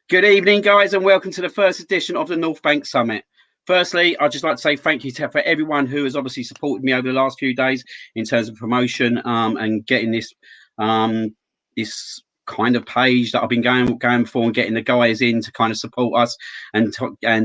Good evening, guys, and welcome to the first edition of the North Bank Summit. Firstly, I'd just like to say thank you for everyone who has obviously supported me over the last few days in terms of promotion and getting this kind of page that I've been going for and getting the guys in to kind of support us and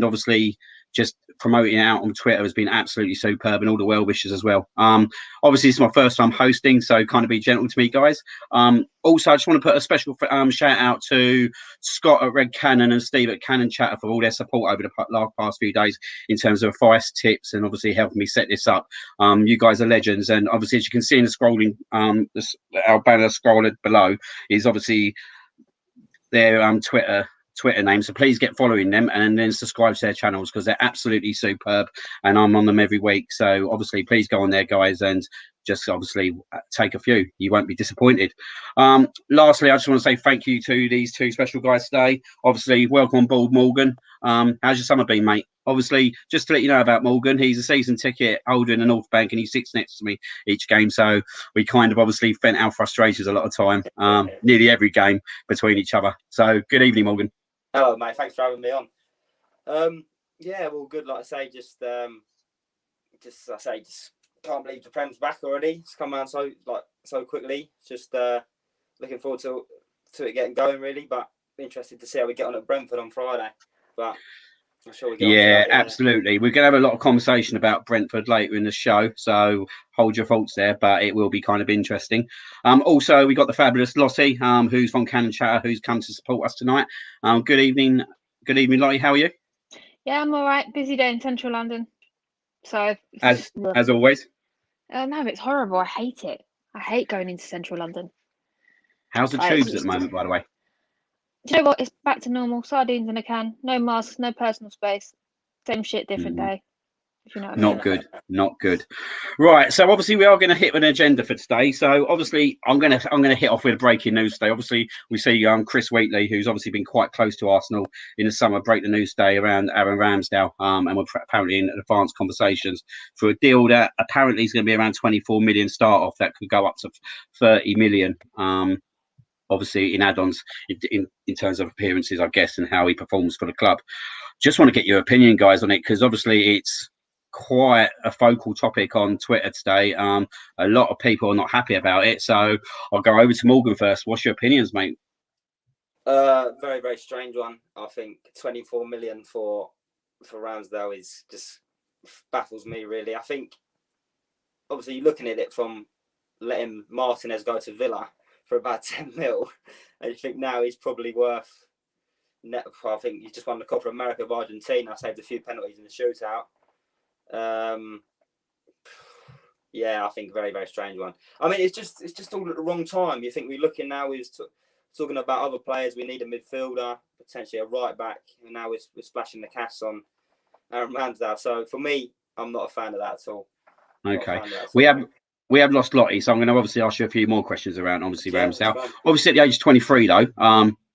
obviously just promoting it out on Twitter has been absolutely superb, and all the well wishes as well. Obviously, it's my first time hosting, so kind of be gentle to me, guys. Also, I just want to put a special shout out to Scott at Red Cannon and Steve at Cannon Chatter for all their support over the past few days in terms of advice, tips, and obviously helping me set this up. You guys are legends, and obviously, as you can see in the scrolling, our banner scrolled below is obviously their Twitter name, so please get following them and then subscribe to their channels because they're absolutely superb and I'm on them every week. So obviously please go on there, guys, and just obviously take a few. You won't be disappointed. Lastly, I just want to say thank you to these two special guys today. Obviously, welcome on board, Morgan. How's your summer been, mate? Obviously, just to let you know about Morgan, he's a season ticket holder in the North Bank and he sits next to me each game. So we kind of obviously vent our frustrations a lot of time, nearly every game between each other. So good evening, Morgan. Hello, mate. Thanks for having me on. Yeah, well, good. Like I say, just can't believe the Prem's back already. It's come around so quickly. Just looking forward to it getting going, really. But interested to see how we get on at Brentford on Friday. But I'm sure we get on to that, absolutely. We're going to have a lot of conversation about Brentford later in the show, so hold your thoughts there, but it will be kind of interesting. Also, we got the fabulous Lottie, who's from Cannon Chatter, who's come to support us tonight. Good evening, Lottie. How are you? Yeah, I'm all right. Busy day in central London. So as always. No, it's horrible. I hate it. I hate going into central London. How's the tubes at the moment, by the way? Do you know what? It's back to normal. Sardines in a can. No masks, no personal space. Same shit, different day. If you know what I mean. Not good. Right. So obviously we are going to hit an agenda for today. So obviously I'm going to hit off with a breaking news today. Obviously we see Chris Wheatley, who's obviously been quite close to Arsenal in the summer, break the news today around Aaron Ramsdale. And we're apparently in advanced conversations for a deal that apparently is going to be around 24 million start off that could go up to 30 million. Obviously in add-ons in terms of appearances, I guess, and how he performs for the club. Just want to get your opinion, guys, on it, because obviously it's quite a focal topic on Twitter today. A lot of people are not happy about it. So I'll go over to Morgan first. What's your opinions, mate? Very, very strange one. I think 24 million for Ramsdale is just baffles me, really. I think obviously you're looking at it from letting Martinez go to Villa for about 10 mil. And you think now he's probably worth net. I think he's just won the Copa America of Argentina. Saved a few penalties in the shootout. Yeah, I think very, very strange one. I mean, it's just all at the wrong time. You think we're looking now is talking about other players. We need a midfielder, potentially a right back, and now we're splashing the cash on Aaron Ramsdale. So for me, I'm not a fan of that at all. Okay, we have lost Lottie, so I'm going to obviously ask you a few more questions around Ramsdale. Obviously, at the age of 23, though,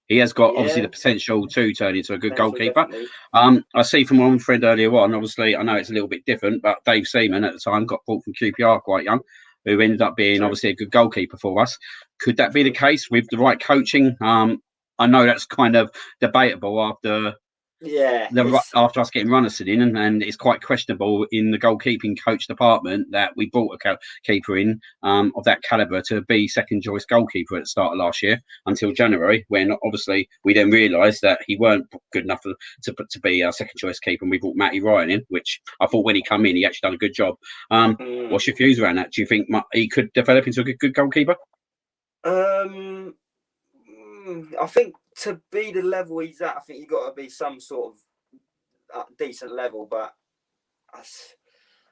he has got obviously the potential to turn into a good goalkeeper. I see from one friend earlier on, obviously, I know it's a little bit different, but Dave Seaman at the time got bought from QPR quite young, who ended up being obviously a good goalkeeper for us. Could that be the case with the right coaching? I know that's kind of debatable after us getting Runnison in, and it's quite questionable in the goalkeeping coach department that we brought a keeper in of that calibre to be second choice goalkeeper at the start of last year until January, when obviously we then realised that he weren't good enough to be our second choice keeper, and we brought Matty Ryan in, which I thought when he come in he actually done a good job. What's your views around that? Do you think he could develop into a good goalkeeper? I think to be the level he's at, I think you've got to be some sort of decent level. But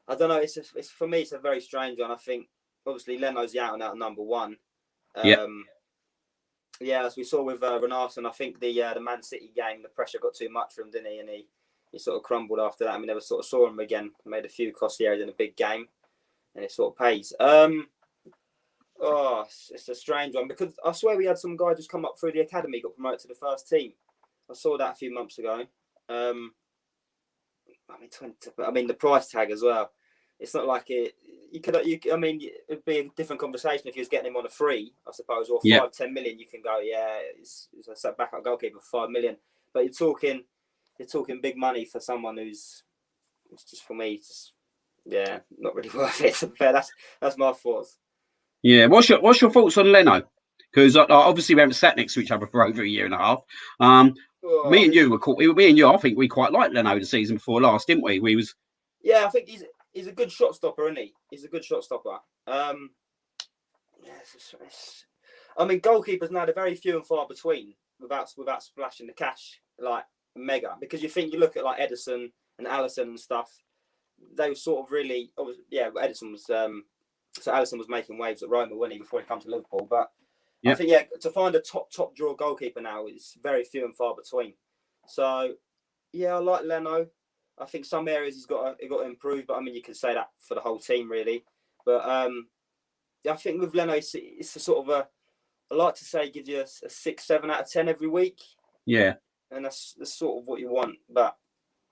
I don't know. It's for me, it's a very strange one. I think obviously Leno's the out and out number one. Yeah, as we saw with Renarson, I think the Man City game, the pressure got too much for him, didn't he? And he sort of crumbled after that. I mean, never sort of saw him again. Made a few costly errors in a big game, and it sort of pays. It's a strange one because I swear we had some guy just come up through the academy, got promoted to the first team. I saw that a few months ago. I mean, the price tag as well. It's not like it. I mean, it'd be a different conversation if you was getting him on a free, I suppose, or 5-10 million. You can go, it's a backup goalkeeper for 5 million. But you're talking big money for someone who's, it's just, for me, just, yeah, not really worth it. That's my thoughts. Yeah, what's your thoughts on Leno? Because obviously we haven't sat next to each other for over a year and a half. Me and you I think we quite liked Leno the season before last, didn't we? Yeah, I think he's a good shot stopper, isn't he? He's a good shot stopper. I mean, goalkeepers now, they're very few and far between without splashing the cash like mega. Because you look at like Edison and Alisson and stuff, they were sort of really, Edison was so Alisson was making waves at Roma, wasn't he, before he came to Liverpool? But I think, to find a top draw goalkeeper now is very few and far between. So yeah, I like Leno. I think some areas he's got to improve, but I mean, you can say that for the whole team really. But I think with Leno, it's a sort of I like to say, gives you a 6, 7 out of 10 every week. Yeah, and that's sort of what you want. But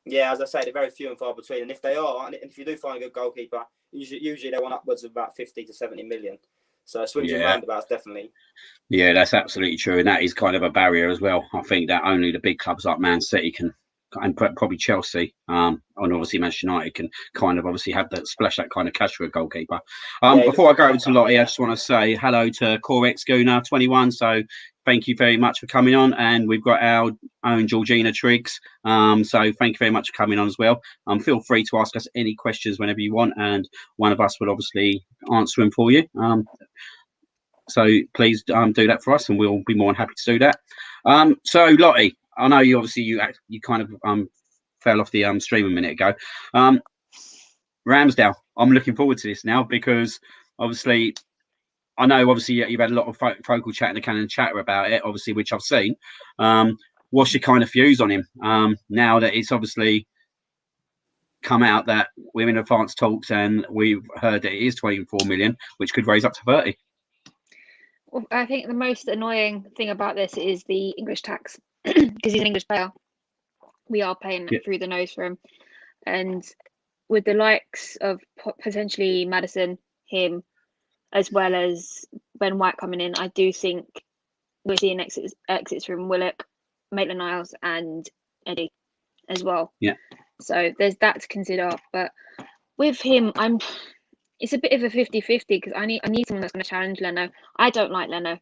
yeah, as I say, they're very few and far between. And if they are, and if you do find a good goalkeeper, usually they want upwards of about 50 to 70 million. So swings and roundabouts, definitely. Yeah, that's absolutely true. And that is kind of a barrier as well. I think that only the big clubs like Man City and probably Chelsea, and obviously Manchester United can kind of obviously have that splash that kind of cash for a goalkeeper. Before I go over to Lottie, I just want to say hello to Corex Guna 21. So thank you very much for coming on, and we've got our own Georgina Triggs. So thank you very much for coming on as well. Feel free to ask us any questions whenever you want, and one of us will obviously answer them for you. So please do that for us, and we'll be more than happy to do that. So Lottie, I know you obviously you kind of fell off the stream a minute ago. Ramsdale, I'm looking forward to this now because obviously I know obviously you've had a lot of vocal chat in the Canon chatter about it, obviously, which I've seen. What's your kind of views on him now that it's obviously come out that we're in advanced talks and we've heard that it is 24 million, which could raise up to 30? Well, I think the most annoying thing about this is the English tax, because he's an English player. We are paying through the nose for him. And with the likes of potentially Maddison, him, as well as Ben White coming in, I do think we're seeing exits from Willock, Maitland-Niles and Eddie as well. Yeah. So there's that to consider. But with him, it's a bit of a 50-50 because I need someone that's going to challenge Leno. I don't like Leno.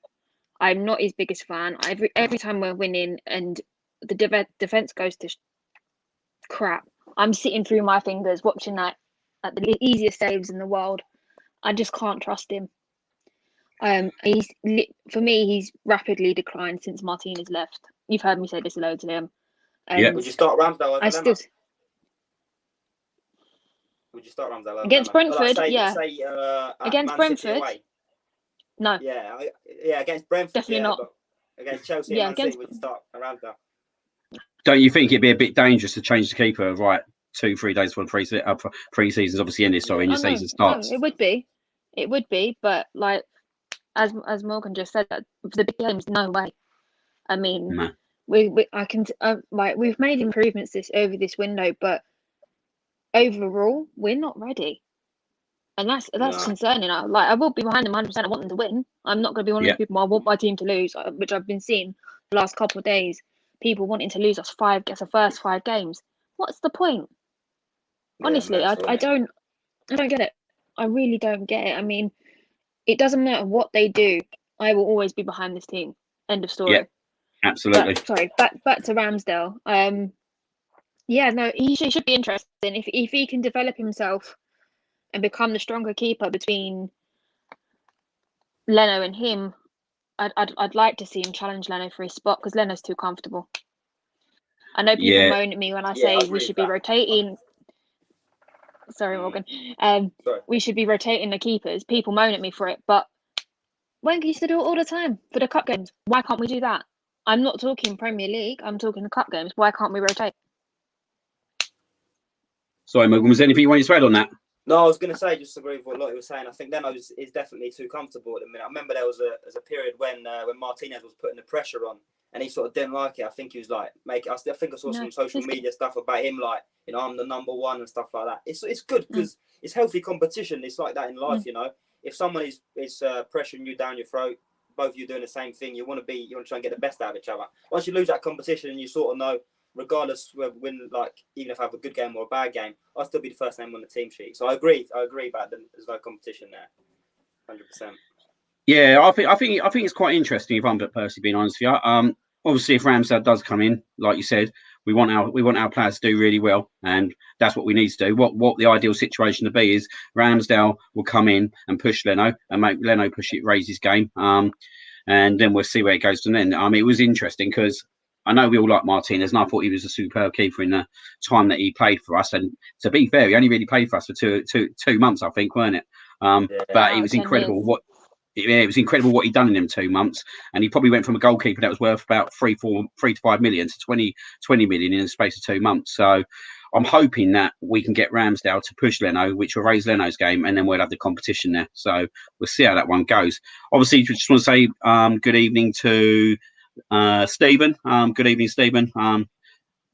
I'm not his biggest fan. Every time we're winning and the defense goes to crap, I'm sitting through my fingers watching that at the easiest saves in the world. I just can't trust him. For me, he's rapidly declined since Martinez left. You've heard me say this loads to him. Would you start Ramsdale over Leno? Would you start Ramsdale against Brentford? Against Man Brentford? No. Yeah, against Brentford. Definitely not. But against Chelsea and Man City, would you start Ramsdale? Don't you think it'd be a bit dangerous to change the keeper right 2-3 days before the pre-season's obviously ended? Sorry, your season starts. No, it would be, but like as Morgan just said, that for the big games, no way. I mean, No. we've made improvements over this window, but overall, we're not ready, and that's concerning. I will be behind them 100%. I want them to win. I'm not going to be one of those people. I want my team to lose, which I've been seeing the last couple of days. People wanting to lose us the first 5 games. What's the point? Honestly, I don't get it. I really don't get it. I mean, it doesn't matter what they do. I will always be behind this team. End of story. Yeah, absolutely. Back to Ramsdale. He should be interesting if he can develop himself and become the stronger keeper between Leno and him. I'd like to see him challenge Leno for his spot because Leno's too comfortable. I know people moan at me when I say we should be rotating. Sorry, Morgan. We should be rotating the keepers. People moan at me for it, but Wenger used to do it all the time for the cup games. Why can't we do that? I'm not talking Premier League. I'm talking the cup games. Why can't we rotate? Sorry, Morgan. Was there anything you wanted to add on that? No, I was going to say, just agree with what Lottie was saying. I think Leno is definitely too comfortable at the minute. I remember there was a period when Martinez was putting the pressure on, and he sort of didn't like it. I think he was like, I think I saw some social media stuff about him, like, I'm the number one and stuff like that. It's good because it's healthy competition. It's like that in life, If someone is pressuring you down your throat, both of you doing the same thing. You want to try and get the best out of each other. Once you lose that competition, and you sort of know, regardless whether win, like even if I have a good game or a bad game, I'll still be the first name on the team sheet. So I agree about there's no competition there, 100%. Yeah, I think it's quite interesting, if I'm personally being honest with you. Obviously, if Ramsdale does come in, like you said, we want our players to do really well, and that's what we need to do. What the ideal situation to be is Ramsdale will come in and push Leno and make Leno raise his game, and then we'll see where it goes from then. It was interesting because I know we all like Martinez, and I thought he was a superb keeper in the time that he played for us. And to be fair, he only really played for us for two months, I think, weren't it? But it was incredible it was incredible what he'd done in them 2 months, and he probably went from a goalkeeper that was worth about 3 to 5 million to 20 million in the space of 2 months. So I'm hoping that we can get Ramsdale to push Leno, which will raise Leno's game, and then we'll have the competition there. So we'll see how that one goes. Obviously, just want to say good evening to Stephen. Good evening, Stephen.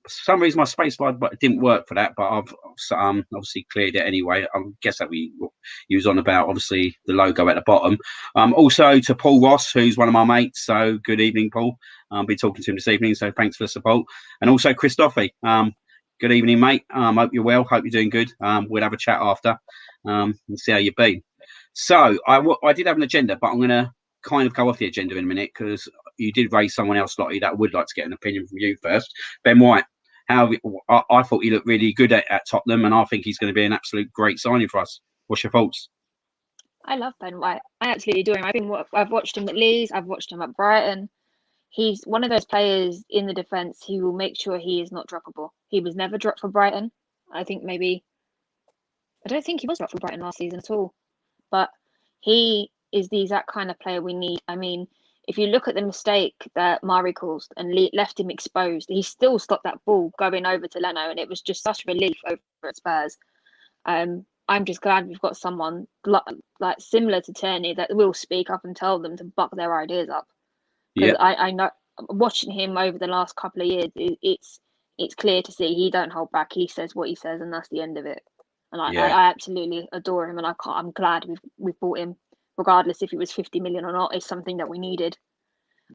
For some reason my spacebar didn't work for that, but I've obviously cleared it anyway. I guess that we use on about obviously the logo at the bottom. Also to Paul Ross, who's one of my mates. So good evening, Paul. I'll be talking to him this evening. So thanks for the support. And also Christophe. Good evening, mate. Hope you're well. Hope you're doing good. We'll have a chat after and see how you've been. So I did have an agenda, but I'm going to kind of go off the agenda in a minute because you did raise someone else, Lottie, that would like to get an opinion from you first. Ben White. I thought he looked really good at Tottenham, and I think he's going to be an absolute great signing for us. What's your thoughts? I love Ben White. I absolutely adore him. I've watched him at Leeds. I've watched him at Brighton. He's one of those players in the defence who will make sure he is not droppable. He was never dropped for Brighton. I don't think he was dropped for Brighton last season at all. But he is the exact kind of player we need. I mean, if you look at the mistake that Mari caused and left him exposed, he still stopped that ball going over to Leno, and it was just such relief over at Spurs. I'm just glad we've got someone like similar to Tierney that will speak up and tell them to buck their ideas up. Because I know, watching him over the last couple of years, it's clear to see he don't hold back. He says what he says, and that's the end of it. And I absolutely adore him, and I'm glad we've bought him. Regardless if it was 50 million or not, it's something that we needed.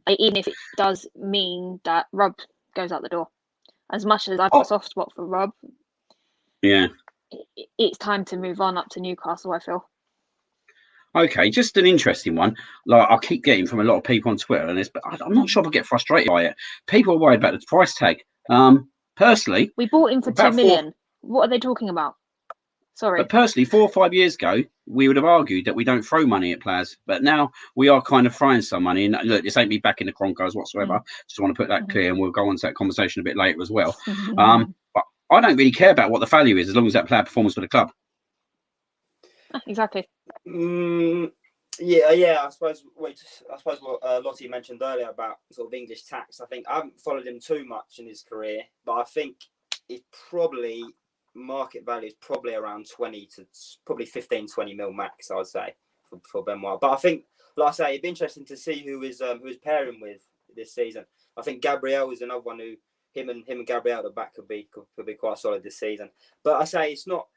Even if it does mean that Rob goes out the door. As much as I've got a soft spot for Rob, it's time to move on up to Newcastle, I feel. Okay, just an interesting one. Like I keep getting from a lot of people on Twitter, and but I'm not sure if I get frustrated by it. People are worried about the price tag. Personally, we bought him for 2 million. What are they talking about? Sorry. But personally, 4 or 5 years ago, we would have argued that we don't throw money at players. But now we are kind of throwing some money. And look, this ain't me back in the Croncos whatsoever. Just want to put that clear, and we'll go on to that conversation a bit later as well. But I don't really care about what the value is as long as that player performs for the club. Exactly. Yeah. I suppose what Lottie mentioned earlier about sort of English tax. I think I haven't followed him too much in his career, but I think it's probably market value is probably around 20 to probably 15, 20 mil max, I would say, for Ben White. But I think, like I say, it'd be interesting to see who is pairing with this season. I think Gabriel is another one who him and Gabriel at the back could be quite solid this season. But I say it's not.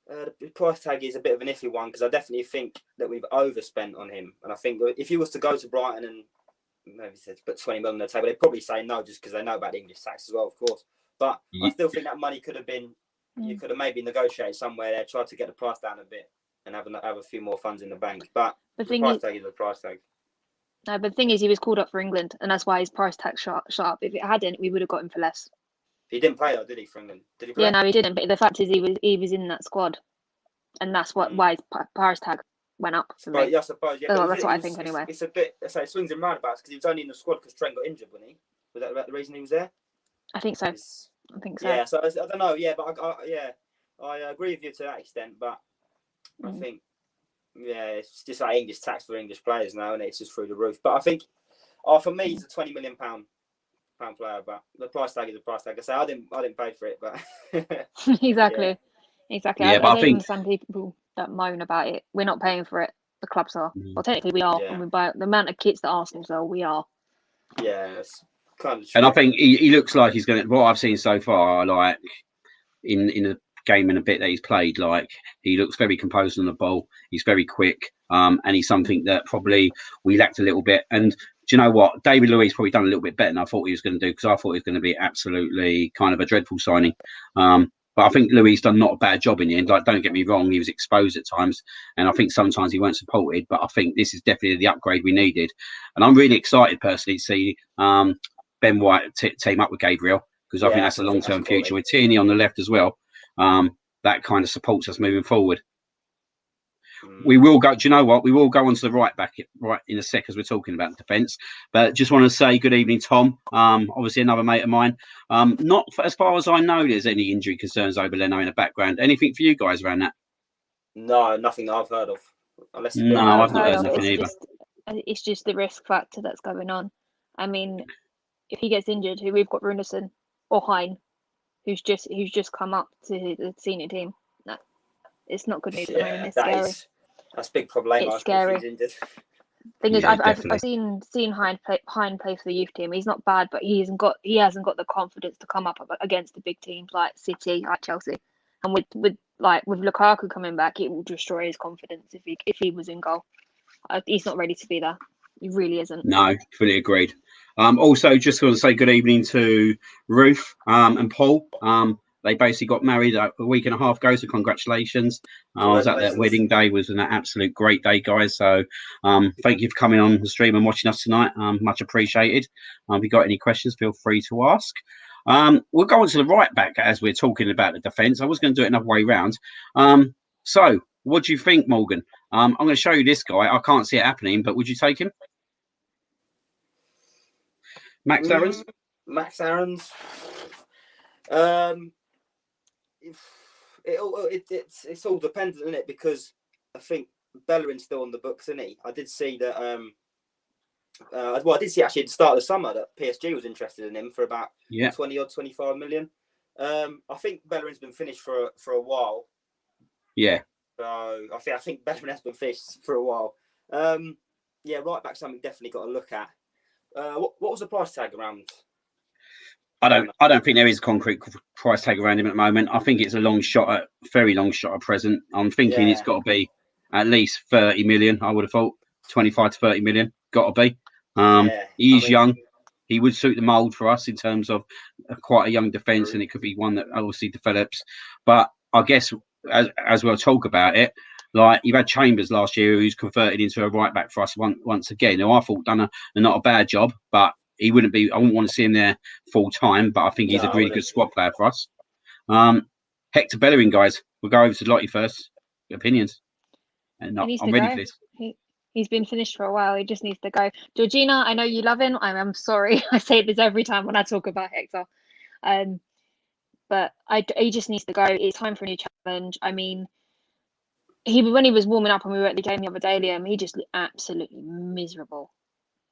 The price tag is a bit of an iffy one because I definitely think that we've overspent on him. And I think if he was to go to Brighton and maybe put 20 mil on the table, they'd probably say no just because they know about the English tax as well, of course. But I still think that money could have been. You could have maybe negotiated somewhere there, tried to get the price down a bit and have a few more funds in the bank. But the price tag is the price tag. No, but the thing is, he was called up for England, and that's why his price tag shot up. If it hadn't, we would have got him for less. He didn't play though, did he, for England? Did he play? Yeah, no, he didn't. But the fact is, he was in that squad, and that's why his price tag went up for me. Yeah, I suppose. Yeah, that's what I think anyway. It's a bit. I say swings and roundabouts because he was only in the squad because Trent got injured, wasn't he? Was that the reason he was there? I think so. Yeah, so I don't know. Yeah, but I agree with you to that extent, but I think, it's just like English tax for English players now, and it's just through the roof. But I think, for me, he's a £20 million player, but the price tag is a price tag. I say I didn't pay for it, but exactly. Yeah, but I think understand people that moan about it. We're not paying for it. The clubs are. Well, technically we are, and we buy the amount of kits that Arsenal sell. We are. Yeah, it's kind of true. And I think he looks like he's going to. What I've seen so far, like in the game and a bit that he's played, like he looks very composed on the ball. He's very quick, and he's something that probably we lacked a little bit. And do you know what? David Luiz probably done a little bit better than I thought he was going to do, because I thought he was going to be absolutely kind of a dreadful signing. But I think Luiz done not a bad job in the end. Like, don't get me wrong, he was exposed at times, and I think sometimes he weren't supported. But I think this is definitely the upgrade we needed, and I'm really excited personally to see Ben White team up with Gabriel, because I think that's a long-term future with Tierney on the left as well. That kind of supports us moving forward. We will go. Do you know what? We will go on to the right back right in a sec as we're talking about defence. But just want to say good evening, Tom. Obviously another mate of mine. Not as far as I know, there's any injury concerns over Leno in the background. Anything for you guys around that? No, nothing that I've heard of. Unless no, I've not heard nothing either. It's just the risk factor that's going on. I mean, if he gets injured, we've got Runarsson or Hein, who's just come up to the senior team. No, it's not good news at the moment. It's scary. That's a big problem. It's scary. Thing is, I've seen Hein play for the youth team. He's not bad, but he hasn't got the confidence to come up against the big teams like City, like Chelsea. And with Lukaku coming back, it will destroy his confidence if he was in goal. He's not ready to be there. He really isn't. No, fully agreed. Also, just want to say good evening to Ruth and Paul. They basically got married a week and a half ago, so congratulations. I was at their wedding day. It was an absolute great day, guys. So thank you for coming on the stream and watching us tonight. Much appreciated. If you've got any questions, feel free to ask. We'll go on to the right back as we're talking about the defence. I was going to do it another way round. So what do you think, Morgan? I'm going to show you this guy. I can't see it happening, but would you take him? Max Aarons? Max Aarons. It's all dependent, isn't it? Because I think Bellerin's still on the books, isn't he? I did see that. I did see actually at the start of the summer that PSG was interested in him for about 20 or 25 million. I think Bellerin's been finished for a while. Yeah. So I think Bellerin has been finished for a while. Right back, something definitely got to look at. What was the price tag around? I don't think there is a concrete price tag around him at the moment. I think it's a very long shot at present. I'm thinking it's got to be at least 30 million. I would have thought 25 to 30 million. Got to be. He's young. He would suit the mould for us in terms of quite a young defence, and it could be one that obviously develops. But I guess as we'll talk about it, like you've had Chambers last year, who's converted into a right back for us once again. Who I thought done not a bad job, but he wouldn't be. I wouldn't want to see him there full time, but I think he's a really good squad player for us. Hector Bellerin, guys, we'll go over to Lottie first. Opinions, and I'm ready for this. He's been finished for a while. He just needs to go. Georgina, I know you love him. I'm sorry. I say this every time when I talk about Hector. But he just needs to go. It's time for a new challenge. I mean, when he was warming up and we were at the game the other day, Liam, he just looked absolutely miserable.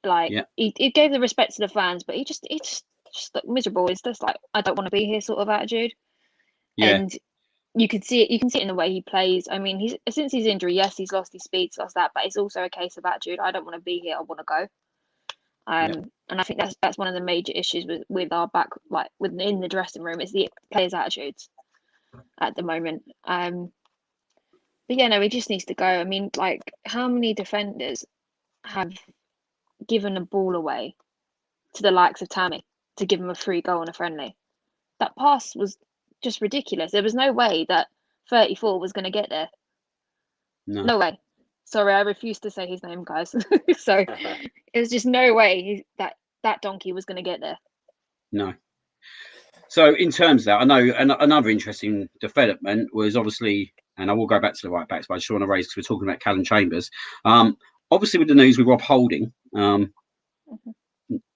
Like he gave the respect to the fans, but he just looked miserable. It's just like, I don't want to be here sort of attitude. Yeah. And you can see it. You can see it in the way he plays. I mean, since his injury, yes, he's lost his speed, lost that, but it's also a case of attitude. I don't want to be here. I want to go. And I think that's one of the major issues with our back, like within the dressing room, is the players' attitudes at the moment. But he just needs to go. I mean, like, how many defenders have given a ball away to the likes of Tammy to give him a free goal on a friendly? That pass was just ridiculous. There was no way that 34 was going to get there. No way. Sorry, I refuse to say his name, guys. So there's just no way that donkey was going to get there. No. So in terms of that, I know another interesting development was obviously, and I will go back to the right backs, but I just want to raise, because we're talking about Callum Chambers. Obviously with the news with Rob Holding, that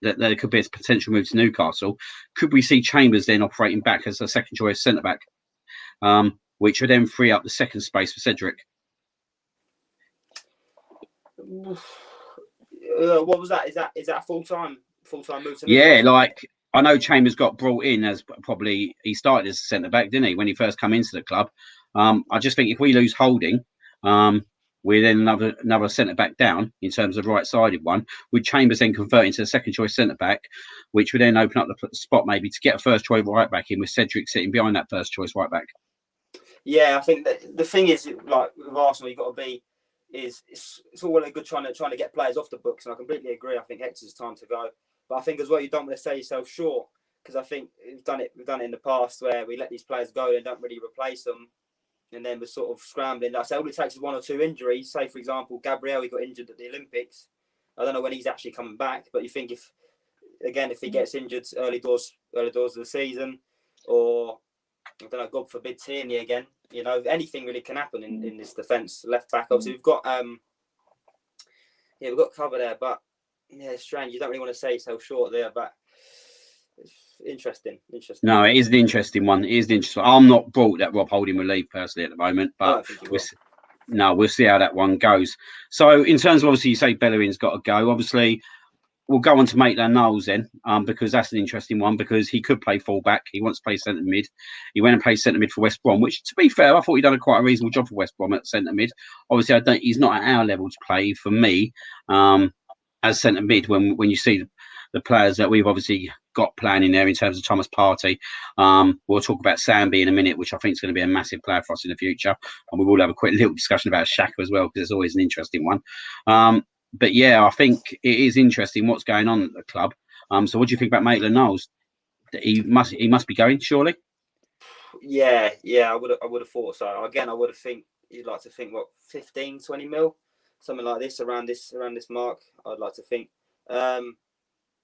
there could be a potential move to Newcastle. Could we see Chambers then operating back as a second choice centre back, which would then free up the second space for Cedric? What was that? Is that a full time move to Newcastle? Yeah, like I know Chambers got brought in as probably he started as a centre back, didn't he, when he first come into the club? I just think if we lose Holding, we're then another centre back down in terms of right sided one, with Chambers then converting to a second choice centre back, which would then open up the spot maybe to get a first choice right back in with Cedric sitting behind that first choice right back. Yeah, I think that the thing is, like with Arsenal, you've got to be it's all well and good trying to get players off the books, and I completely agree. I think Hector's time to go, but I think as well you don't want to sell yourself short, because I think we've done it in the past where we let these players go and don't really replace them, and then we're sort of scrambling. Like I say, all it takes is one or two injuries. Say for example, Gabriel, he got injured at the Olympics. I don't know when he's actually coming back, but you think if he gets injured early doors of the season, or I don't know, God forbid Tierney again. You know, anything really can happen in this defence. Left back, obviously, we've got cover there, but yeah, it's strange. You don't really want to say yourself short there, but it's interesting. No, it is an interesting one. It is interesting. I'm not brought that Rob Holding will leave personally at the moment, but I don't think he will. we'll see how that one goes. So, in terms of obviously, you say Bellerin's got to go. Obviously, we'll go on to Maitland-Niles then, because that's an interesting one, because he could play fullback. He wants to play centre mid. He went and played centre mid for West Brom, which, to be fair, I thought he'd done quite a reasonable job for West Brom at centre mid. Obviously, he's not at our level to play for me as centre mid when you see the players that we've obviously got playing in there in terms of Thomas Partey. We'll talk about Sambi in a minute, which I think is going to be a massive player for us in the future. And we will have a quick little discussion about Xhaka as well, because it's always an interesting one. But yeah, I think it is interesting what's going on at the club. So what do you think about Maitland-Niles? He must be going, surely? Yeah, I would have thought so. Again, I would have think you'd like to think 15, 20 mil, something like this around this mark. I'd like to think.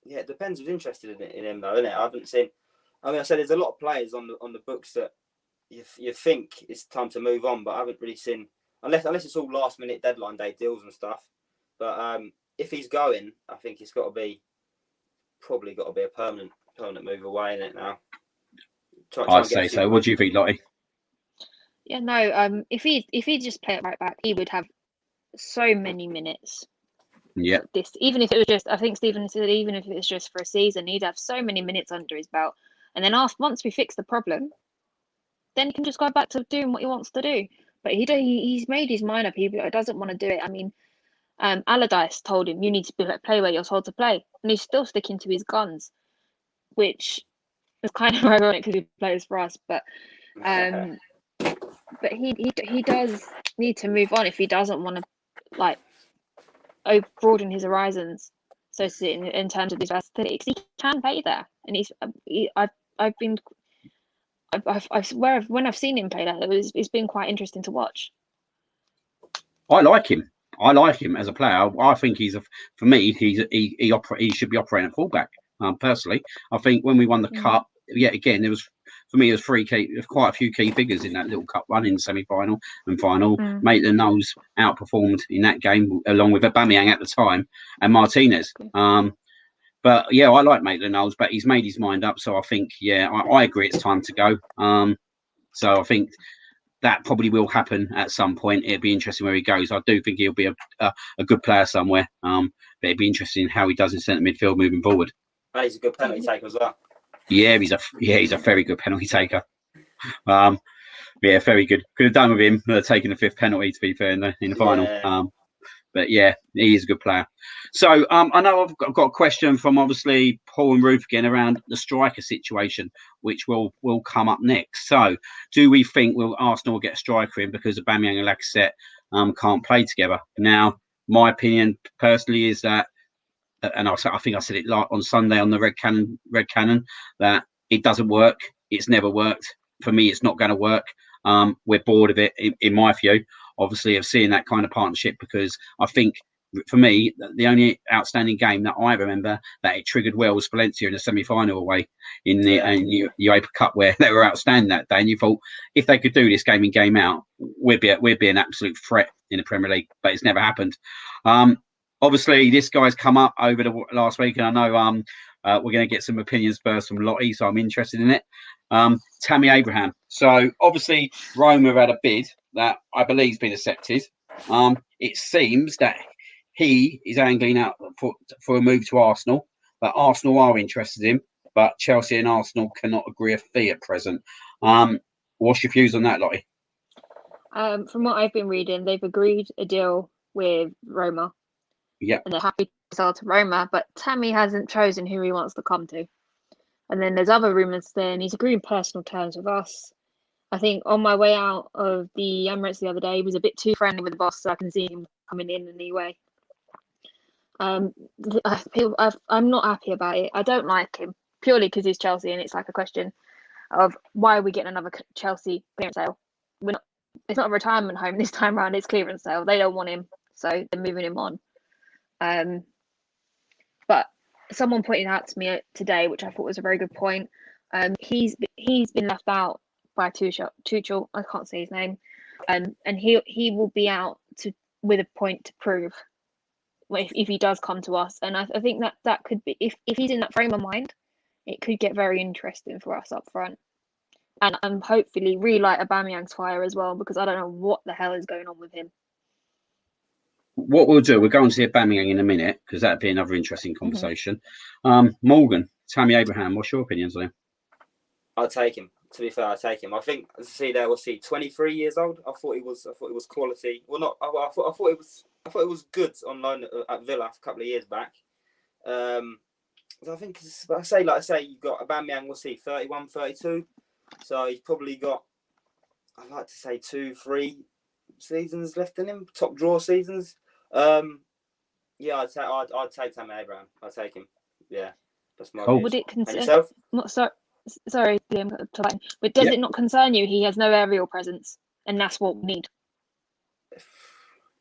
Yeah, it depends who's interested in him though, isn't it? I haven't seen. I mean, I said there's a lot of players on the books that you think it's time to move on, but I haven't really seen unless it's all last minute deadline day deals and stuff. But if he's going, I think it's probably got to be a permanent move away in it now. I'd say so. What do you think, Lottie? Yeah, no. If he just play it right back, he would have so many minutes. Yeah. This, even if it was just, I think Stephen said, even if it was just for a season, he'd have so many minutes under his belt. And then once we fix the problem, then he can just go back to doing what he wants to do. But he's made his mind up. He doesn't want to do it. I mean, Allardyce told him, you need to play where you're told to play, and he's still sticking to his guns, which is kind of ironic because he plays for us. But he does need to move on if he doesn't want to broaden his horizons. So in terms of his versatility, because he can play there, and when I've seen him play there, it's been quite interesting to watch. I like him. I like him as a player. I think he should be operating at fullback. Personally, I think when we won the cup, again, there was quite a few key figures in that little cup run in semi-final and final. Maitland-Niles outperformed in that game along with Aubameyang at the time and Martinez. But yeah, I like Maitland-Niles, but he's made his mind up. So I think, I agree, it's time to go. So I think that probably will happen at some point. It'd be interesting where he goes. I do think he'll be a good player somewhere. But it'd be interesting how he does in centre midfield moving forward. And he's a good penalty taker as well. Yeah, he's a very good penalty taker. Very good. Could have done with him taking the fifth penalty, to be fair, in the final. Yeah. But yeah, he is a good player. So I know I've got a question from obviously Paul and Ruth again around the striker situation, which will come up next. So do we think Arsenal will get a striker in because Aubameyang and Lacazette can't play together? Now, my opinion personally is that, and I think I said it on Sunday on the Red Cannon, that it doesn't work. It's never worked. For me, it's not going to work. We're bored of it, in my view, obviously, of seeing that kind of partnership, because I think, for me, the only outstanding game that I remember that it triggered well was Valencia in the semi-final away in the UEFA Cup, where they were outstanding that day. And you thought, if they could do this game in, game out, we'd be an absolute threat in the Premier League. But it's never happened. Obviously, this guy's come up over the last week, and I know we're going to get some opinions first from Lottie, so I'm interested in it. Tammy Abraham. So obviously, Rome have had a bid that I believe has been accepted. It seems that he is angling out for a move to Arsenal, but Arsenal are interested in him, but Chelsea and Arsenal cannot agree a fee at present. What's your views on that, Lottie? From what I've been reading, they've agreed a deal with Roma. Yeah. And they're happy to sell to Roma, but Tammy hasn't chosen who he wants to come to. And then there's other rumours saying he's agreeing personal terms with us. I think on my way out of the Emirates the other day, he was a bit too friendly with the boss, so I can see him coming in anyway. I'm not happy about it. I don't like him purely because he's Chelsea, and it's like a question of why are we getting another Chelsea clearance sale? It's not a retirement home this time around. It's clearance sale. They don't want him, so they're moving him on. But someone pointed out to me today, which I thought was a very good point. He's been left out by Tuchel. I can't say his name, and he will be out with a point to prove if he does come to us. And I think that could be if he's in that frame of mind, it could get very interesting for us up front. And hopefully relight Aubameyang's fire as well, because I don't know what the hell is going on with him. What we'll do, we'll go on to Aubameyang in a minute, because that'd be another interesting conversation. Morgan, Tammy Abraham, what's your opinions on him? I'd take him. To be fair, I'd take him. I think, as I see there, was he 23 years old? I thought he was quality. Well, not. I thought it was good on loan at Villa a couple of years back. I think, like I say, you've got Aubameyang. We'll see 31, 32. So he's probably got, I'd like to say 2-3 seasons left in him, top draw seasons. Yeah, I'd take Tammy Abraham. I'd take him. Yeah, that's my views. Would it concern yourself? Sorry, Liam, but does it not concern you? He has no aerial presence, and that's what we need.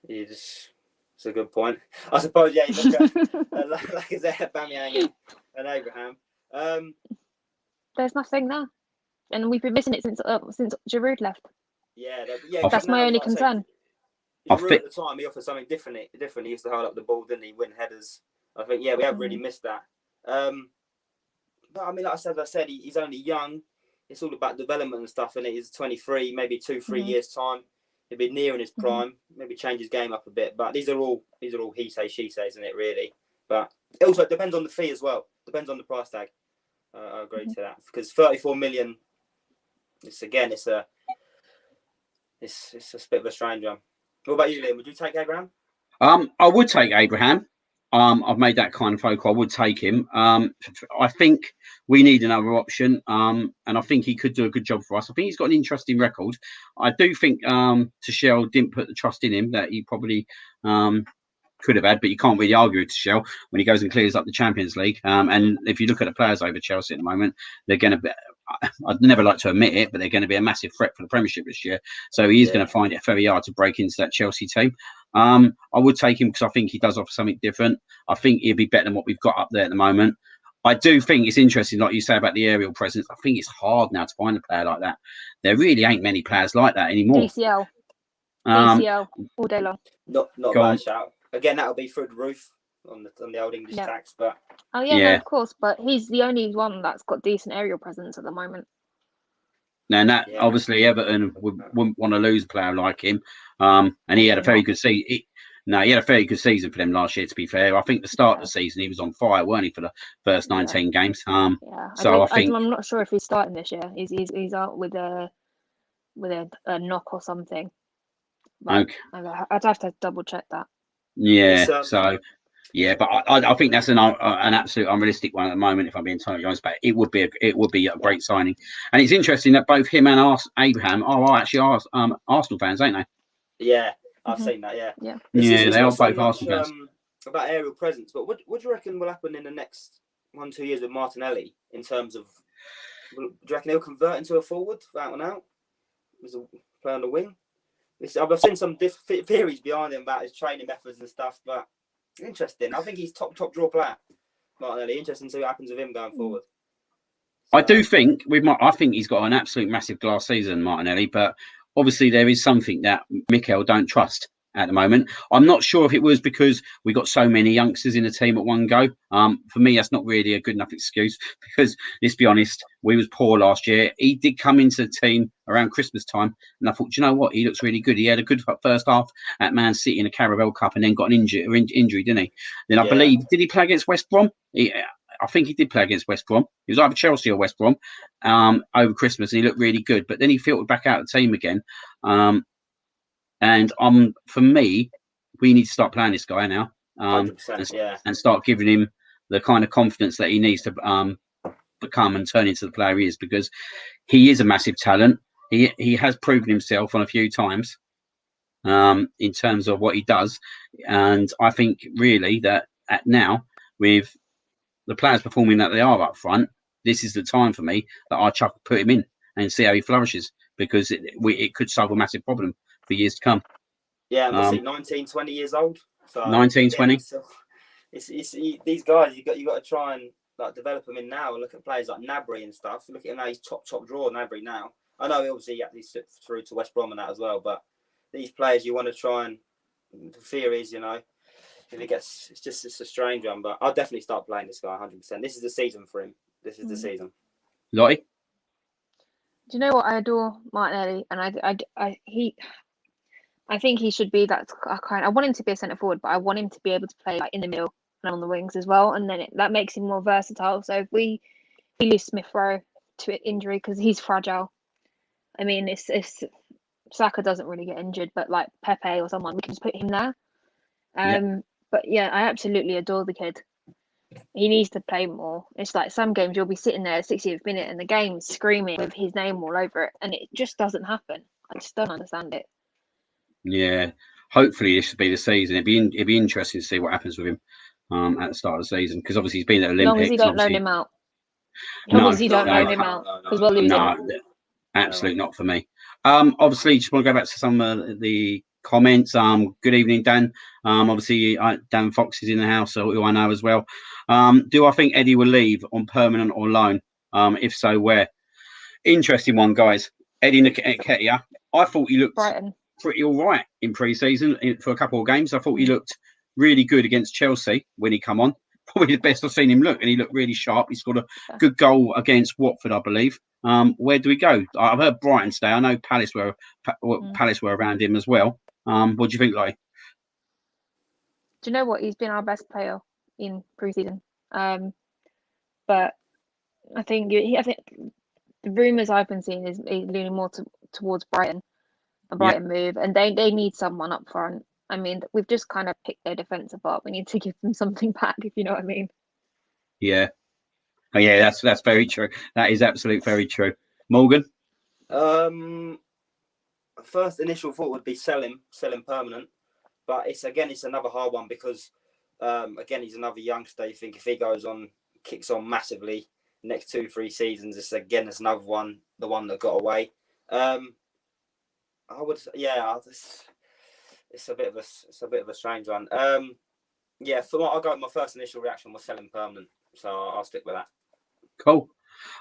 It's a good point. I suppose. Yeah, you look at like I said, Aubameyang and Abraham. There's nothing there, and we've been missing it since Giroud left. Yeah, that's my only concern. Giroud at the time, he offered something different. He used to hold up the ball, didn't he? Win headers. I think, we have really missed that. But I mean, like I said, he's only young. It's all about development and stuff, and he's 23, maybe 2-3 years time. He'll be nearing his prime. Maybe change his game up a bit. But these are all he says, she says, isn't it? Really. But it also depends on the fee as well. Depends on the price tag. I agree to that, because 34 million. It's a bit of a strange one. What about you, Liam? Would you take Abraham? I would take Abraham. I've made that kind of phone call. I would take him. I think we need another option, and I think he could do a good job for us. I think he's got an interesting record. I do think Tuchel didn't put the trust in him that he probably could have had, but you can't really argue with Tuchel when he goes and clears up the Champions League. And if you look at the players over Chelsea at the moment, they're going to be, I'd never like to admit it, but they're going to be a massive threat for the Premiership this year. So he is going to find it very hard to break into that Chelsea team. I would take him because I think he does offer something different. I think he'll be better than what we've got up there at the moment. I do think it's interesting, like you say about the aerial presence. I think it's hard now to find a player like that. There really ain't many players like that anymore. DCL all day long. Not a bad shout. Again, that'll be through the roof on the old English tax, but no, of course. But he's the only one that's got decent aerial presence at the moment. Now, obviously Everton wouldn't want to lose a player like him. And he had a very good season. He had a very good season for them last year, to be fair. I think the start of the season, he was on fire, weren't he, for the first 19 games? So I think I'm not sure if he's starting this year. He's out with a knock or something. But okay. I'd have to double check that. Yeah. But I think that's an absolute unrealistic one at the moment, if I'm being totally honest. But it would be a great signing, and it's interesting that both him and Abraham are actually Arsenal fans, ain't they? Yeah, I've seen that. Yeah. They are both Arsenal fans. About aerial presence, but what do you reckon will happen in the next 1-2 years with Martinelli in terms of? Do you reckon he'll convert into a forward out and out? As a player on the wing. I've seen some theories behind him about his training methods and stuff, but interesting. I think he's top draw player, Martinelli. Interesting to see what happens with him going forward. So, I do think I think he's got an absolute massive glass season, Martinelli, but obviously there is something that Mikel don't trust at the moment. I'm not sure if it was because we got so many youngsters in the team at one go. For me, that's not really a good enough excuse, because let's be honest, we was poor last year. He did come into the team around Christmas time, and I thought, you know what, he looks really good. He had a good first half at Man City in the Carabao Cup, and then got an injury, didn't he? Then I believe, did he play against West Brom? I think he did play against West Brom. He was either Chelsea or West Brom over Christmas, and he looked really good. But then he filtered back out of the team again. And for me, we need to start playing this guy now, and start giving him the kind of confidence that he needs to become and turn into the player he is, because he is a massive talent. he has proven himself on a few times in terms of what he does, and I think really that now with the players performing that they are up front, this is the time for me that I put him in and see how he flourishes, because it could solve a massive problem for years to come. Yeah, and what's he, 19, 20 years old? So 19, 20. It's these guys you got to try and like develop them in now. Look at players like Nabry and stuff. Look at him now; he's top drawer Nabry now. I know obviously he slipped through to West Brom and that as well, but these players you want to try and the fear is, you know, if it gets it's a strange one, but I'll definitely start playing this guy 100%. This is the season for him. This is the season. Lottie? Do you know what? I adore Martinelli, and I think he should be that kind. I want him to be a centre forward, but I want him to be able to play like in the middle and on the wings as well, and then that makes him more versatile. So if we lose Smith Rowe to injury because he's fragile, I mean, it's Saka doesn't really get injured, but like Pepe or someone, we can just put him there. But yeah, I absolutely adore the kid. He needs to play more. It's like some games you'll be sitting there at 60th minute and the game's screaming with his name all over it, and it just doesn't happen. I just don't understand it. Yeah, hopefully this should be the season. It'd be interesting to see what happens with him at the start of the season, because obviously he's been at As Olympics. long as you don't loan him out. No, Because we'll lose him. Absolutely not for me. Obviously, just want to go back to some of the comments. Good evening, Dan. Obviously, Dan Fox is in the house, so who I know as well. Do I think Eddie will leave on permanent or loan? If so, where? Interesting one, guys. Eddie Nketiah. I thought he looked pretty all right in pre-season for a couple of games. I thought he looked really good against Chelsea when he come on. Probably the best I've seen him look, and he looked really sharp. He scored a good goal against Watford, I believe. Where do we go? I've heard Brighton today. I know Palace were around him as well. What do you think, Lottie? Do you know what? He's been our best player in pre-season. But I think the rumours I've been seeing is leaning more towards Brighton, a Brighton move, and they need someone up front. I mean, we've just kind of picked their defence apart. We need to give them something back, if you know what I mean. Yeah. Oh, yeah, that's very true. That is absolutely very true. Morgan? First initial thought would be sell him permanent, but it's another hard one because again he's another youngster. You think if he kicks on massively next 2-3 seasons, it's another one, the one that got away. I would, it's a bit of a strange one. I'll go with my first initial reaction was selling permanent, so I'll stick with that. Cool.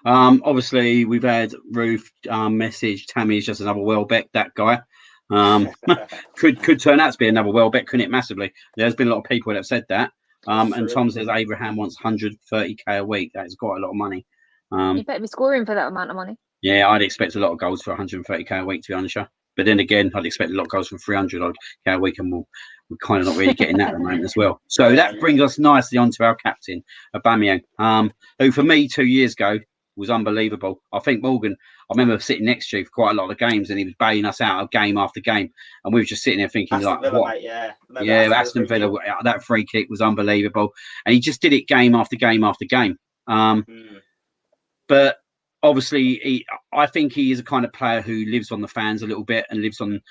Obviously we've had Ruth message Tammy's just another Welbeck, that guy. Could turn out to be another Welbeck, couldn't it? Massively. There's been a lot of people that have said that. And Tom says Abraham wants 130k a week. That is quite a lot of money. You better be scoring for that amount of money. Yeah, I'd expect a lot of goals for 130k a week, to be honest. But then again, I'd expect a lot of goals from 300k a week, and we're kind of not really getting that at the moment as well. So that brings us nicely onto our captain, Aubameyang, who for me 2 years ago was unbelievable. I think Morgan, I remember sitting next to you for quite a lot of games, and he was bailing us out of game after game, and we were just sitting there thinking, Aston Villa, what? Mate, Aston Villa, that free kick was unbelievable, and he just did it game after game after game. But obviously, I think he is a kind of player who lives on the fans a little bit and lives on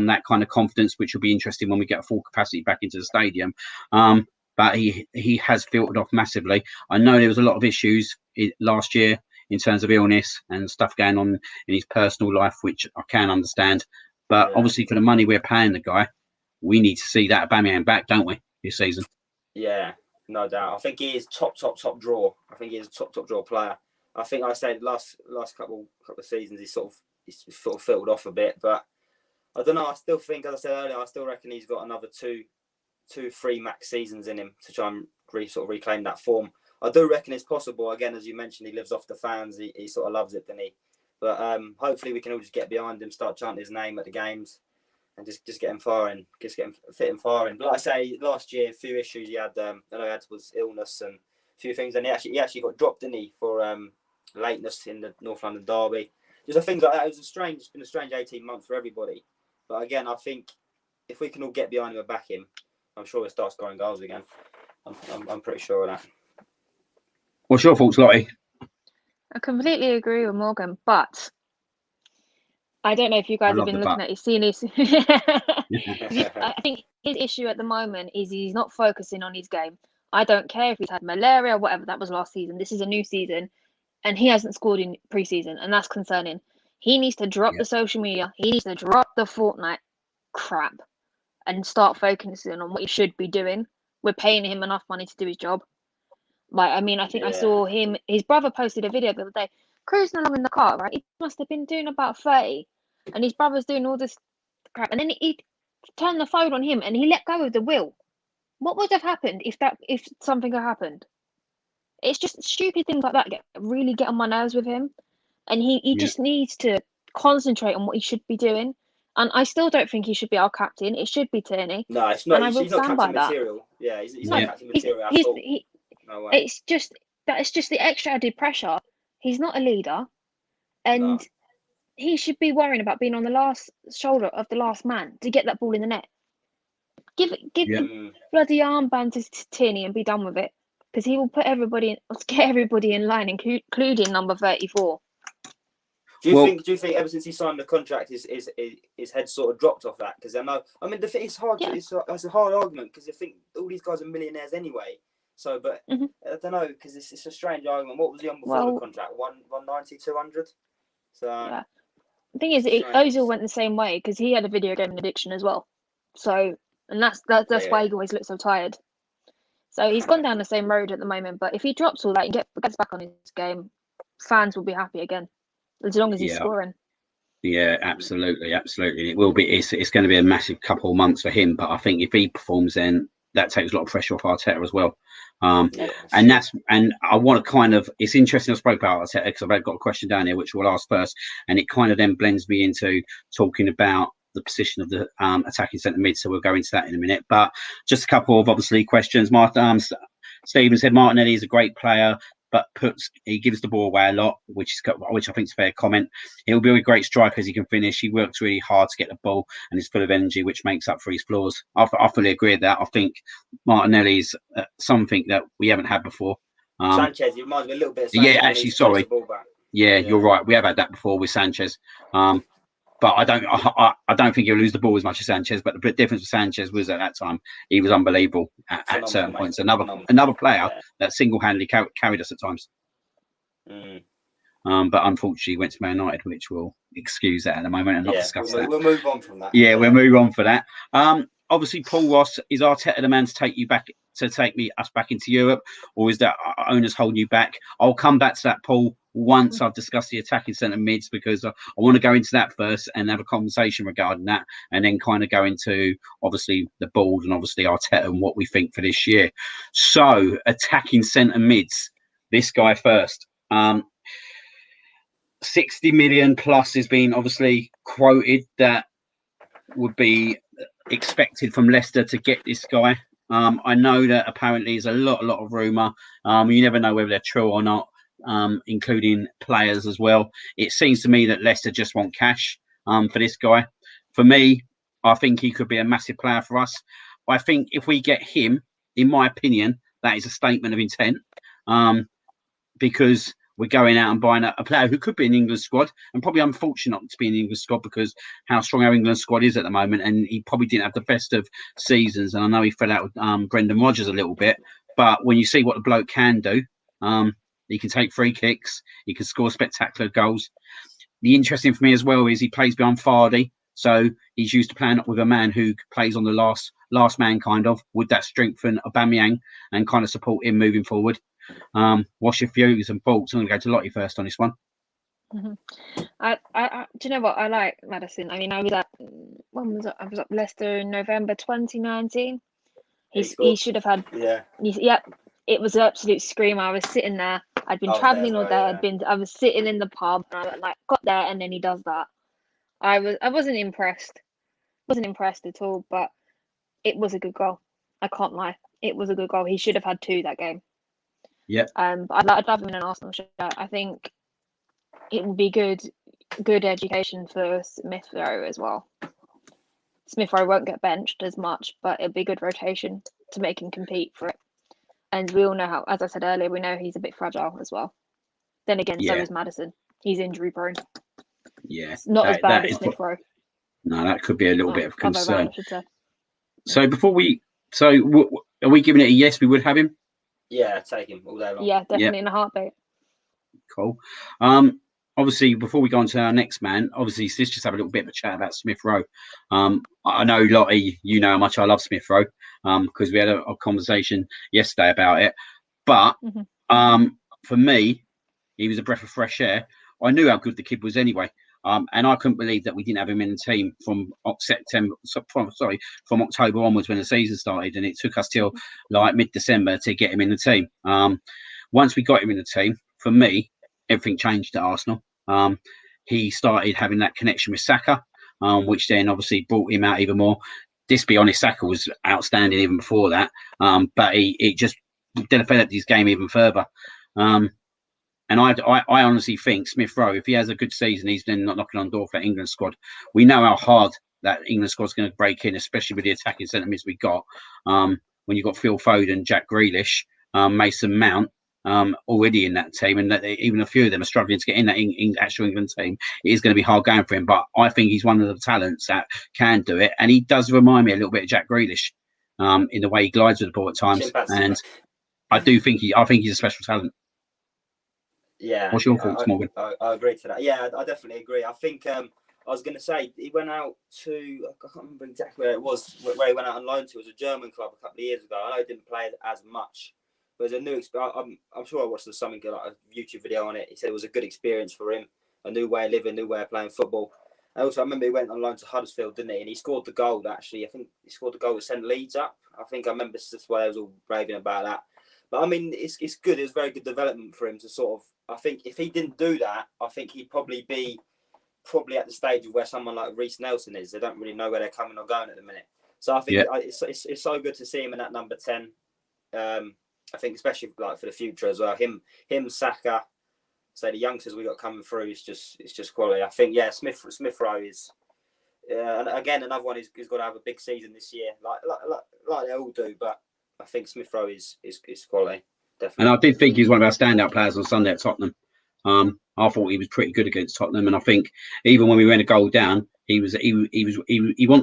that kind of confidence, which will be interesting when we get full capacity back into the stadium. But he has filtered off massively. I know there was a lot of issues last year in terms of illness and stuff going on in his personal life, which I can understand. But obviously, for the money we're paying the guy, we need to see that Aubameyang back, don't we, this season? Yeah, no doubt. I think he is top draw. I think he is a top draw player. I think I said last couple of seasons he's sort of filtered off a bit, but I don't know. I still think, as I said earlier, I still reckon he's got another 2-3 max seasons in him to try and reclaim that form. I do reckon it's possible. Again, as you mentioned, he lives off the fans. He sort of loves it, doesn't he? But hopefully we can all just get behind him, start chanting his name at the games, and just get him firing, fit him firing. But like I say, last year, a few issues he had. I know he had was illness and a few things, and he actually got dropped, didn't he, for lateness in the North London derby. Just things like that. It's been a strange 18 months for everybody. But again, I think if we can all get behind him and back him, I'm sure he'll start scoring goals again. I'm pretty sure of that. What's your thoughts, Lottie? I completely agree with Morgan, but I don't know if you I guys have love been the looking butt. at his seen his. I think his issue at the moment is he's not focusing on his game. I don't care if he's had malaria or whatever. That was last season. This is a new season, and he hasn't scored in preseason, and that's concerning. He needs to drop Yeah. the social media. He needs to drop the Fortnite crap and start focusing on what he should be doing. We're paying him enough money to do his job. Like, I mean, I think I saw him. His brother posted a video the other day, cruising along in the car. Right, he must have been doing about 30, and his brother's doing all this crap, and then he turned the phone on him and he let go of the wheel. What would have happened if something had happened? It's just stupid things like that really get on my nerves with him, and he Yeah. just needs to concentrate on what he should be doing. And I still don't think he should be our captain. It should be Tierney. No, it's And not. I will He's not stand by captain that. material. Yeah, he's No, not captain material at all. No way. it's just the extra added pressure. He's not a leader, and No. he should be worrying about being on the last shoulder of the last man to get that ball in the net. Give Yeah. the bloody armband to Tierney and be done with it, because he will put everybody get everybody in line, including number 34. Do you think ever since he signed the contract, his head sort of dropped off that? Because I mean, the thing it's hard. Yeah. It's a hard argument because I think all these guys are millionaires anyway. So, but I don't know, because it's a strange argument. What was he on before the contract? 190, 200. So yeah. The thing is, Ozil went the same way because he had a video game addiction as well. So, and that's why he always looks so tired. So he's gone down the same road at the moment. But if he drops all that and gets back on his game, fans will be happy again, as long as he's scoring. Yeah, absolutely. It will be. It's going to be a massive couple of months for him. But I think if he performs, then that takes a lot of pressure off Arteta as well. And I want to kind of. It's interesting I spoke about Arteta because I've got a question down here which we'll ask first, and it kind of then blends me into talking about the position of the attacking centre mid. So we'll go into that in a minute. But just a couple of obviously questions. Stephen said Martinelli is a great player, but he gives the ball away a lot, which I think is a fair comment. He'll be a great striker as he can finish. He works really hard to get the ball and is full of energy, which makes up for his flaws. I fully agree with that. I think Martinelli's something that we haven't had before. Sanchez, he reminds me a little bit of Sanchez. Yeah, actually, sorry. Yeah, you're right. We have had that before with Sanchez. But I don't think he'll lose the ball as much as Sanchez. But the difference with Sanchez was at that time he was unbelievable at certain points. Another player that single-handedly carried us at times. But unfortunately, he went to Man United, which will excuse that at the moment and not discuss that. We'll move on from that. Yeah, we'll move on for that. Obviously, Paul Ross, is Arteta the man to take us back into Europe, or is that owners holding you back? I'll come back to that, Paul, once I've discussed the attacking centre mids, because I want to go into that first and have a conversation regarding that, and then kind of go into obviously the board and obviously Arteta and what we think for this year. So, attacking centre mids, this guy first. 60 million plus has been obviously quoted that would be expected from Leicester to get this guy. I know that apparently there's a lot of rumour. You never know whether they're true or not, including players as well. It seems to me that Leicester just want cash for this guy. For me, I think he could be a massive player for us. I think if we get him, in my opinion, that is a statement of intent, because we're going out and buying a player who could be in the England squad, and probably unfortunate not to be in the England squad because how strong our England squad is at the moment. And he probably didn't have the best of seasons. And I know he fell out with Brendan Rodgers a little bit. But when you see what the bloke can do, he can take free kicks. He can score spectacular goals. The interesting for me as well is he plays behind Vardy. So he's used to playing up with a man who plays on the last man kind of. Would that strengthen Aubameyang and kind of support him moving forward? What's your views and thoughts? I'm going to go to Lottie first on this one. I do you know what? I like Maddison. I mean, I was at Leicester in November 2019. He should have had. Yep. It was an absolute scream. I was sitting there. I'd been traveling all day. I was sitting in the pub, and I got there, and then he does that. I wasn't impressed. Wasn't impressed at all. But it was a good goal. I can't lie. It was a good goal. He should have had 2 that game. Yeah. But I'd love him in an Arsenal shirt. I think it would be good education for Smith Rowe as well. Smith Rowe won't get benched as much, but it'll be good rotation to make him compete for it. And we all know how, as I said earlier, we know he's a bit fragile as well. Then again, so is Maddison. He's injury prone. Yeah, It's not as bad that as is Smith Rowe. no, that could be a little bit of Other way concern. around, I should say. So are we giving it a yes? We would have him. Yeah, take him all day long. Yeah, definitely in a heartbeat. Cool. Obviously, before we go on to our next man, obviously, let's just have a little bit of a chat about Smith Rowe. I know, Lottie, you know how much I love Smith Rowe, because we had a conversation yesterday about it. But for me, he was a breath of fresh air. I knew how good the kid was anyway. And I couldn't believe that we didn't have him in the team from October onwards when the season started, and it took us till like mid-December to get him in the team. Once we got him in the team, for me, everything changed at Arsenal. He started having that connection with Saka, which then obviously brought him out even more. This, be honest, Saka was outstanding even before that, but it just developed his game even further. And I honestly think Smith Rowe, if he has a good season, he's then not knocking on the door for that England squad. We know how hard that England squad's going to break in, especially with the attacking centre mids we got. When you've got Phil Foden, Jack Grealish, Mason Mount already in that team, and that even a few of them are struggling to get in that actual England team, it is going to be hard going for him. But I think he's one of the talents that can do it. And he does remind me a little bit of Jack Grealish in the way he glides with the ball at times. And I think he's a special talent. Yeah. What's your thoughts, Morgan? I agree to that. Yeah, I definitely agree. I think I was going to say he went out to, I can't remember exactly where it was, where he went out on loan to. It was a German club a couple of years ago. I know he didn't play as much, but it was a new experience. I'm sure I watched something like a YouTube video on it. He said it was a good experience for him, a new way of living, a new way of playing football. And also, I remember he went on loan to Huddersfield, didn't he? And he scored the goal. Actually, I think he scored the goal that sent Leeds up. I think I remember that's why I was all raving about that. But I mean, it's good. It's very good development for him to sort of. I think if he didn't do that, I think he'd probably be at the stage of where someone like Reece Nelson is. They don't really know where they're coming or going at the minute. So I think it's so good to see him in that number 10. I think especially like for the future as well. Him, Saka. So the youngsters we got coming through it's just quality. I think Smith Rowe is. And again, another one he's got to have a big season this year, like they all do. But I think Smith Rowe is quality, definitely. And I did think he was one of our standout players on Sunday at Tottenham. I thought he was pretty good against Tottenham, and I think even when we went a goal down, he wants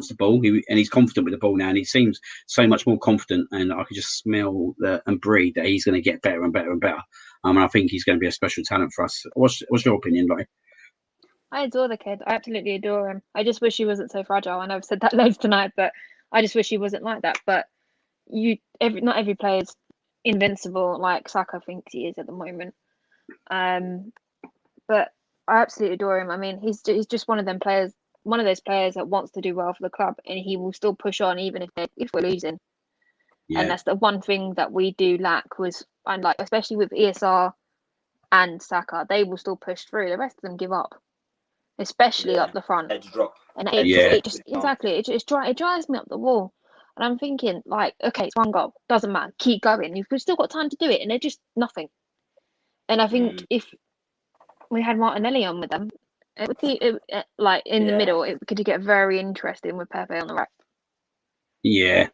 the ball, and he's confident with the ball now, and he seems so much more confident. And I could just smell and breathe that he's going to get better and better and better. And I think he's going to be a special talent for us. What's your opinion, Lottie? I adore the kid. I absolutely adore him. I just wish he wasn't so fragile. I know I've said that loads tonight, but I just wish he wasn't like that. But not every player is invincible like Saka thinks he is at the moment. But I absolutely adore him. I mean, he's just one of those players that wants to do well for the club, and he will still push on even if we're losing. Yeah. And that's the one thing that we do lack especially with ESR and Saka, they will still push through. The rest of them give up, especially up the front. Edge drop. And it drives me up the wall. And I'm thinking, like, okay, it's one goal, doesn't matter, keep going. You've still got time to do it, and they're just nothing. And I think if we had Martinelli on with them, it would be in the middle. It could get very interesting with Pepe on the right. Yeah.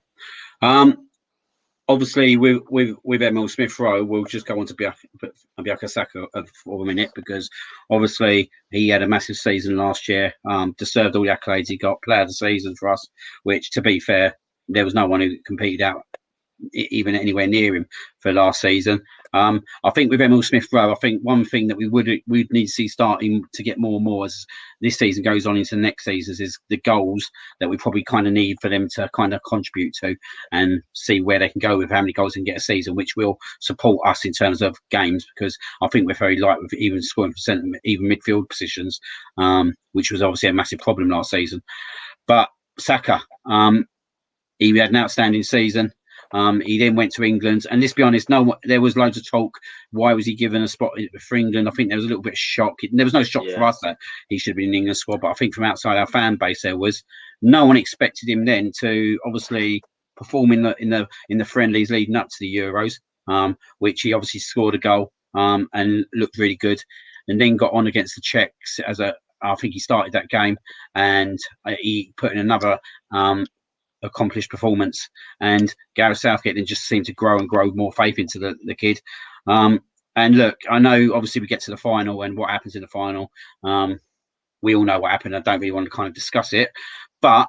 Obviously, with Emil Smith Rowe, we'll just go on to Bukayo Saka for a minute, because obviously he had a massive season last year. Deserved all the accolades he got. Player of the season for us, which, to be fair, there was no one who competed out even anywhere near him for last season. I think with Emil Smith Rowe, I think one thing that we'd need to see starting to get more and more as this season goes on into the next seasons is the goals that we probably kind of need for them to kind of contribute to, and see where they can go with how many goals they can get a season, which will support us in terms of games, because I think we're very light with even scoring percent, even midfield positions, which was obviously a massive problem last season. But Saka, he had an outstanding season. He then went to England, and let's be honest, there was loads of talk. Why was he given a spot for England? I think there was a little bit of shock. There was no shock for us that he should be in the England squad, but I think from outside our fan base, there was no one expected him then to obviously perform in the friendlies leading up to the Euros, which he obviously scored a goal and looked really good, and then got on against the Czechs I think he started that game, and he put in another accomplished performance, and Gareth Southgate then just seemed to grow more faith into the kid. And look, I know obviously we get to the final, and what happens in the final, we all know what happened. I don't really want to kind of discuss it, but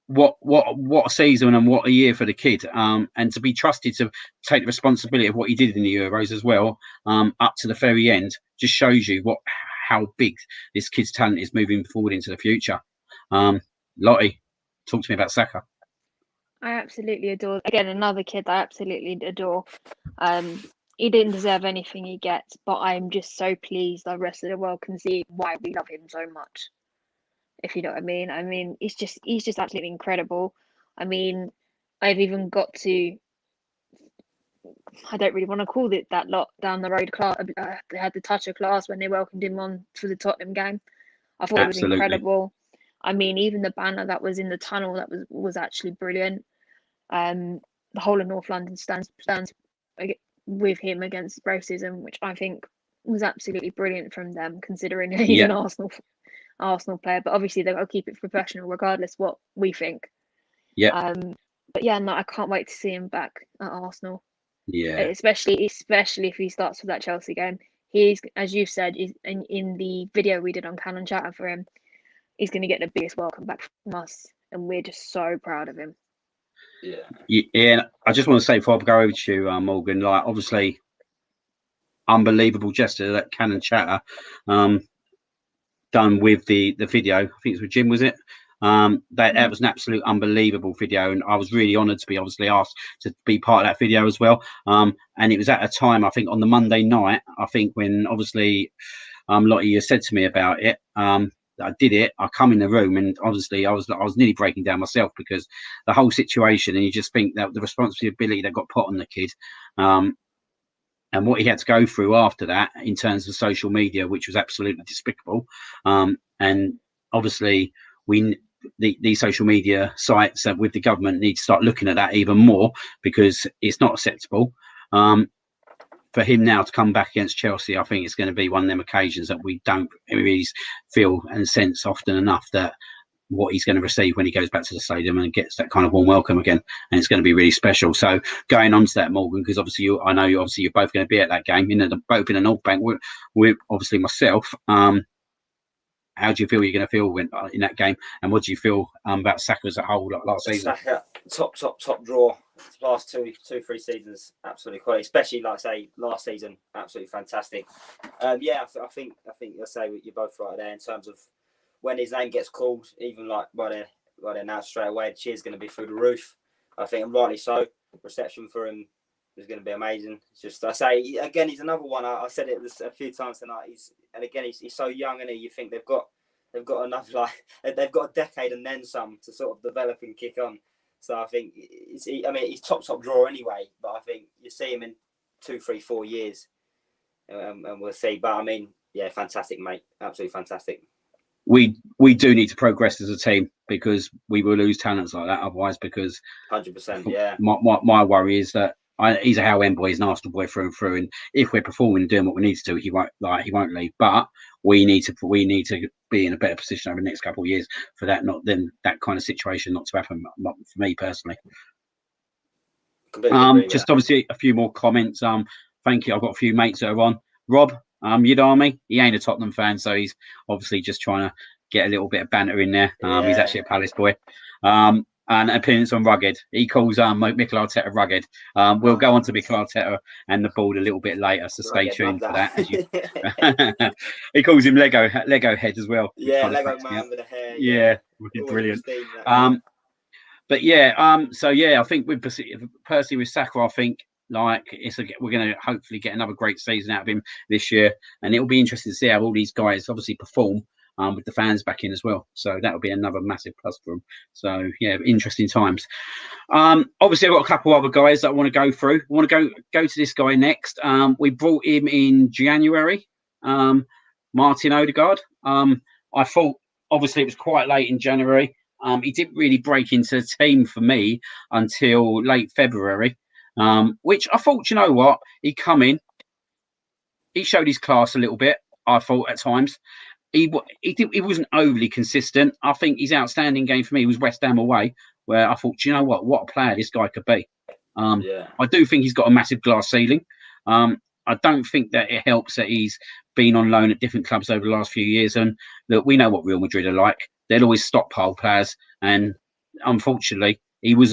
what a season and what a year for the kid, and to be trusted to take the responsibility of what he did in the Euros as well, up to the very end, just shows you how big this kid's talent is moving forward into the future. Lottie, talk to me about Saka. I absolutely adore. Again, another kid I absolutely adore. He didn't deserve anything he gets, but I'm just so pleased the rest of the world can see why we love him so much. If you know what I mean. I mean, he's just absolutely incredible. I mean, I've even got to. I don't really want to call it that lot down the road class. They had the toucher class when they welcomed him on for the Tottenham game. I thought it was incredible. I mean, even the banner that was in the tunnel that was actually brilliant. The whole of North London stands with him against racism, which I think was absolutely brilliant from them, considering he's an Arsenal player. But obviously they've got to keep it professional, regardless what we think. Yeah. But yeah, no, I can't wait to see him back at Arsenal. Yeah. Especially if he starts for that Chelsea game. He's, as you said, is in the video we did on Canon Chatter for him. He's going to get the biggest welcome back from us, and we're just so proud of him. Yeah. I just want to say before I go over to you, Morgan, like obviously, unbelievable gesture that Canon Chatter done with the video. I think it's with Jim, was it? That was an absolute unbelievable video, and I was really honoured to be obviously asked to be part of that video as well. And it was at a time, I think, on the Monday night, I think, when obviously Lottie, you said to me about it. I did it. I come in the room, and obviously I was nearly breaking down myself, because the whole situation, and you just think that the responsibility that got put on the kid, and what he had to go through after that in terms of social media, which was absolutely despicable. And obviously these social media sites with the government need to start looking at that even more, because it's not acceptable. For him now to come back against Chelsea, I think it's going to be one of them occasions that we don't really feel and sense often enough, that what he's going to receive when he goes back to the stadium and gets that kind of warm welcome again, and it's going to be really special. So going on to that, Morgan, because obviously I know you're both going to be at that game, both in the North Bank with obviously myself. How do you feel you're going to feel in that game, and what do you feel about Saka as a whole, like last season? Saka, top draw. Last 2-3 seasons, absolutely quality. Especially, like I say, last season, absolutely fantastic. Yeah, I think you'll say you're both right there in terms of when his name gets called, even like by the now straight away, the cheers going to be through the roof. I think, and rightly so. Reception for him is going to be amazing. It's just, I say again, he's another one. I said it a few times tonight. He's so young, and you think they've got enough, like they've got a decade and then some to sort of develop and kick on. So I think he's top draw anyway. But I think you see him in 2, 3, 4 years, and we'll see. But I mean, yeah, fantastic, mate. Absolutely fantastic. We do need to progress as a team, because we will lose talents like that otherwise. Because 100%, yeah. My worry is that he's a Hal End boy, he's an Arsenal boy through and through, and if we're performing and doing what we need to do, he won't leave. But we need to be in a better position over the next couple of years for that that kind of situation not to happen. For me personally. Just obviously a few more comments. Thank you. I've got a few mates that are on. Rob, Yudami, he ain't a Tottenham fan, so he's obviously just trying to get a little bit of banter in there. He's actually a Palace boy. And opinions on Rugged. He calls Mikel Arteta rugged. We'll go on to Mikel Arteta and the board a little bit later, so stay tuned for that. He calls him Lego head as well. Yeah, Lego man with the hair. Yeah, brilliant. But yeah, so yeah, I think personally with Saka, I think like we're going to hopefully get another great season out of him this year, and it'll be interesting to see how all these guys obviously perform. With the fans back in as well, so that will be another massive plus for them. So yeah, interesting times. Obviously, I've got a couple other guys that I want to go through. I want to go to this guy next. We brought him in January, Martin Odegaard. I thought obviously it was quite late in January. He didn't really break into the team for me until late February, which I thought, you know what, he come in, he showed his class a little bit. I thought at times. He wasn't overly consistent. I think his outstanding game for me was West Ham away, where I thought, you know what a player this guy could be. I do think he's got a massive glass ceiling. I don't think that it helps that he's been on loan at different clubs over the last few years, and look, we know what Real Madrid are like. They'll always stockpile players, and unfortunately, he was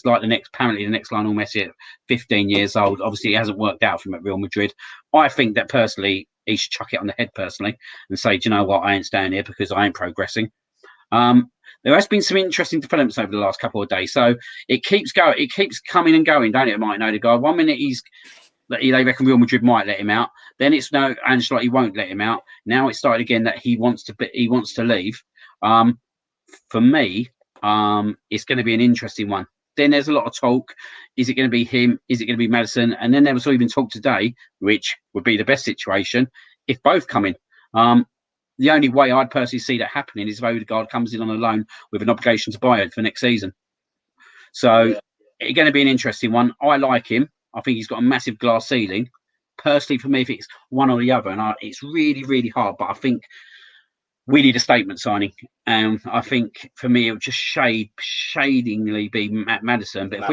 like apparently the next Lionel Messi at 15 years old. Obviously, it hasn't worked out for him at Real Madrid. I think that personally, he should chuck it on the head personally and say, do you know what, I ain't staying here because I ain't progressing. There has been some interesting developments over the last couple of days, so it keeps coming and going, don't it, Mike Odegaard? 1 minute they reckon Real Madrid might let him out, then it's no, Ancelotti won't let him out. Now it's started again that he wants to leave. For me, it's going to be an interesting one. Then there's a lot of talk. Is it going to be him? Is it going to be Maddison? And then there was even talk today, which would be the best situation if both come in. The only way I'd personally see that happening is if Odegaard comes in on a loan with an obligation to buy it for next season. So it's going to be an interesting one. I like him. I think he's got a massive glass ceiling. Personally, for me, if it's one or the other, and it's really, really hard, but I think we need a statement signing. I think for me, it would just shadingly be Maddison. But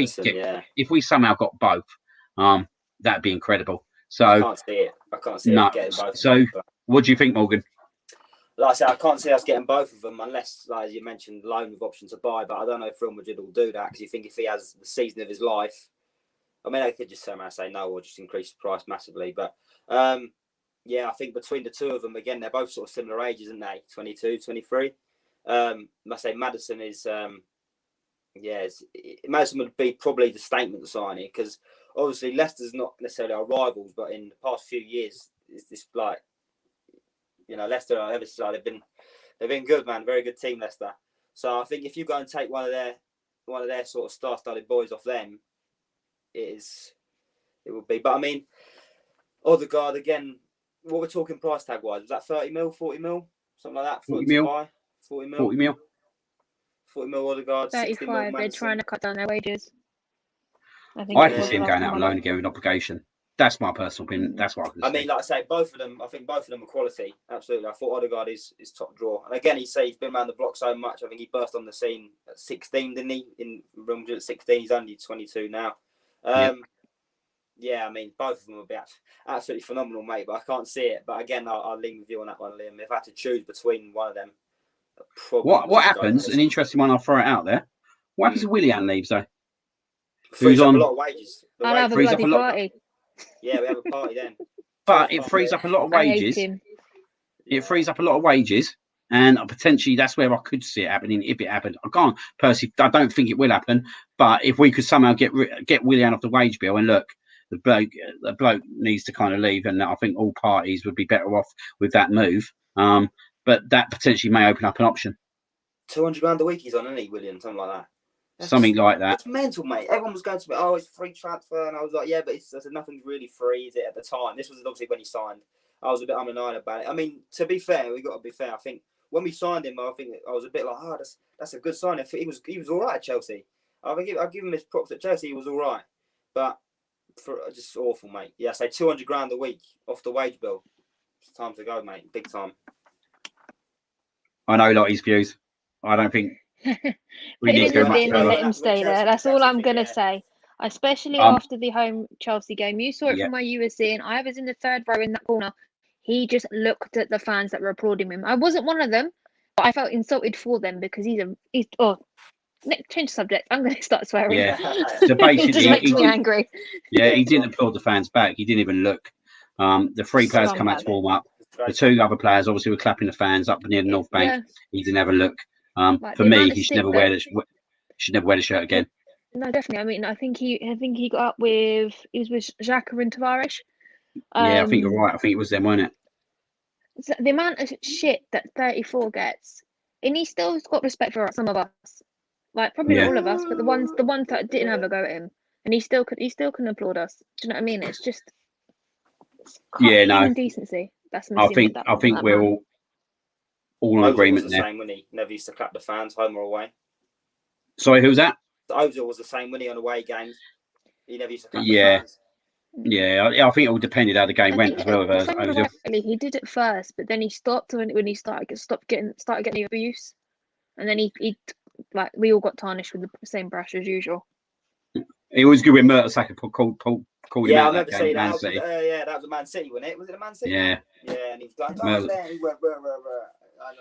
if we somehow got both, that'd be incredible. So I can't see it getting both. So what do you think, Morgan? Like I said, I can't see us getting both of them unless, like as you mentioned, loan with option to buy. But I don't know if Real Madrid will do that, because you think if he has the season of his life, I mean, they could just turn around and say no or just increase the price massively. But I think between the two of them, again, they're both sort of similar ages, aren't they? 22, 23. I say Maddison is, Maddison would be probably the statement signing, because obviously Leicester's not necessarily our rivals, but in the past few years, is this like, Leicester, ever since they've been good, man. Very good team, Leicester. So I think if you go and take one of their sort of star-studded boys off them, it would be. But I mean, Odegaard again. What we're talking price tag wise, was that 30 mil, 40 mil, something like that? 40 mil. 40 mil. 40 mil. 40 mil Odegaard. 35. They're trying to cut down their wages. I can see him going out on loan again with an obligation. That's my personal opinion. That's what I mean, like I say, both of them. I think both of them are quality. Absolutely. I thought Odegaard is top draw. And again, he's been around the block so much. I think he burst on the scene at 16, didn't he? In Real Madrid at 16, he's only 22 now. I mean, both of them will be absolutely phenomenal, mate. But I can't see it. But again, I'll lean with you on that one, Liam. If I had to choose between one of them, what happens? An interesting one. I'll throw it out there. What happens if Willian leaves though? Frees up a lot of wages. I'll have a bloody party. Yeah, we have a party then. But it frees up a lot of wages. It frees up a lot of wages, and potentially that's where I could see it happening if it happened. I can't personally. I don't think it will happen. But if we could somehow get Willian off the wage bill, and look, the bloke needs to kind of leave, and I think all parties would be better off with that move. But that potentially may open up an option. £200 a week he's on, isn't he, Willian? Something like that. Something like that. It's mental, mate. Everyone was going to me, it's free transfer. And I was like, yeah, but I said, nothing's really free, is it, at the time? This was obviously when he signed. I was a bit umming about it. I mean, to be fair, we got to be fair. I think when we signed him, I think I was a bit like, that's a good sign. He was all right at Chelsea. I'll give him his props at Chelsea. He was all right. But just awful, mate. Yeah, say £200 a week off the wage bill. It's time to go, mate. Big time. I know Lottie's views. I don't think we need to go much further. Let him stay there. That's all I'm going to say. Especially after the home Chelsea game. You saw it from where you were sitting. I was in the third row in that corner. He just looked at the fans that were applauding him. I wasn't one of them, but I felt insulted for them because change subject. I'm going to start swearing. Yeah. So basically, it just makes me angry. Yeah, he didn't applaud the fans back. He didn't even look. The three players come out to warm up. The two other players obviously were clapping the fans up near the North Bank. Yeah. He didn't have a look. For me, he should never wear the shirt again. No, definitely. I mean, I think he got up with Xhaka and Tavares. Yeah, I think you're right. I think it was them, wasn't it? The amount of shit that 34 gets, and he still's got respect for some of us. Like probably not all of us, but the ones that didn't have a go at him, and he still can applaud us. Do you know what I mean? It's just human decency. That's missing. I think we're all in agreement there. Same when he never used to clap the fans, home or away. Sorry, who's that? Ozil was the same when he on away games. He never used to clap the fans. Yeah, I think it all depended how the game went as well. Ozil. He did it first, but then he stopped when he started getting the abuse, and then he we all got tarnished with the same brush as usual. He was good when Mertesacker Called him I out remember that seeing game, Man that. City. That was a Man City, wasn't it? Was it a Man City? Yeah. Yeah, and he's like, Well, there. He went,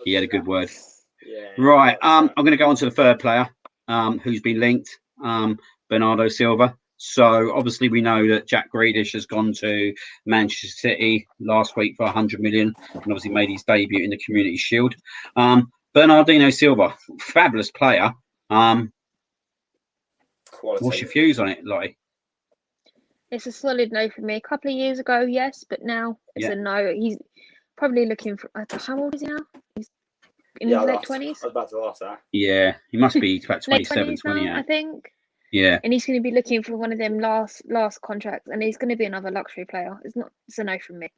he had a good word. Yeah. Right. I'm going to go on to the third player who's been linked, Bernardo Silva. So obviously we know that Jack Grealish has gone to Manchester City last week for 100 million and obviously made his debut in the Community Shield. Bernardino Silva, fabulous player. What's your views on it, Lottie? It's a solid no for me. A couple of years ago, yes, but now it's a no. He's probably looking for. How old is he now? He's in his late 20s. I was about to ask that. Yeah, he must be about 27, late 20s 28. now, I think. Yeah. And he's going to be looking for one of them last contracts, and he's going to be another luxury player. It's a no from me.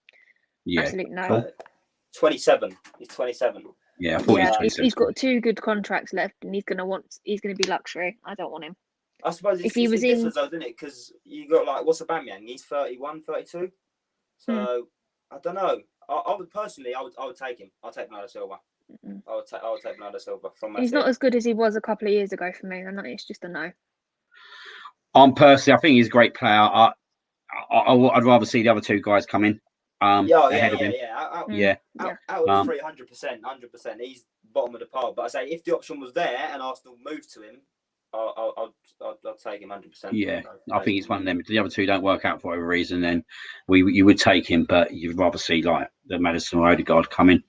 Yeah. Absolute no. 27. He's 27. Yeah, I thought he's got 2 good contracts left, and he's going to be luxury. I don't want him. I suppose it differs though, doesn't it? Because you got like, what's Aubameyang? He's 31, 32. So I don't know. I would personally, I would take him. I'll take Bernardo Silva. I would take Bernardo Silva from Man City. He's not as good as he was a couple of years ago for me. And it's just a no. Personally, I think he's a great player. I'd rather see the other 2 guys come in ahead of him. Out of the 300%, 100%. He's bottom of the pile. But I say if the option was there and Arsenal moved to him, I'll take him 100%. Yeah, I think it's one of them. If the other 2 don't work out for whatever reason, then you would take him, but you'd rather see like the Maddison or Odegaard come in.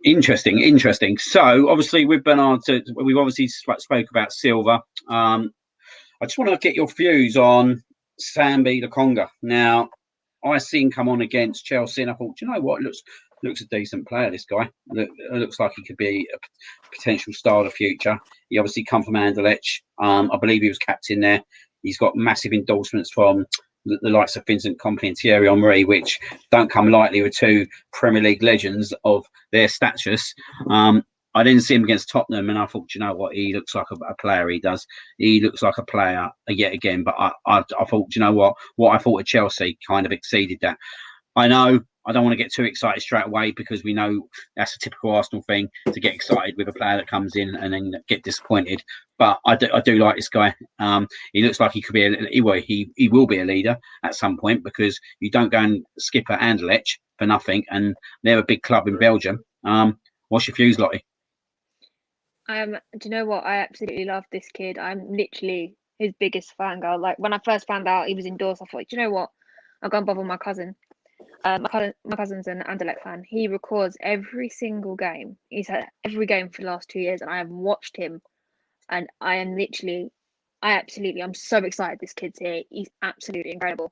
Interesting. So obviously with Bernard, we've obviously spoke about Silva. I just want to get your views on Sambi Lokonga. Now, I seen come on against Chelsea, and I thought, you know what, looks a decent player. This guy looks like he could be a potential star of the future. He obviously come from Anderlecht. I believe he was captain there. He's got massive endorsements from the likes of Vincent Kompany and Thierry Henry, which don't come lightly with 2 Premier League legends of their status. I didn't see him against Tottenham, and I thought, you know what, he looks like a player. He does. He looks like a player yet again. But I thought, you know what I thought of Chelsea kind of exceeded that. I know I don't want to get too excited straight away because we know that's a typical Arsenal thing to get excited with a player that comes in and then get disappointed. But I do like this guy. He looks like he could be he will be a leader at some point because you don't go and skip at Anderlecht for nothing, and they're a big club in Belgium. What's your views, Lottie? Do you know what? I absolutely love this kid. I'm literally his biggest fangirl. Like when I first found out he was endorsed, I thought, do you know what? I'll go and bother my cousin. My cousin's an Anderlecht fan. He records every single game. He's had every game for the last 2 years, and I have watched him. And I'm so excited this kid's here. He's absolutely incredible.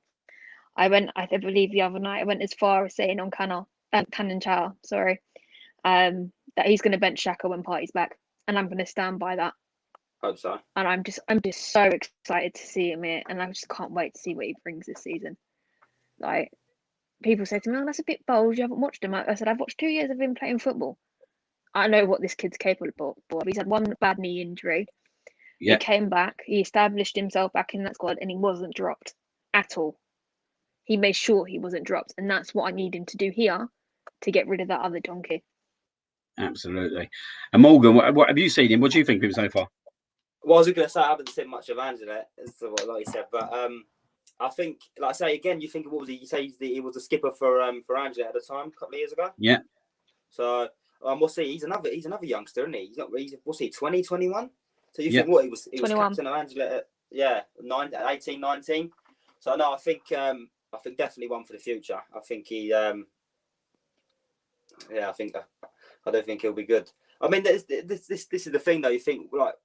I believe the other night, I went as far as saying on Cannon Chow, that he's going to bench Xhaka when Partey's back. And I'm going to stand by that. Hope so. And I'm just so excited to see him here, and I just can't wait to see what he brings this season. Like, people say to me, "Oh, that's a bit bold. You haven't watched him." I said, "I've watched 2 years of him playing football. I know what this kid's capable of. He's had 1 bad knee injury. He came back. He established himself back in that squad, and he wasn't dropped at all. He made sure he wasn't dropped, and that's what I need him to do here to get rid of that other donkey." Absolutely. And Morgan, what have you seen him? What do you think of him so far? Well, I was going to say I haven't seen much of Angela, as to what Lottie said, but I think, like I say again, you think what was he? You say he was a skipper for Angela at the time, a couple of years ago. Yeah. So we'll see. He's another youngster, isn't he? What's he? 20, 21? So you think what he was 21. captain of Angela at 18, 19. So no, I think definitely one for the future. I think he I don't think he'll be good. I mean, this is the thing though. You think like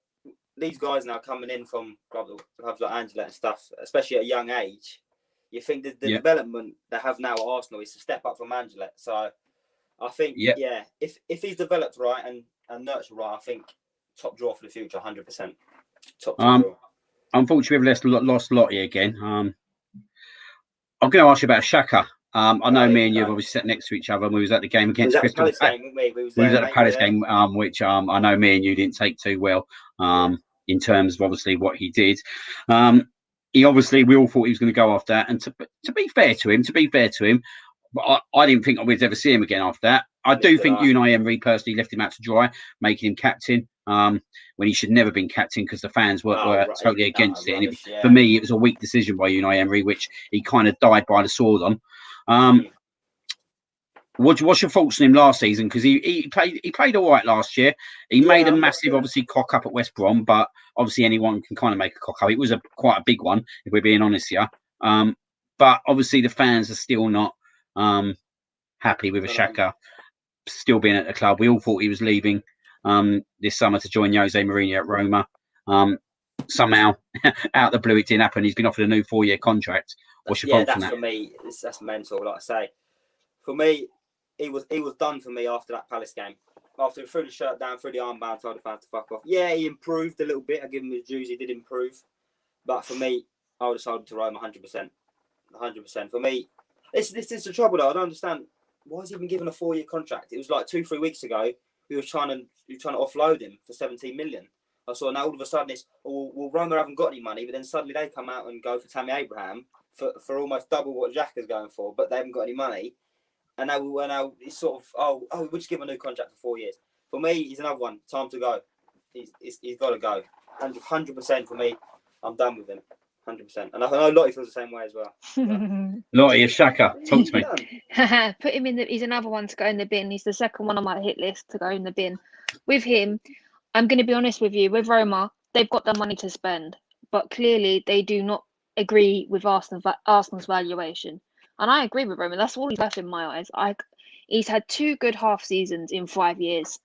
these guys now coming in from clubs like Angela and stuff, especially at a young age. You think the development they have now at Arsenal is to step up from Angela. So I think if he's developed right and nurtured right, I think top draw for the future, 100%. Top draw. Unfortunately, we've lost Lottie again. I'm going to ask you about Xhaka. I know me and you obviously sat next to each other and we was at the game against Crystal Palace. We was at the Palace game, which I know me and you didn't take too well in terms of obviously what he did. We all thought he was going to go after that. And to be fair to him, but I didn't think we'd ever see him again after that. I do think Unai Emery personally left him out to dry, making him captain. when he should never been captain because the fans were totally against it. And for me, it was a weak decision by Unai Emery, which he kind of died by the sword on. What's your thoughts on him last season? Because he played all right last year. He made a massive, obviously, cock up at West Brom, but obviously anyone can kind of make a cock up. It was quite a big one, if we're being honest here. But obviously the fans are still not happy with Xhaka still being at the club. We all thought he was leaving this summer to join Jose Mourinho at Roma. Somehow, out of the blue, it didn't happen. He's been offered a new 4-year contract. What's your thoughts on that? For me, that's mental. Like I say, for me, he was done for me after that Palace game. After he threw the shirt down, threw the armband, told the fans to fuck off. Yeah, he improved a little bit. I give him his dues. He did improve. But for me, I would have sold him to Roma 100%. 100%. For me, this is the trouble though. I don't understand. Why has he been given a 4-year contract? It was like 2-3 weeks ago. We were trying to offload him for 17 million. I saw now all of a sudden it's, well, Roma haven't got any money, but then suddenly they come out and go for Tammy Abraham for almost double what Xhaka's going for, but they haven't got any money. And now it's sort of, we'll just give him a new contract for 4 years. For me, he's another one. Time to go. He's got to go. 100% for me. I'm done with him. 100%. And I know Lottie feels the same way as well. Lottie is Xhaka. Talk to me. Put him in he's another one to go in the bin. He's the second one on my hit list to go in the bin. With him, I'm going to be honest with you. With Roma, they've got the money to spend, but clearly they do not agree with Arsenal's valuation. And I agree with Roma. That's all he's worth in my eyes. He's had 2 good half seasons in 5 years,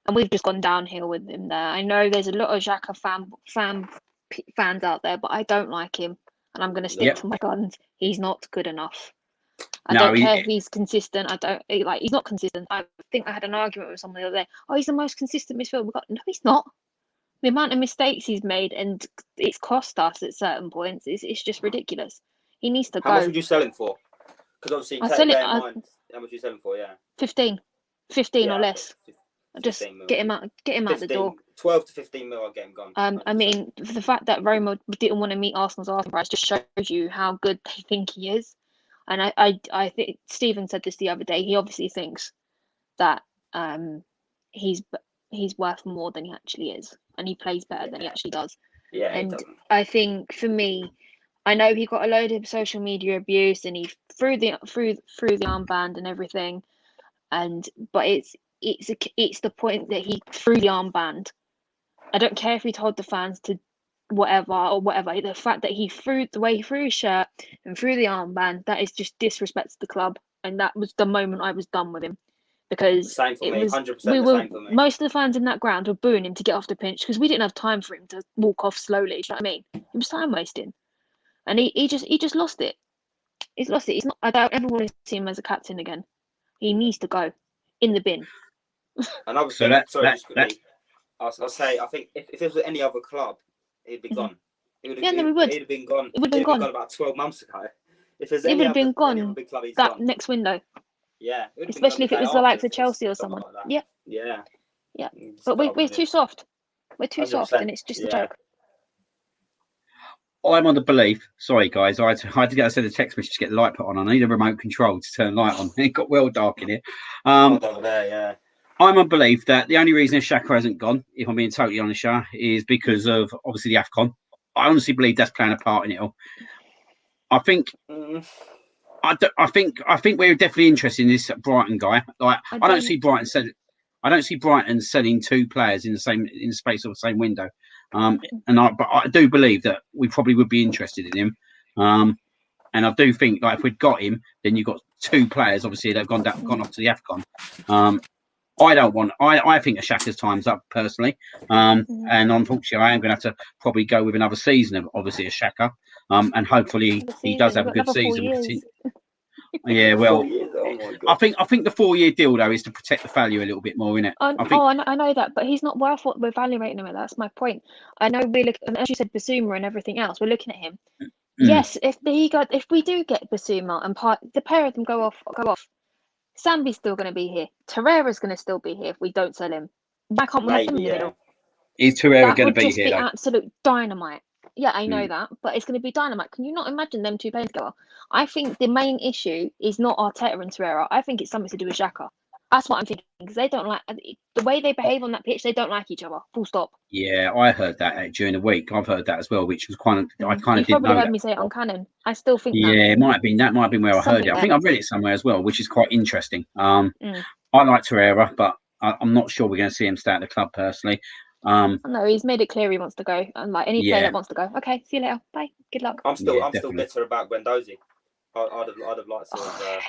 and we've just gone downhill with him there. I know there's a lot of Xhaka fans out there, but I don't like him, and I'm going to stick to my guns. He's not good enough. I don't care if he's consistent. He's not consistent. I think I had an argument with someone the other day. Oh, he's the most consistent midfielder. No, he's not. The amount of mistakes he's made, and it's cost us at certain points, it's just ridiculous. He needs to go. How much would you sell him for? Because obviously, how much would you sell him for? Yeah, 15 or less. Just get him out the door. 12 to 15 mil, I'll get him gone. I mean, the fact that Roma didn't want to meet Arsenal's asking price just shows you how good they think he is. And I think Stephen said this the other day. He obviously thinks that he's worth more than he actually is, and he plays better than he actually does. Yeah, and I think for me, I know he got a load of social media abuse, and he threw the armband and everything, but it's the point that he threw the armband. I don't care if he told the fans to whatever. The fact that he threw his shirt and threw the armband, that is just disrespect to the club, and that was the moment I was done with him. Because same for me, 100%. Most of the fans in that ground were booing him to get off the pitch because we didn't have time for him to walk off slowly. Do you know what I mean? He was time wasting. And he just lost it. He's lost it. I don't ever want to see him as a captain again. He needs to go in the bin. And obviously, I'll say, I think if it was any other club, he'd be gone. He'd have been gone. It would have been gone about 12 months ago. If there's any other big club, he's gone. Next window. Yeah. Especially if it was the likes of Chelsea or someone. Like yeah. But we're too soft. We're too soft, and it's just a joke. I'm on the belief. Sorry, guys. I had to send a text message to get the light put on. I need a remote control to turn light on. It got well dark in here. Over there, yeah. I'm on belief that the only reason Xhaka hasn't gone, if I'm being totally honest, is because of obviously the AFCON. I honestly believe that's playing a part in it all. I think. I think we're definitely interested in this Brighton guy. Like I don't see Brighton selling 2 players in the space of the same window. But I do believe that we probably would be interested in him. And I do think like if we'd got him, then you've got 2 players obviously that have gone off to the AFCON. I think Xhaka's time's up personally. And unfortunately I am gonna have to probably go with another season of obviously a Xhaka. And hopefully he does have a good season. Yeah, well, I think the 4-year deal though is to protect the value a little bit more, innit? I know that, but he's not worth what we're evaluating him at. That's my point. I know we're looking, as you said, Basuma and everything else. We're looking at him. Yes, if we do get Basuma and the pair of them go off, Sambi's still going to be here. Torreira's going to still be here if we don't sell him. Why can't we have him in the middle? Is Torreira going to be here? That would just be absolute dynamite. Yeah, I know that, but it's going to be dynamite. Can you not imagine them 2 playing together? I think the main issue is not Arteta and Torreira. I think it's something to do with Xhaka. That's what I'm thinking, because they don't like the way they behave on that pitch. They don't like each other. Full stop. Yeah, I heard that during the week. I've heard that as well, which was I kind You of didn't probably know heard that me say it before. on Canon. I still think Yeah, it might have been that. Might have been where I heard it. Something I think I've read it somewhere as well, which is quite interesting. I like Torreira, but I'm not sure we're going to see him stay at the club personally. No, he's made it clear he wants to go, and like any player that wants to go, okay, see you later, bye, good luck. I'm still bitter about Guendouzi. I'd have liked to.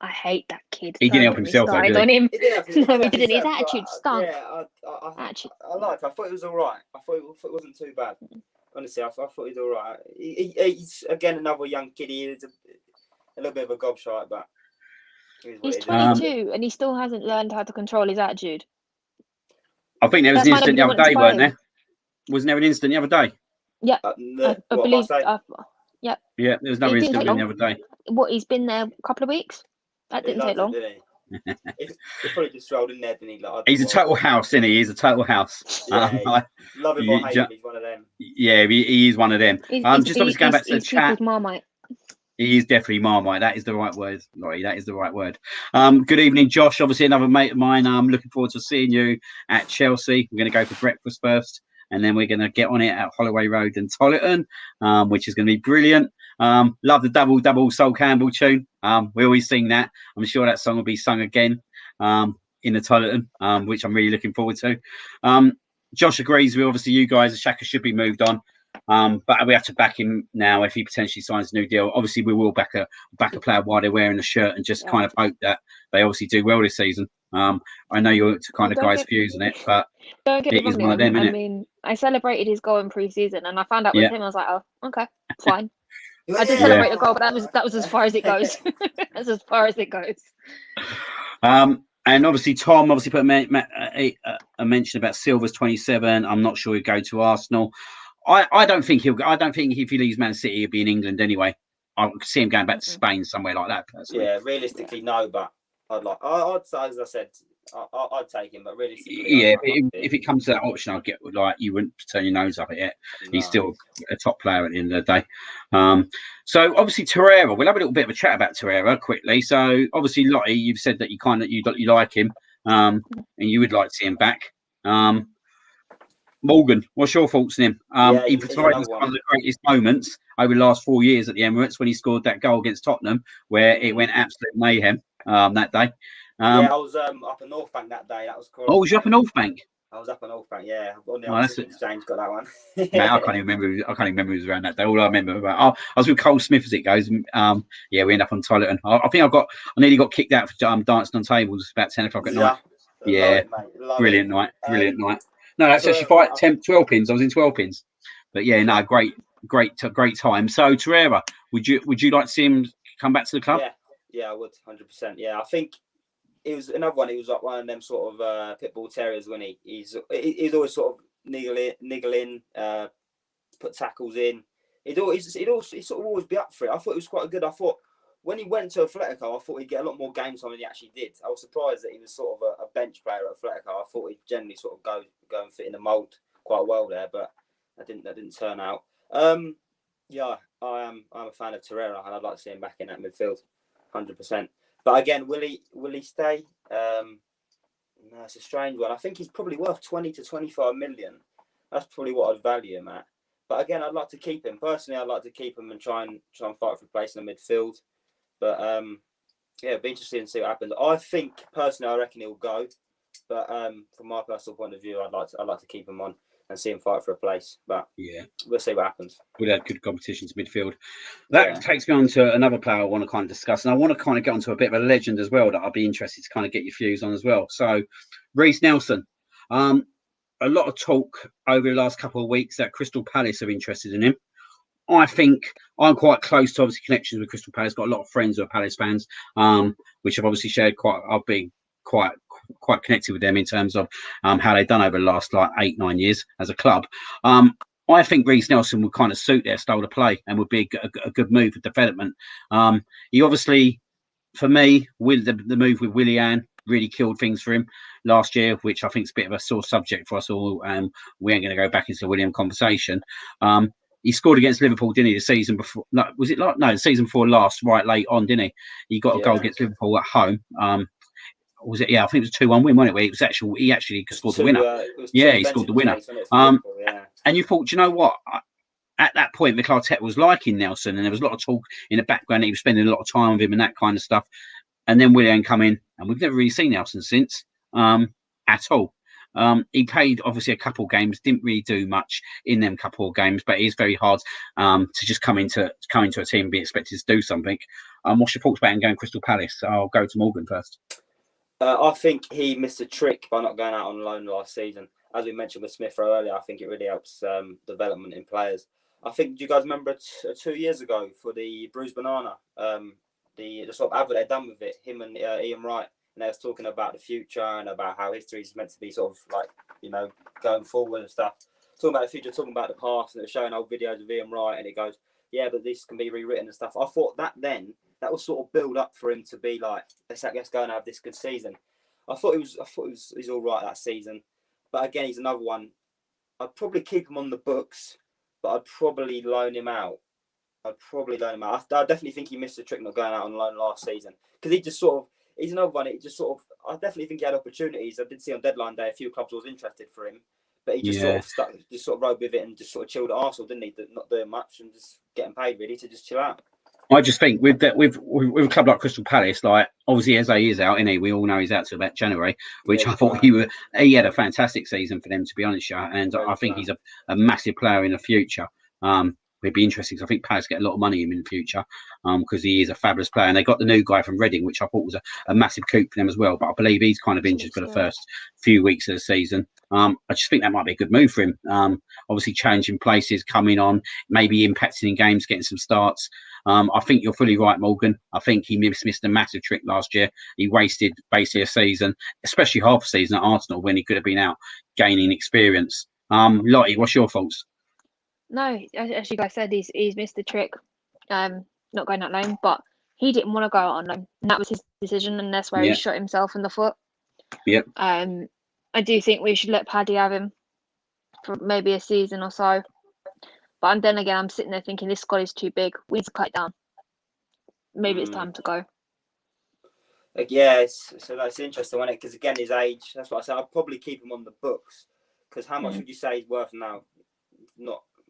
I hate that kid. He didn't help himself, though, did he? On him. He didn't No, he didn't. His attitude stunk. Yeah, I liked it. I thought it was all right. I thought it wasn't too bad. Honestly, I thought he was all right. He's again another young kid. He is a little bit of a gobshite, but he's 22 and he still hasn't learned how to control his attitude. I think there was an incident the other day, weren't there? Wasn't there an incident the other day? Yeah, I believe. Yeah. Yeah, there was another incident the other day. What, he's been there a couple of weeks? That didn't take long. He probably just strolled in there, didn't he? Like, he's a total house, isn't he? He's a total house. Yeah, love him or hate him, he's one of them. Yeah, he is one of them. Just obviously going back to the chat. Marmite. He is definitely Marmite. That is the right word, Laurie. That is the right word. Good evening, Josh. Obviously, another mate of mine. I'm looking forward to seeing you at Chelsea. We're going to go for breakfast first, and then we're going to get on it at Holloway Road and Tollerton, which is going to be brilliant. Love the double Sol Campbell tune. We always sing that. I'm sure that song will be sung again in the Tollerton, which I'm really looking forward to. Josh agrees with obviously you guys. Xhaka should be moved on. But we have to back him now if he potentially signs a new deal. Obviously, we will back a player while they're wearing the shirt and just kind of hope that they obviously do well this season. I know you're the kind of guys views on it, but it is one of them, isn't it? I mean, I celebrated his goal in pre-season, and I found out with him. I was like, oh, okay, fine. I did celebrate the goal, but that was as far as it goes. That's as far as it goes. And obviously, Tom put a mention about Silva's 27. I'm not sure he'll go to Arsenal. I don't think he'll go. I don't think if he leaves Man City, he'll be in England anyway. I could see him going back to Spain somewhere like that. Personally. Yeah, realistically, no, but I'd say, as I said, I'd take him, but realistically, yeah. If it comes to that option, I'd get you wouldn't turn your nose up at it. No. He's still a top player at the end of the day. So obviously Torreira, we'll have a little bit of a chat about Torreira quickly. So obviously, Lottie, you've said that you like him, and you would like to see him back. Morgan, what's your thoughts on him? He provided one of the greatest moments over the last 4 years at the Emirates when he scored that goal against Tottenham, where it went absolute mayhem that day. I was up at North Bank that day. That was cool. Oh, was you up at North Bank? I was up at North Bank, yeah. On the exchange, got that one. Man, I can't even remember who was around that day. All I remember about, I was with Cole Smith as it goes. We end up on Tollerton. I think I nearly got kicked out for dancing on tables about 10 o'clock at night. Yeah, brilliant night. No, that's actually 12 pins. I was in 12 pins. But yeah, no, great time. So Torreira, would you like to see him come back to the club? Yeah, I would, 100%. Yeah, I think it was another one. He was like one of them sort of pit bull terriers when he's always sort of niggling, put tackles in. He'd sort of always be up for it. I thought it was quite good. I thought when he went to Atletico, I thought he'd get a lot more game time than he actually did. I was surprised that he was sort of a bench player at Atletico. I thought he'd generally sort of go and fit in the mould quite well there, but that didn't turn out. I'm a fan of Torreira, and I'd like to see him back in that midfield, 100%. But again, will he stay? No, it's a strange one. I think he's probably worth 20 to 25 million. That's probably what I'd value him at. But again, I'd like to keep him. Personally, I'd like to keep him and try and fight for a place in the midfield. But it'd be interesting to see what happens. I think personally, I reckon he'll go. But from my personal point of view, I'd like to keep him on and see him fight for a place. But yeah, we'll see what happens. We've had good competition to midfield. That takes me on to another player I want to kind of discuss, and I want to kind of get onto a bit of a legend as well that I'd be interested to kind of get your views on as well. So, Reece Nelson. A lot of talk over the last couple of weeks that Crystal Palace are interested in him. I think I'm quite close to obviously connections with Crystal Palace. Got a lot of friends who are Palace fans, which I've obviously shared I've been quite connected with them in terms of how they've done over the last 8-9 years as a club. I think Reece Nelson would kind of suit their style of play and would be a good move for development. He obviously, for me, with the move with Willian, really killed things for him last year, which I think is a bit of a sore subject for us all. We ain't going to go back into the Willian conversation. He scored against Liverpool, didn't he, the season before? No, was it the season before last, right late on, didn't he? He got a goal against Liverpool at home. was it? Yeah, I think it was 2-1 win, wasn't it? Where it was he actually scored the winner. Yeah, he scored the winner. And you thought, you know what? At that point, Mikel Arteta was liking Nelson, and there was a lot of talk in the background. He was spending a lot of time with him and that kind of stuff. And then Willian come in, and we've never really seen Nelson since at all. He played obviously a couple of games, didn't really do much in them couple of games, but it is very hard to just come into a team and be expected to do something. What's your thoughts about him going Crystal Palace? I'll go to Morgan first. I think he missed a trick by not going out on loan last season. As we mentioned with Smith Rowe earlier, I think it really helps development in players. I think, do you guys remember 2 years ago for the Bruised Banana, the sort of advert they'd done with it, him and Ian Wright, and they was talking about the future and about how history is meant to be sort of like, going forward and stuff. Talking about the future, talking about the past, and it was showing old videos of Ian Wright, and it goes, yeah, but this can be rewritten and stuff. I thought that was sort of build up for him to be like, let's go and have this good season. I thought he's all right that season, but again, he's another one. I'd probably keep him on the books, but I'd probably loan him out. I definitely think he missed a trick not going out on loan last season, because he's another one. I definitely think he had opportunities. I did see on deadline day a few clubs was interested for him, but he just sort of rode with it and just sort of chilled at Arsenal, didn't he? Not doing much and just getting paid really to just chill out. I just think with a club like Crystal Palace, like obviously Eze is out, isn't he? We all know he's out till about January, which I thought he had a fantastic season for them, to be honest, and I think he's a massive player in the future. It'd be interesting because I think Palace get a lot of money in the future because he is a fabulous player. And they got the new guy from Reading, which I thought was a massive coup for them as well. But I believe he's kind of injured for the first few weeks of the season. I just think that might be a good move for him. Obviously, changing places, coming on, maybe impacting in games, getting some starts. I think you're fully right, Morgan. I think he missed a massive trick last year. He wasted basically a season, especially half a season at Arsenal when he could have been out gaining experience. Lottie, what's your thoughts? No, as you guys said, he's missed the trick, not going out loan, but he didn't want to go out on loan, and that was his decision, and that's where he shot himself in the foot. Yep. I do think we should let Paddy have him for maybe a season or so, but then again, I'm sitting there thinking this squad is too big. We need to cut it down. Maybe it's time to go. Yeah, so that's interesting, isn't it? Because again, his age. That's what I said. I'd probably keep him on the books. Because how much would you say he's worth now?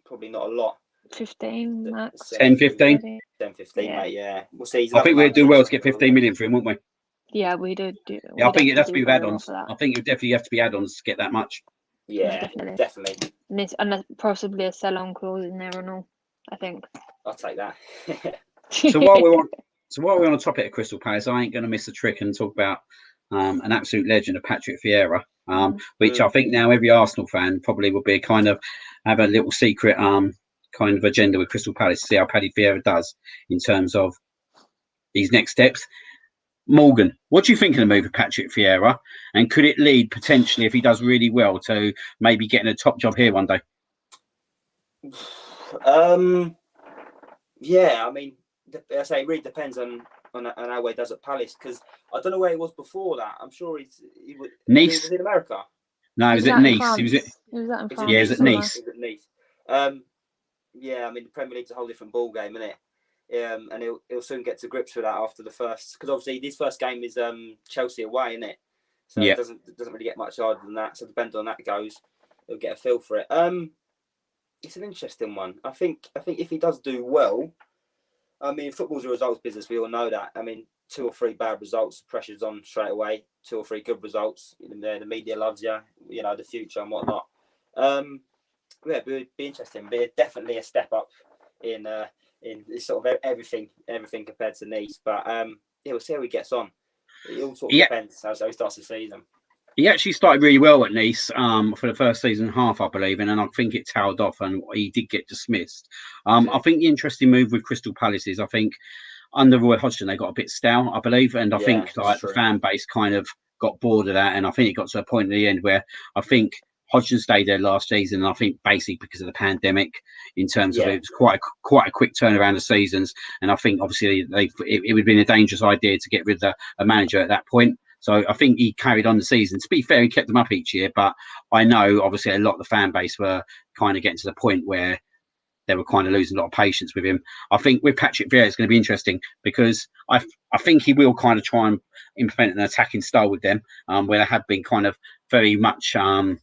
Probably not a lot. 15 max. 10, 15? 10, 15, yeah. Mate, yeah. We'll see. I think we'd do well to get 15 million for him, wouldn't we? Yeah, we did. Yeah, I think it has to be add-ons. I think it definitely have to be add-ons to get that much. Yeah, definitely. And possibly a sell-on clause in there and all, I think. I'll take that. So while we're on the topic of Crystal Palace, I ain't going to miss a trick and talk about an absolute legend of Patrick Vieira, which I think now every Arsenal fan probably will be kind of have a little secret kind of agenda with Crystal Palace to see how Paddy Vieira does in terms of these next steps. Morgan, what do you think of the move of Patrick Vieira, and could it lead potentially, if he does really well, to maybe getting a top job here one day? Yeah, I mean, I say it really depends on how he does at Palace, because I don't know where he was before that. I'm sure he was Nice. He was in America. No, he was at Nice. He was at France. Yeah, he was at Nice. He was at Nice. Yeah, I mean, the Premier League's a whole different ball game, isn't it? And he'll soon get to grips with that after the first, because obviously this first game is Chelsea away, isn't it? So it doesn't really get much harder than that. So depending on that goes, he'll get a feel for it. It's an interesting one. I think if he does do well, I mean, football's a results business. We all know that. I mean, 2 or 3 bad results, pressure's on straight away. 2 or 3 good results, the media loves you. The future and whatnot. Yeah, it would be interesting. Be definitely a step up in sort of everything compared to Nice. But we'll see how he gets on. It all sort of depends how he starts the season. He actually started really well at Nice for the first season and a half, I believe, and then I think it tailed off and he did get dismissed. I think the interesting move with Crystal Palace is, I think, under Roy Hodgson, they got a bit stale, I believe, and I think the fan base kind of got bored of that, and I think it got to a point at the end where I think Hodgson stayed there last season, and I think basically because of the pandemic, in terms of it was quite a quick turnaround of seasons, and I think obviously it would have been a dangerous idea to get rid of a manager at that point. So I think he carried on the season. To be fair, he kept them up each year, but I know obviously a lot of the fan base were kind of getting to the point where they were kind of losing a lot of patience with him. I think with Patrick Vieira, it's going to be interesting because I think he will kind of try and implement an attacking style with them, where they have been kind of very much a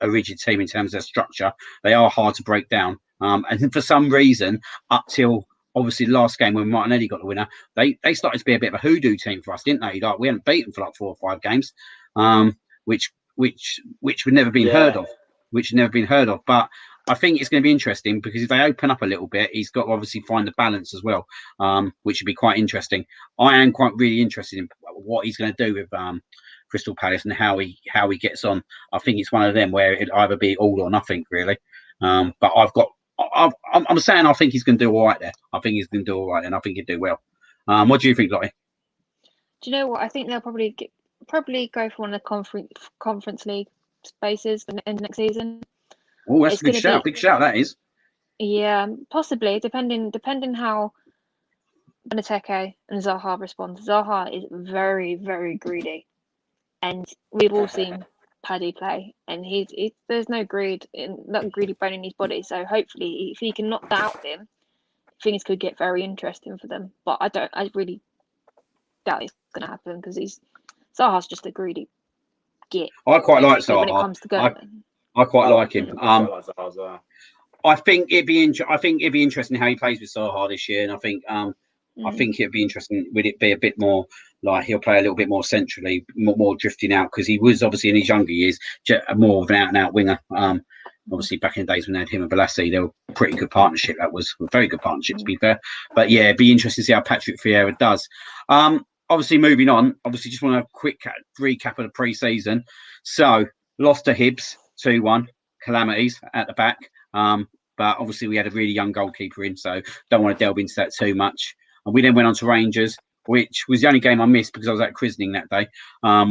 rigid team in terms of their structure. They are hard to break down. And for some reason, up till obviously the last game when Martinelli got the winner, they started to be a bit of a hoodoo team for us, didn't they? Like, we hadn't beaten for like 4 or 5 games, which would never been heard of. Which had never been heard of. But I think it's going to be interesting because if they open up a little bit, he's got to obviously find the balance as well, which would be quite interesting. I am quite really interested in what he's going to do with Crystal Palace and how he gets on. I think it's one of them where it'd either be all or nothing, really. But I'm saying I think he's going to do all right there. I think he's going to do all right, and I think he'd do well. What do you think, Lottie? Do you know what? I think they'll probably go for one of the conference league spaces in next season. Oh, that's a good shout. Big shout, that is. Yeah, possibly, depending how Benteke and Zaha respond. Zaha is very, very greedy. And we've all seen Paddy play, and there's no greedy bone in his body. So hopefully, if he can knock that out of him, things could get very interesting for them. But I really doubt it's going to happen because Zaha's just a greedy git. I quite like Zaha. When it comes to going. I quite like him. I think it'd be interesting how he plays with Zaha this year, and I think it'd be interesting. Would it be a bit more like he'll play a little bit more centrally, more drifting out, because he was obviously in his younger years more of an out-and-out winger. Obviously, back in the days when they had him and Balassi, they were a pretty good partnership. That was a very good partnership, to be fair. But yeah, it'd be interesting to see how Patrick Vieira does. Obviously, moving on. Obviously, just want a quick recap of the pre-season. So, lost to Hibs 2-1, calamities at the back. But obviously, we had a really young goalkeeper in, so don't want to delve into that too much. And we then went on to Rangers, which was the only game I missed because I was at christening that day,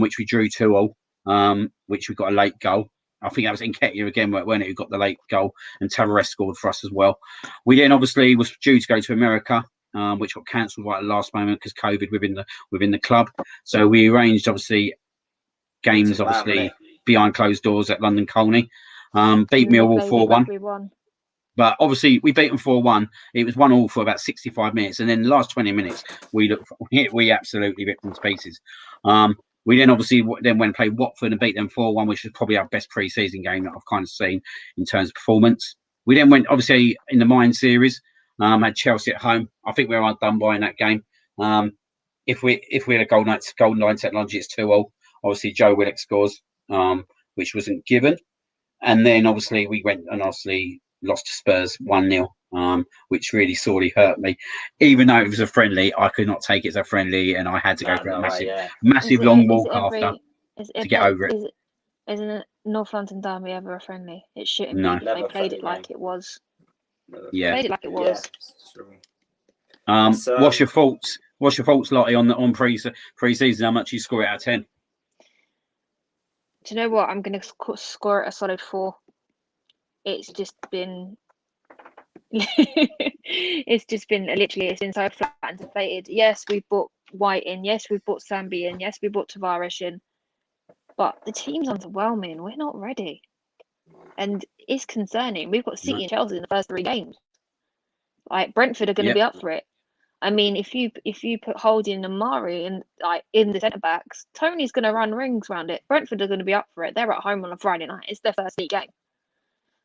which we drew 2-2, which we got a late goal. I think that was Nketiah again, weren't it, who got the late goal, and Tavares scored for us as well. We then obviously was due to go to America, which got cancelled right at the last moment because COVID within the club. So we arranged obviously games behind closed doors at London Colney. Beat Millwall 4-1. But obviously, we beat them 4-1. It was 1-1 for about 65 minutes. And then the last 20 minutes, we absolutely ripped them to pieces. We then obviously went and played Watford and beat them 4-1, which is probably our best pre-season game that I've kind of seen in terms of performance. We then went, obviously, in the Mine series, had Chelsea at home. I think we were undone by in that game. If we had a golden line technology, it's 2-2. Obviously, Joe Willock scores, which wasn't given. And then, obviously, we went and lost to Spurs 1-0, which really sorely hurt me. Even though it was a friendly, I could not take it as a friendly, and I had to go for a massive long walk after to get over it. Isn't it North London Derby ever a friendly? It shouldn't be. They played it like it was. Yeah. Played it like it was. Yeah. What's your thoughts? What's your thoughts, Lottie, on pre-season? How much you score it out of 10? Do you know what? I'm going to score it a solid 4. It's just been it's been so flat and deflated. Yes, we've brought White in. Yes, we've brought Sambi in. Yes, we brought Tavares in. But the team's underwhelming. We're not ready. And it's concerning. We've got City and Chelsea in the first 3 games. Like, Brentford are going to be up for it. I mean, if you put Holding and Mari in the centre backs, Tony's going to run rings around it. Brentford are going to be up for it. They're at home on a Friday night. It's their first league game.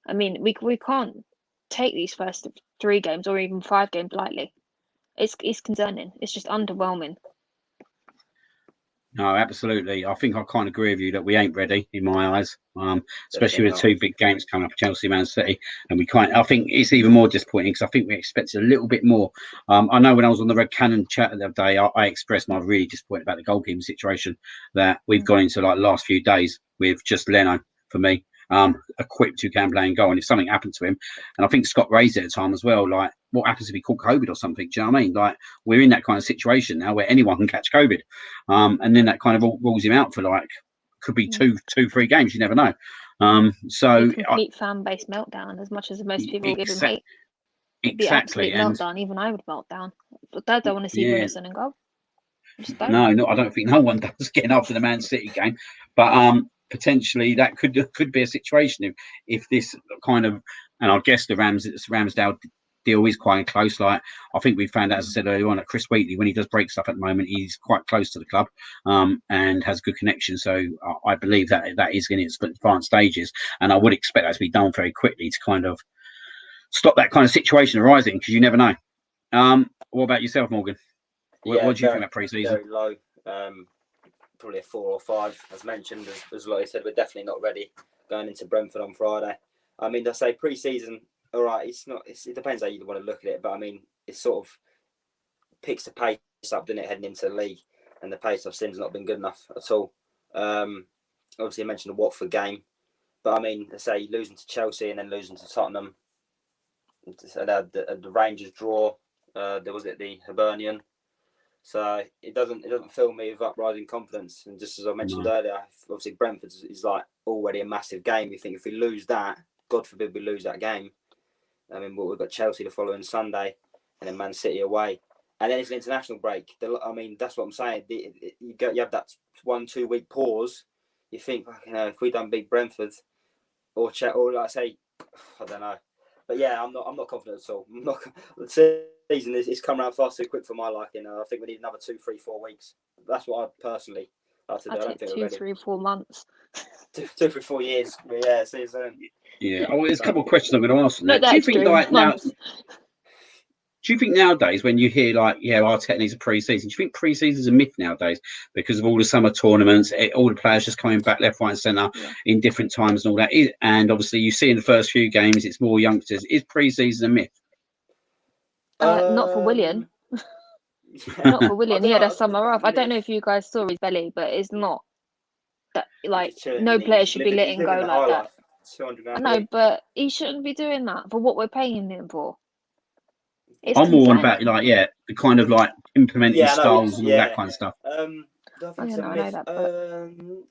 I mean, we can't take these first 3 games or even 5 games lightly. It's concerning. It's just underwhelming. No, absolutely. I think I kind of agree with you that we ain't ready in my eyes, especially with 2 big games coming up, Chelsea, Man City, and I think it's even more disappointing because I think we expected a little bit more. I know when I was on the Red Cannon chat the other day, I expressed my really disappointment about the goalkeeping situation that we've gone into like the last few days with just Leno for me. Equipped who can play and go, and if something happened to him, and I think Scott raised it at the time as well, like what happens if he caught COVID or something? Do you know what I mean? Like, we're in that kind of situation now where anyone can catch COVID, and then that kind of rules him out for could be 2-3 games. You never know. So complete fan base meltdown, as much as most people give him hate. Exactly, and meltdown. Even I would melt down, but I don't want to see Wilson and go. No, I don't think no one does getting after the Man City game, but potentially that could be a situation if this kind of And I guess the Ramsdale deal is quite close. Like I think we found out, as I said earlier on, that Chris Wheatley, when he does break stuff at the moment, he's quite close to the club and has good connection. So I believe that is in its advanced stages, and I would expect that to be done very quickly to kind of stop that kind of situation arising, because you never know. What about yourself, Morgan? What do you think about pre-season? Very low. Probably a 4 or 5, as mentioned. As like I said, we're definitely not ready going into Brentford on Friday. I mean, I say pre-season, all right. It's not. It depends how you want to look at it, but I mean, it sort of picks the pace up, doesn't it, heading into the league, and the pace I've seen's not been good enough at all. Obviously, I mentioned the Watford game, but I mean, I say losing to Chelsea and then losing to Tottenham. The Rangers draw. There was the Hibernian. So it doesn't fill me with uprising confidence. And just as I mentioned earlier, obviously Brentford is like already a massive game. You think if we lose that, God forbid we lose that game. I mean, we've got Chelsea the following Sunday, and then Man City away, and then it's an international break. I mean, that's what I'm saying. You have that 1-2 week pause. You think, if we don't beat Brentford, or like I say, I don't know. But yeah, I'm not confident at all. The season is come around far too quick for my liking. I think we need another 2, 3, 4 weeks. That's what I personally like to do. I don't think 2, 3, 4 months. 2, 3, 4 years. Yeah, season. Yeah. Oh, there's a couple of questions I'm going to ask. Not that extreme. Do you think nowadays, when you hear Arteta needs a pre-season, do you think pre-season's a myth nowadays because of all the summer tournaments, all the players just coming back left, right, and centre in different times and all that? And obviously, you see in the first few games, it's more youngsters. Is pre-season a myth? Not for Willian. Not for Willian. He had a summer off. I don't know if you guys saw his belly, but it's not that no player should be letting go like that. I know, but he shouldn't be doing that for what we're paying him for. I'm more on about the kind of implementing styles and all that kind of stuff. Do I think it's a myth?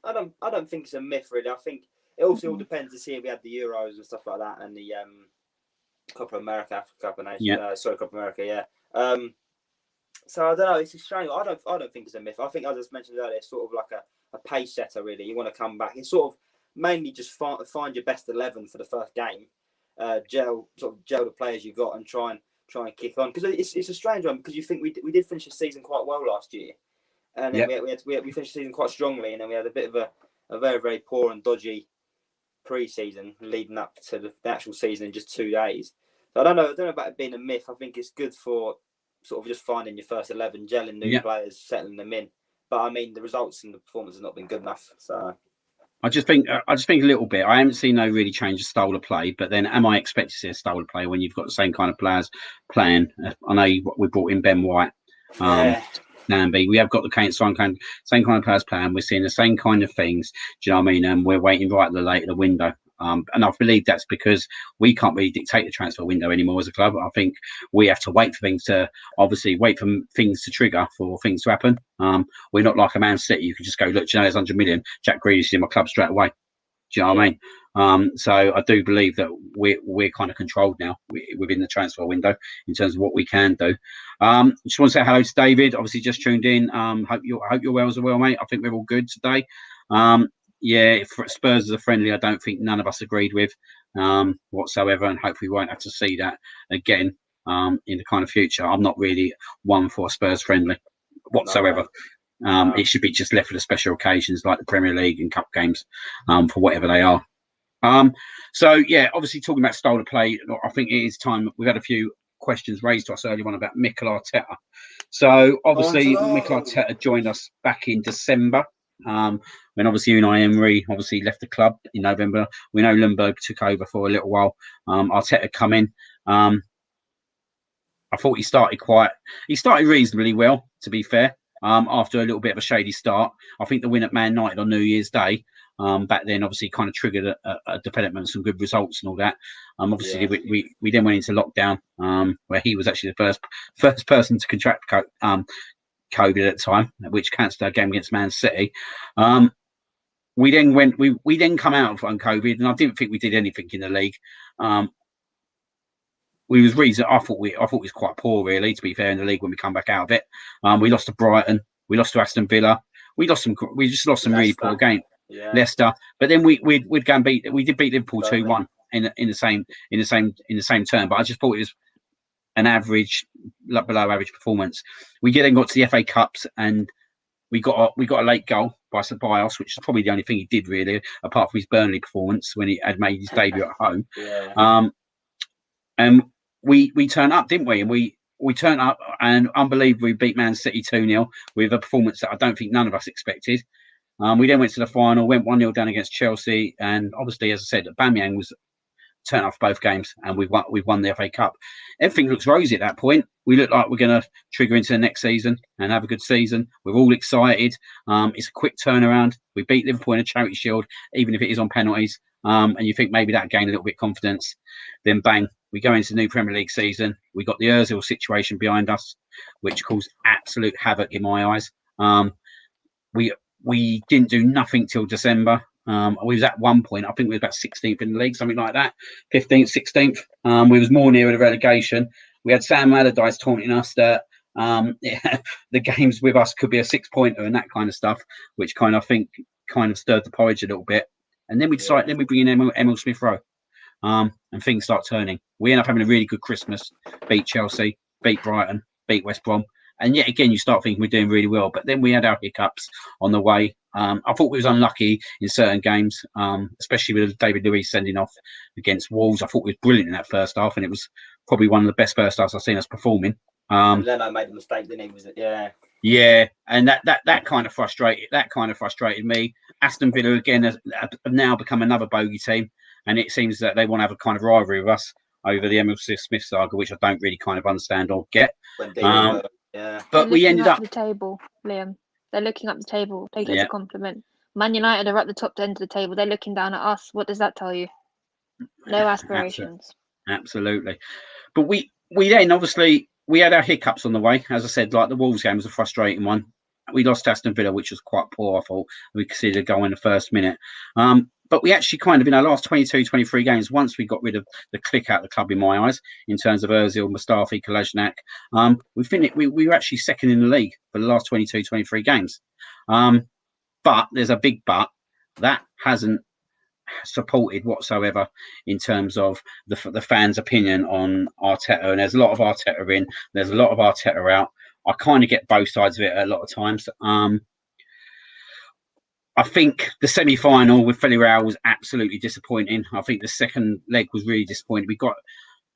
I don't think it's a myth really. I think it also all depends to see if we had the Euros and stuff like that and the Copa America, Africa Cup and Copa America, so I don't know. It's a strange. I don't think it's a myth. I think, as I just mentioned earlier, it's sort of like a pace setter. Really, you want to come back. It's sort of mainly just find your best 11 for the first game, gel the players you got and try and kick on, because it's a strange one, because you think we did finish the season quite well last year, and then we finished the season quite strongly, and then we had a bit of a very, very poor and dodgy pre-season leading up to the actual season in just 2 days. So I don't know about it being a myth. I think it's good for sort of just finding your first 11, gelling new players, settling them in. But I mean, the results and the performance have not been good enough. So I just think a little bit. I haven't seen no really change of style of play, but then am I expected to see a style of play when you've got the same kind of players playing? I know we brought in Ben White, Namby. We have got the same kind of players playing. We're seeing the same kind of things. Do you know what I mean? And we're waiting right at the late of the window. And I believe that's because we can't really dictate the transfer window anymore as a club. I think we have to wait for things to trigger, for things to happen. We're not like a Man City. You can just go, look, there's 100 million. Jack Grealish is in my club straight away. Do you know what I mean? So I do believe that we're kind of controlled now within the transfer window in terms of what we can do. Just want to say hello to David. Obviously, just tuned in. Hope you're well as well, mate. I think we're all good today. If Spurs as a friendly, I don't think none of us agreed with whatsoever, and hopefully we won't have to see that again in the kind of future. I'm not really one for Spurs friendly whatsoever. It should be just left for the special occasions like the Premier League and Cup games for whatever they are. Obviously talking about style of play, I think it is time. We've had a few questions raised to us earlier on about Mikel Arteta. So obviously Mikel Arteta joined us back in December. When obviously Unai Emery obviously left the club in November. We know Lundberg took over for a little while. Arteta come in. I thought he started reasonably well, to be fair. After a little bit of a shady start, I think the win at Man United on New Year's Day back then obviously kind of triggered a development, some good results and all that. Obviously we then went into lockdown where he was actually the first person to contract COVID at the time, which cancelled our game against Man City. We then come out on COVID, and I didn't think we did anything in the league. I thought we was quite poor, really, to be fair, in the league when we come back out of it. We lost to Brighton, we lost to Aston Villa, we just lost some really poor games. Leicester, but then we'd go and we did beat Liverpool 2-1. in the same term. But I just thought it was an average, below average performance. We then got to the FA Cups and we got a late goal by Ceballos, which is probably the only thing he did really, apart from his Burnley performance when he had made his debut at home. Yeah. And we turned up, didn't we? And we turned up and unbelievably beat Man City 2-0 with a performance that I don't think none of us expected. We then went to the final, went 1-0 down against Chelsea, and obviously, as I said, Aubameyang was turned off both games, and we've won the FA Cup. Everything looks rosy at that point. We look like we're going to trigger into the next season and have a good season. We're all excited. It's a quick turnaround. We beat Liverpool in a Charity Shield, even if it is on penalties. And you think maybe that gained a little bit of confidence. Then bang, we go into the new Premier League season. We got the Ozil situation behind us, which caused absolute havoc in my eyes. We didn't do nothing till December. We was at one point, I think we were about 16th in the league, something like that, 15th, 16th. We was more near the relegation. We had Sam Allardyce taunting us that the games with us could be a 6-pointer and that kind of stuff, which kind of stirred the porridge a little bit. And then we decide, then we bring in Emil Smith Rowe, and things start turning. We end up having a really good Christmas, beat Chelsea, beat Brighton, beat West Brom. And yet again, you start thinking we're doing really well. But then we had our hiccups on the way. I thought we was unlucky in certain games, especially with David Luiz sending off against Wolves. I thought we was brilliant in that first half, and it was probably one of the best first halves I've seen us performing. And Leno made a mistake, didn't he? Was it? Yeah. Yeah, and that kind of frustrated me. Aston Villa again have now become another bogey team, and it seems that they want to have a kind of rivalry with us over the Emil Smith saga, which I don't really kind of understand or get. Yeah, but we ended up the table, Liam. They're looking up the table. Take it as a compliment. Man United are at the top end of the table. They're looking down at us. What does that tell you? No aspirations. Absolutely. But we then obviously we had our hiccups on the way. As I said, like the Wolves game was a frustrating one. We lost to Aston Villa, which was quite poor. I thought we conceded a goal in the first minute. But we actually kind of, in our last 22, 23 games, once we got rid of the click out of the club, in my eyes, in terms of Ozil, Mustafi, Kolasinac, we were actually second in the league for the last 22, 23 games. But there's a big but. That hasn't supported whatsoever in terms of the fans' opinion on Arteta. And there's a lot of Arteta in, there's a lot of Arteta out. I kind of get both sides of it a lot of times. I think the semi-final with Villarreal was absolutely disappointing. I think the second leg was really disappointing.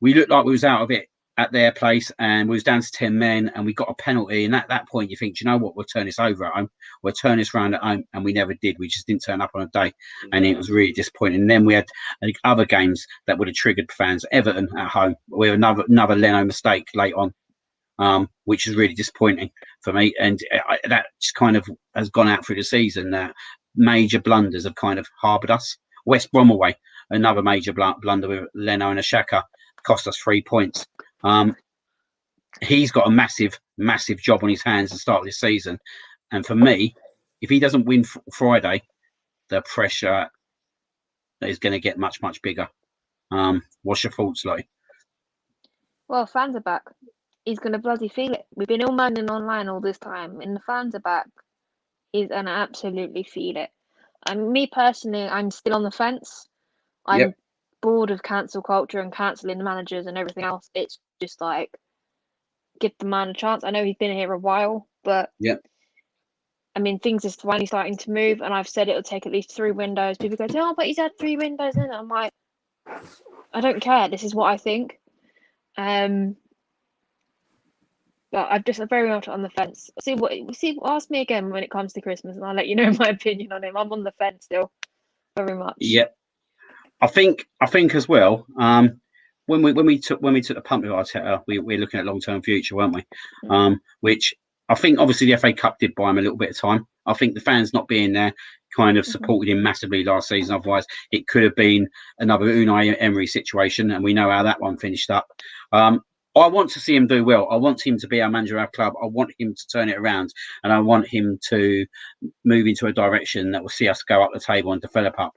We looked like we was out of it at their place, and we was down to 10 men, and we got a penalty. And at that point, you think, do you know what? We'll turn this over at home. We'll turn this round at home, and we never did. We just didn't turn up on a day, and it was really disappointing. And then we had other games that would have triggered fans. Everton at home, we had another Leno mistake late on. Which is really disappointing for me, and that just kind of has gone out through the season. Major blunders have kind of harboured us. West Brom away, another major blunder with Leno and Xhaka, cost us 3 points. He's got a massive job on his hands at the start of this season, and for me, if he doesn't win Friday, the pressure is going to get much bigger. What's your thoughts, Lottie? Well, fans are back. He's going to bloody feel it. We've been all moaning online all this time, and the fans are back. He's going to absolutely feel it. And me personally, I'm still on the fence. I'm bored of cancel culture and cancelling the managers and everything else. It's just like, give the man a chance. I know he's been here a while, but I mean, things are finally starting to move, and I've said it'll take at least 3 windows. People go, oh, but he's had 3 windows in it. I'm like, I don't care. This is what I think. But I'm very much on the fence. Ask me again when it comes to Christmas, and I'll let you know my opinion on him. I'm on the fence still, very much. Yeah, I think as well. When we took the punt with Arteta, we're looking at long-term future, weren't we? Which I think obviously the FA Cup did buy him a little bit of time. I think the fans not being there kind of supported him massively last season. Otherwise, it could have been another Unai Emery situation, and we know how that one finished up. I want to see him do well. I want him to be our manager of our club. I want him to turn it around, and I want him to move into a direction that will see us go up the table and develop up.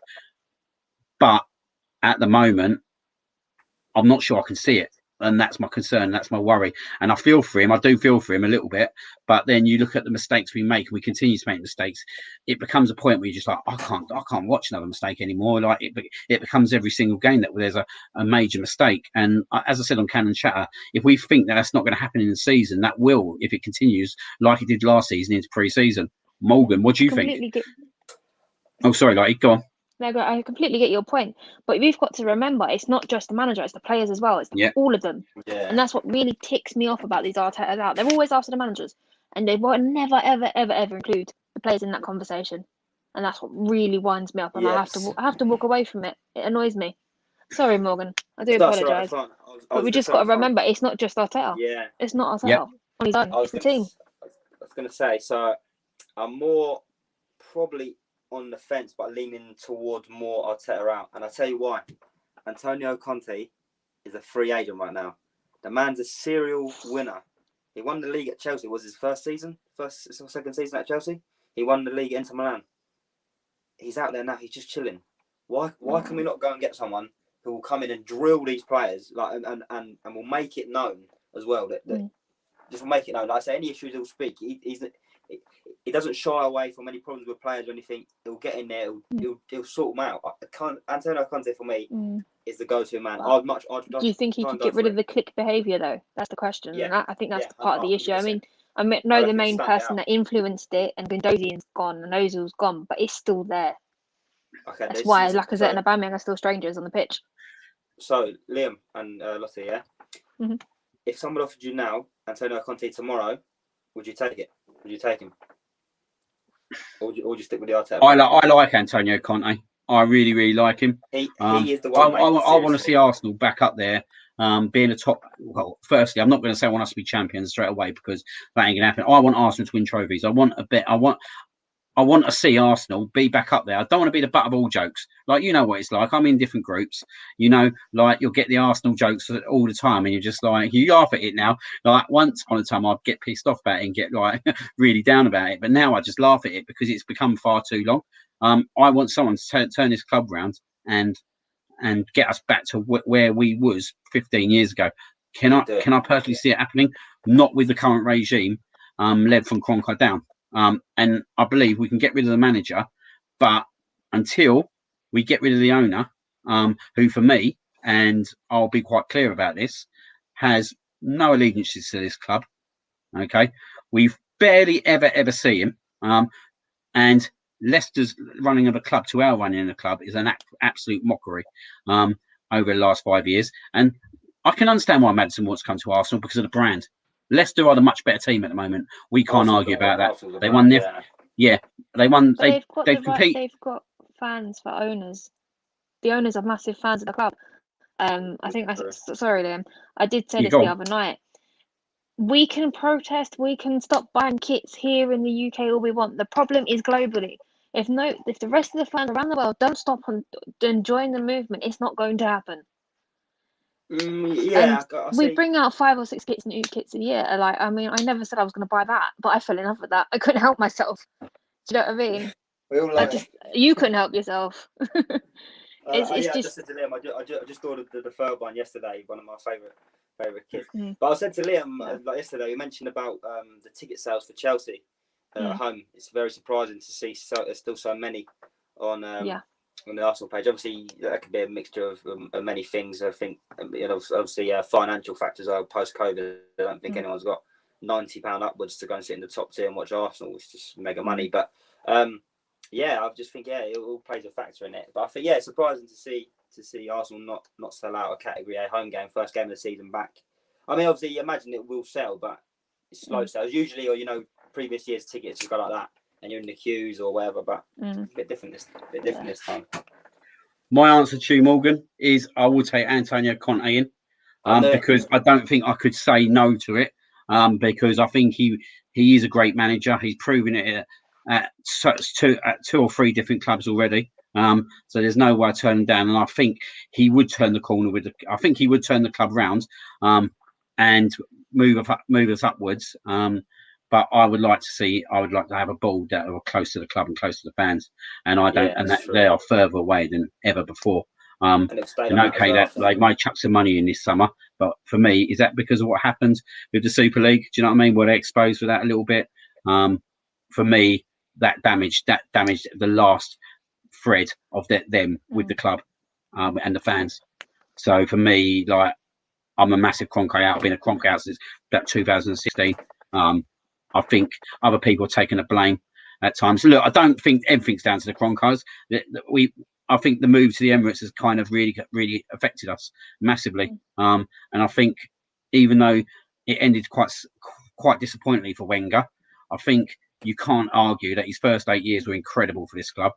But at the moment, I'm not sure I can see it. And that's my concern. That's my worry. And I feel for him. I do feel for him a little bit. But then you look at the mistakes we make, and we continue to make mistakes. It becomes a point where you're just like, I can't watch another mistake anymore. Like it becomes every single game that there's a major mistake. And as I said on Cannon Chatter, if we think that that's not going to happen in the season, that will, if it continues like it did last season into pre-season. Morgan, what do you think? Oh, sorry, like go on. No, I completely get your point, but we've got to remember it's not just the manager; it's the players as well. It's all of them, and that's what really ticks me off about these Artetas out. They're always after the managers, and they will never, ever, ever, ever include the players in that conversation, and that's what really winds me up. And I have to walk away from it. It annoys me. Sorry, Morgan. I do apologise, but we just got to remember it's not just Arteta. Yeah, it's not Arteta on his own. It's the team. I was going to say, so I'm more probably on the fence, but leaning towards more Arteta out. And I'll tell you why. Antonio Conte is a free agent right now. The man's a serial winner. He won the league at Chelsea. It was his second season at Chelsea. He won the league at Inter Milan. He's out there now. He's just chilling. Why can we not go and get someone who will come in and drill these players, like and will make it known as well that just will make it known. Like I say, any issues he'll speak. He doesn't shy away from any problems with players or anything. He'll get in there. He'll sort them out. Antonio Conte for me is the go-to man. Do you think he could get rid of the click behaviour though? That's the question. Yeah. And I think that's part of the issue. I mean, I know the main person that influenced it, and Gundogan's gone, and Ozil's gone, but it's still there. Okay, that's why Lacazette and Aubameyang are still strangers on the pitch. So Liam and Lottie, if someone offered you now Antonio Conte tomorrow, would you take it? Would you take him? Or would you stick with the Arteta? I like Antonio Conte. I really, really like him. He is the one. I want to see Arsenal back up there, being a top. Well, firstly, I'm not going to say I want us to be champions straight away because that ain't going to happen. I want Arsenal to win trophies. I want a bit. I want to see Arsenal be back up there. I don't want to be the butt of all jokes. Like, you know what it's like. I'm in different groups. You know, like you'll get the Arsenal jokes all the time and you're just like, you laugh at it now. Like once upon a time, I'd get pissed off about it and get like really down about it. But now I just laugh at it because it's become far too long. I want someone to turn this club round and get us back to where we was 15 years ago. Can I personally see it happening? Not with the current regime, led from Kroenke down. And I believe we can get rid of the manager, but until we get rid of the owner, who for me, and I'll be quite clear about this, has no allegiances to this club. Okay, we've barely ever see him, and Leicester's running of a club to our running of the club is an absolute mockery over the last 5 years. And I can understand why Maddison wants to come to Arsenal because of the brand. Leicester are the much better team at the moment. We can't argue about that. They won their, they won. They've got fans for owners. The owners are massive fans of the club. I think sorry, Liam. I did say this the other night. We can protest. We can stop buying kits here in the UK all we want. The problem is globally. If the rest of the fans around the world don't stop and join the movement, it's not going to happen. We bring out 5 or 6 new kits a year. Like, I mean, I never said I was going to buy that, but I fell in love with that. I couldn't help myself. Do you know what I mean? We all like you couldn't help yourself. I just said to Liam, I just ordered the third one yesterday, one of my favourite kits. But I said to Liam like yesterday, you mentioned about the ticket sales for Chelsea at home. It's very surprising to see there's still so many on the Arsenal page. Obviously, that could be a mixture of many things. I think, obviously, financial factors are post-COVID. I don't think anyone's got £90 upwards to go and sit in the top tier and watch Arsenal. It's just mega money. But I just think it all plays a factor in it. But I think it's surprising to see Arsenal not sell out a Category A home game, first game of the season back. I mean, obviously, you imagine it will sell, but it's slow sales usually, or previous years tickets just go like that. And you're in the queues or whatever, but it's a bit different this time. My answer to you, Morgan, is I will take Antonio Conte in because I don't think I could say no to it because I think he is a great manager. He's proven it at 2 or 3 different clubs already. So there's no way I turn him down. And I think he would turn the corner I think he would turn the club round and move us upwards. But I would like to have a board that are close to the club and close to the fans, and they are further away than ever before. And it'll stay And like that okay, as well, I that think. they might chuck some money in this summer, but for me, is that because of what happened with the Super League? Do you know what I mean? Were they exposed for that a little bit? For me, that damaged the last thread of them with the club and the fans. So for me, like, I'm a massive Kroenke out. I've been a Kroenke out since about 2016. I think other people are taking the blame at times. Look, I don't think everything's down to the Kroenkes. I think the move to the Emirates has kind of really affected us massively. And I think even though it ended quite disappointingly for Wenger, I think you can't argue that his first 8 years were incredible for this club.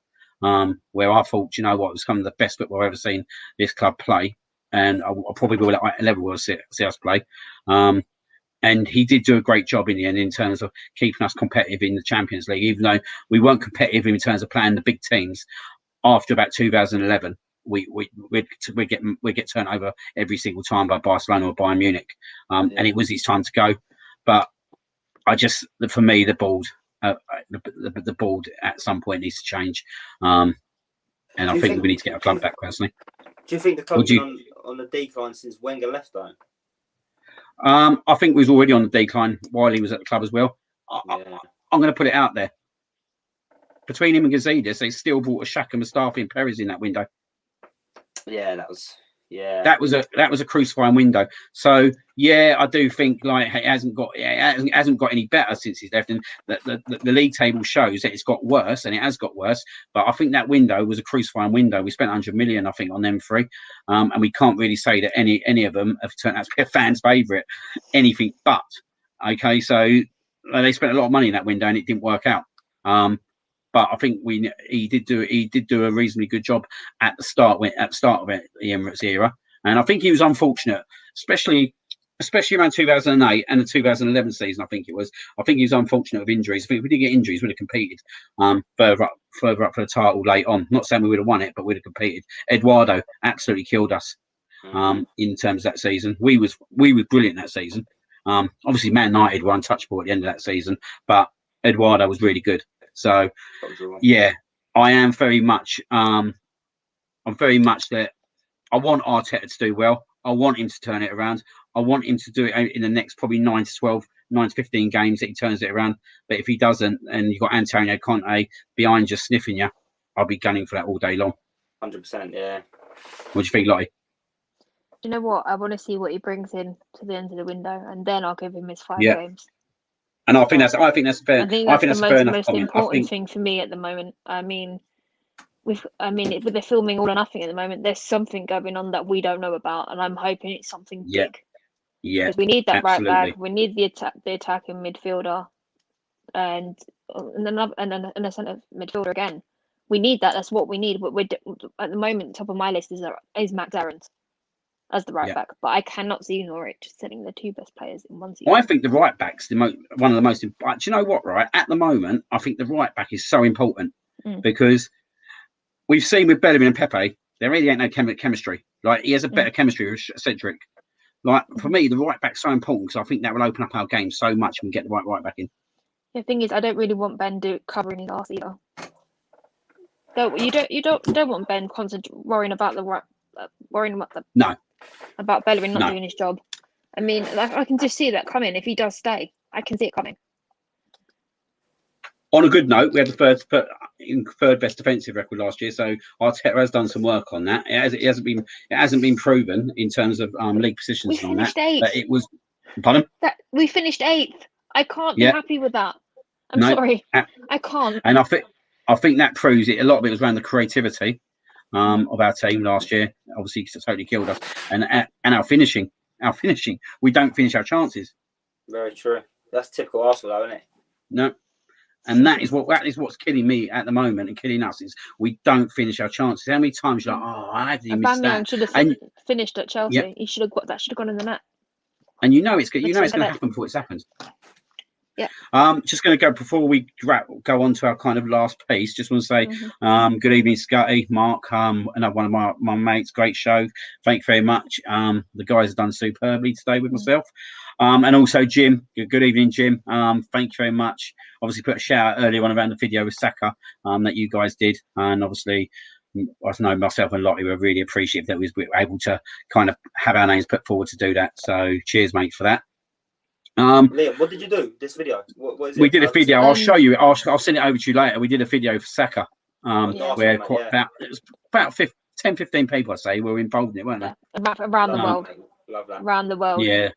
Where I thought, you know what, it was kind of the best football I've ever seen this club play, and I probably will at a level will see us play. And he did do a great job in the end in terms of keeping us competitive in the Champions League, even though we weren't competitive in terms of playing the big teams. After about 2011, we get turned over every single time by Barcelona or Bayern Munich, and it was his time to go. But for me, the board at some point needs to change, and I think we need to get our club back personally. Do you think the club's been on the decline since Wenger left, though? I think we was already on the decline while he was at the club as well. I'm going to put it out there. Between him and Gazidis, they still brought a Xhaka, Mustafi and Perez in that window. Yeah, that was a crucifying window. So yeah, I do think like it hasn't got any better since he's left, and the league table shows that it's got worse, and it has got worse. But I think that window was a crucifying window. We spent 100 million, I think, on them three, and we can't really say that any of them have turned out to be a fan's favourite. Anything but. Okay, so they spent a lot of money in that window, and it didn't work out. But I think he did do a reasonably good job at the start of the Emirates era, and I think he was unfortunate, especially around 2008 and the 2011 season. I think he was unfortunate with injuries. I think if we did get injuries, we'd have competed further up for the title late on. Not saying we would have won it, but we'd have competed. Eduardo absolutely killed us in terms of that season. We was brilliant that season. Obviously, Man United were untouchable at the end of that season, but Eduardo was really good. So, yeah, I am very much. I'm very much that I want Arteta to do well. I want him to turn it around. I want him to do it in the next probably 9 to 15 games that he turns it around. But if he doesn't, and you've got Antonio Conte behind you sniffing you, I'll be gunning for that all day long. 100%, yeah. What do you think, Lottie? You know what? I want to see what he brings in to the end of the window, and then I'll give him his 5 games. And I think that's fair. I think that's the most important thing for me at the moment. I mean, with the filming All or Nothing at the moment, there's something going on that we don't know about, and I'm hoping it's something big. Yeah, because we need that right back. We need the attacking midfielder, and a centre midfielder again. We need that. That's what we need. But we're at the moment, top of my list is Max Aarons as the right back, but I cannot see Norwich sending the 2 best players in one season. I think the right back's one of the most. Do you know what? Right at the moment, I think the right back is so important because we've seen with Bellerin and Pepe, there really ain't no chemistry. Like he has a better chemistry with Cedric. Like for me, the right back's so important because I think that will open up our game so much when we get the right back in. The thing is, I don't really want Ben covering his arse either. You don't want Ben constantly worrying about about Bellerin not doing his job. I mean, I can just see that coming. If he does stay, I can see it coming. On a good note, we had the third best defensive record last year, so Arteta has done some work on that. It hasn't been proven in terms of league positions on that. But it was. Pardon? We finished 8th. I can't be happy with that. I'm sorry, I can't. And I think that proves it. A lot of it was around the creativity of our team last year. Obviously, it totally killed us, and our finishing. We don't finish our chances. Very true. That's typical Arsenal, though, isn't it? No. And that is what's killing me at the moment and killing us is we don't finish our chances. How many times you're like, I didn't miss that. Should have finished at Chelsea. He should have gone in the net. And it's going to happen before it's happened. Yeah. Just going to go before we go on to our kind of last piece. Just want to say, good evening, Scotty, Mark, another one of my mates. Great show. Thank you very much. The guys have done superbly today with myself. And also Jim. Good evening, Jim. Thank you very much. Obviously, put a shout out earlier on around the video with Saka that you guys did, and obviously I know myself and Lottie were really appreciative that we were able to kind of have our names put forward to do that. So cheers, mate, for that. Liam, what did you do? This video? What is it? We did a video. I'll show you. I'll send it over to you later. We did a video for Saka, where it was about 10, 15 people, I say, were involved in it, weren't they? Around the world. Love that. Around the world. Yeah.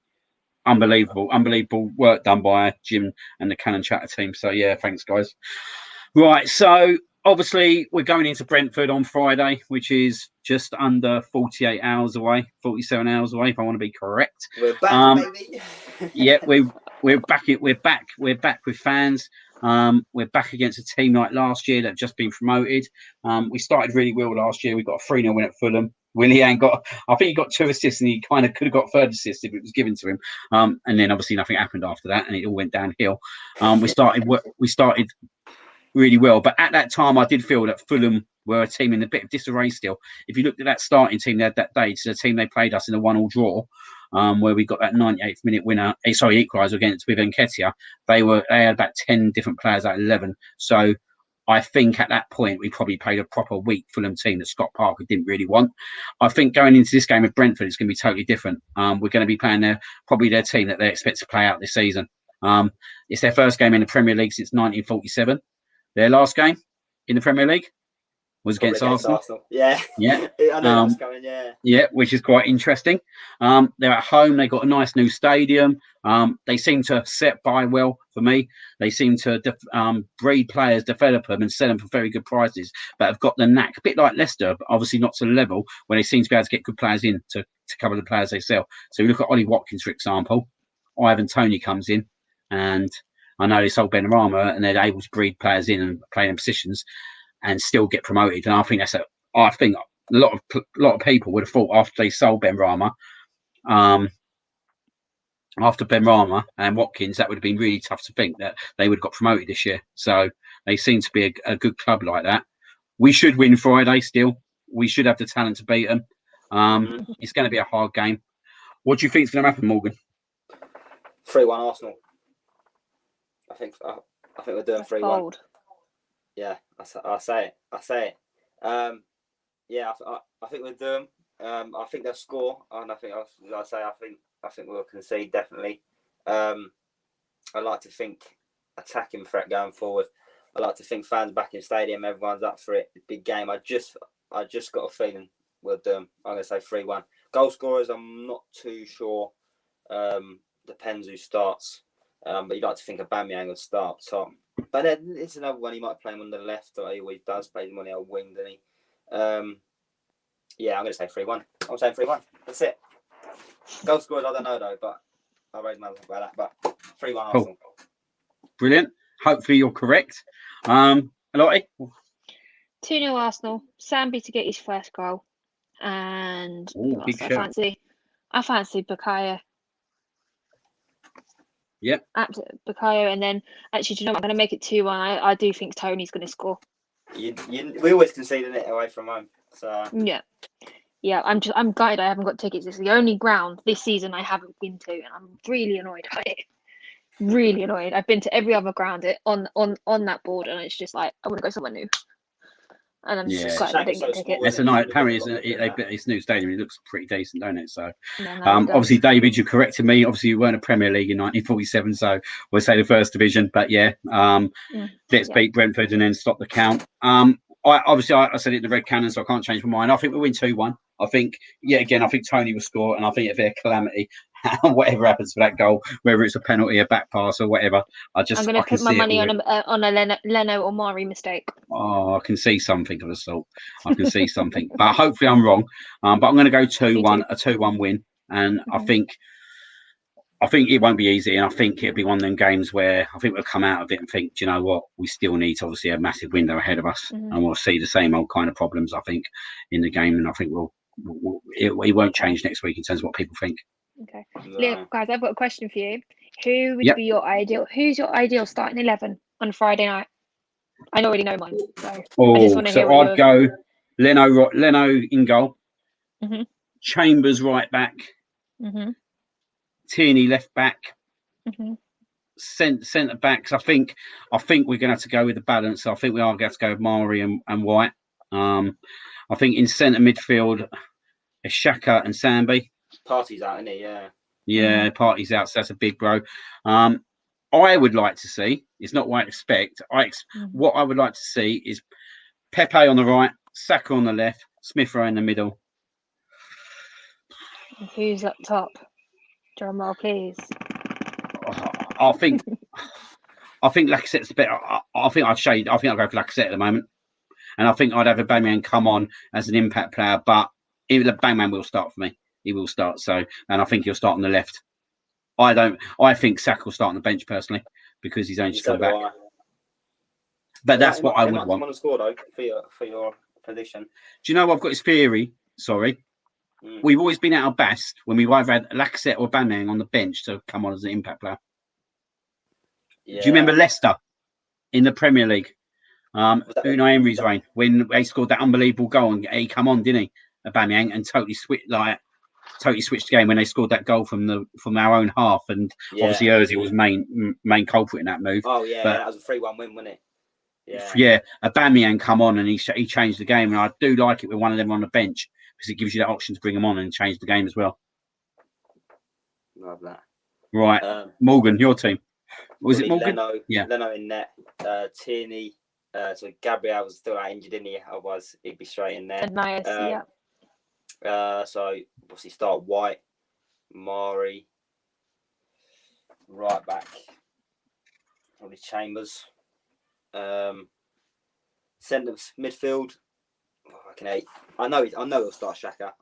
Unbelievable work done by Jim and the Cannon Chatter team. So yeah, thanks guys. Right, so obviously we're going into Brentford on Friday, which is just under 48 hours away, 47 hours away, if I want to be correct. We're back, baby. Yeah, we're back. We're back with fans. We're back against a team like last year that have just been promoted. We started really well last year. We got a 3-0 win at Fulham. Willian I think he got 2 assists, and he kind of could have got a third assist if it was given to him. And then obviously nothing happened after that, and it all went downhill. We started really well, but at that time I did feel that Fulham were a team in a bit of disarray still. If you looked at that starting team they had that day, it's the team they played us in a 1-1 draw, where we got that 98th minute winner, equaliser against with Nketiah. They had about 10 different players out of 11. So I think at that point we probably played a proper weak Fulham team that Scott Parker didn't really want. I think going into this game with Brentford, it's going to be totally different. We're going to be playing probably their team that they expect to play out this season. It's their first game in the Premier League since 1947. Their last game in the Premier League was against Arsenal. Yeah. I know that's going. Yeah, which is quite interesting. They're at home. They got a nice new stadium. They seem to set by well for me. They seem to breed players, develop them, and sell them for very good prices. But have got the knack, a bit like Leicester, but obviously not to the level where they seem to be able to get good players in to cover the players they sell. So we look at Ollie Watkins, for example. Ivan Toney comes in, and I know they sold Benrahma, and they're able to breed players in and play in positions and still get promoted. And I think I think a lot of people would have thought after they sold Benrahma, after Benrahma and Watkins, that would have been really tough to think that they would have got promoted this year. So they seem to be a good club like that. We should win Friday still. We should have the talent to beat them. It's going to be a hard game. What do you think is going to happen, Morgan? 3-1 Arsenal. I think we're doing 3-1. Yeah, I say it. Yeah, I think we're doing. I think they'll score, and I think we'll concede definitely. I like to think attacking threat going forward. I like to think fans back in stadium, everyone's up for it. Big game. I just got a feeling we'll do them. I'm gonna say 3-1. Goal scorers, I'm not too sure. Depends who starts. But you'd like to think Aubameyang will start top. But then it's another one. He might play him on the left, or he always does. Plays him on the old wing, doesn't he? Yeah, I'm going to say 3-1. I'm saying 3-1. That's it. Goal scorers, I don't know though, but I'll raise my hand about that. But 3-1 Arsenal. Brilliant. Hopefully you're correct. Lottie? 2-0 Arsenal. Sambi to get his first goal, and I fancy Bukayo. Yep. Bukayo, and then actually, do you know what? I'm going to make it 2-1. I do think Tony's going to score. We always conceding it away from home. So yeah. I'm gutted I haven't got tickets. It's the only ground this season I haven't been to, and I'm really annoyed by it. Really annoyed. I've been to every other ground on that board, and it's just like I want to go somewhere new. And I'm just glad I didn't get tickets. It's a nice. Apparently, it's new stadium. It looks pretty decent, don't it? So, obviously, David, you corrected me. Obviously, you weren't a Premier League in 1947, so we'll say the first division. But yeah, let's beat Brentford and then stop the count. I said it in the Red Cannon, so I can't change my mind. I think we'll win 2-1. I think Tony will score, and I think if they're calamity, whatever happens for that goal, whether it's a penalty, a back pass, or whatever, I'm going to put my money on a Leno or Mari mistake. Oh, I can see something of the sort. I can see something, but hopefully I'm wrong. But I'm going to go 2-1, a 2-1 win, and I think it won't be easy, and I think it'll be one of them games where I think we'll come out of it and think, do you know what, we still need obviously a massive window ahead of us, and we'll see the same old kind of problems, I think, in the game, and I think it won't change next week in terms of what people think. Okay, Look, guys, I've got a question for you. Who would be your ideal? Who's your ideal starting 11 on Friday night? I already know mine. So I just want to hear. I'd go Leno in goal, Chambers right back, Tierney left back, centre backs. I think we're going to have to go with the balance. I think we are going to have to go with Mari and White. I think in centre midfield, it's Xhaka and Sambi. Party's out, isn't he? Yeah. Yeah, Party's out, so that's a big blow. I would like to see, it's not what I expect. What I would like to see is Pepe on the right, Saka on the left, Smith Rowe in the middle. Who's up top? Drum roll, please. I think Lacazette's the better. I think I'd go for Lacazette at the moment, and I think I'd have Aubameyang come on as an impact player. But Aubameyang will start for me. He will start. So, and I think he'll start on the left. I think Saka will start on the bench personally because he's only just come back. But that's what I would want. On the score though for your prediction. Do you know I've got his theory? Sorry. We've always been at our best when we've either had Lacazette or Aubameyang on the bench to come on as an impact player. Yeah. Do you remember Leicester in the Premier League? Unai Emery's reign when they scored that unbelievable goal and he come on, didn't he? Aubameyang and totally switched the game when they scored that goal from our own half, and obviously Ozil was main culprit in that move. Oh yeah, that was a 3-1 win, wasn't it? Yeah. Aubameyang come on and he changed the game, and I do like it with one of them on the bench because it gives you that option to bring them on and change the game as well. Love that. Right, Morgan, your team. Was it Morgan? Leno in net. Tierney. So Gabriel was still out injured, didn't he? Otherwise, he'd be straight in there. Nice, so obviously start White, Mari, right back, probably Chambers. Centre midfield. I know he'll start Xhaka.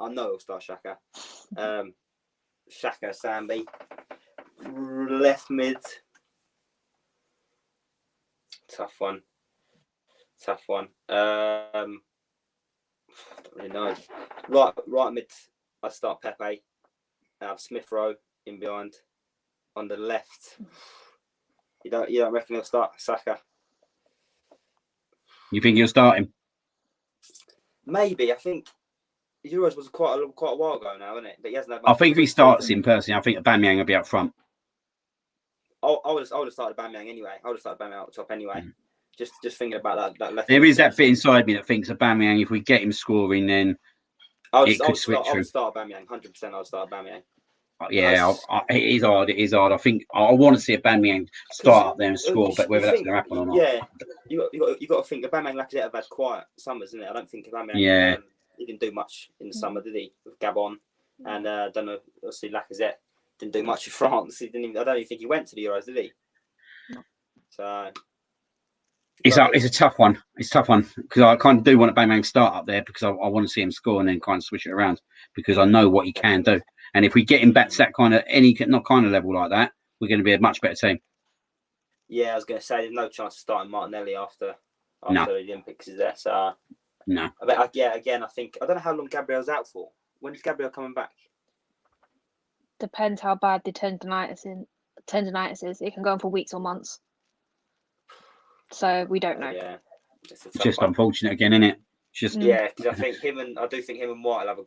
Xhaka, Sambi. Left mid. Tough one. Don't really know. Right mid. I start Pepe. I have Smith Rowe in behind. On the left, you don't reckon he'll start Saka? You think he'll start him? Maybe. I think Euros was quite a while ago now, isn't it? But he hasn't had much. I think if he starts him personally, I think Aubameyang will be up front. I would have started Aubameyang anyway. I would have started Aubameyang up top anyway. Just thinking about that left. There is that bit inside me that thinks Aubameyang, if we get him scoring, then it could switch through. I would start Aubameyang, 100%. I would start Aubameyang. Yeah, it is hard. I think I want to see Aubameyang start up there and score, but whether that's going to happen or not. Yeah, you got to think Aubameyang, Lacazette have had quiet summers, isn't it? I don't think Aubameyang. Yeah. He didn't do much in the summer, did he? With Gabon, and I don't know. Obviously, Lacazette didn't do much in France. I don't even think he went to the Euros, did he? No. So. It's a tough one. It's a tough one because I kind of do want Aubameyang start up there because I want to see him score and then kind of switch it around because I know what he can do. And if we get him back to that kind of level like that, we're going to be a much better team. Yeah, I was going to say there's no chance of starting Martinelli after the Olympics, is there? So no. But again, I think I don't know how long Gabriel's out for. When is Gabriel coming back? Depends how bad the tendinitis is. It can go on for weeks or months. So we don't know. Yeah, it's just unfortunate again, isn't it? Because I do think him and White will have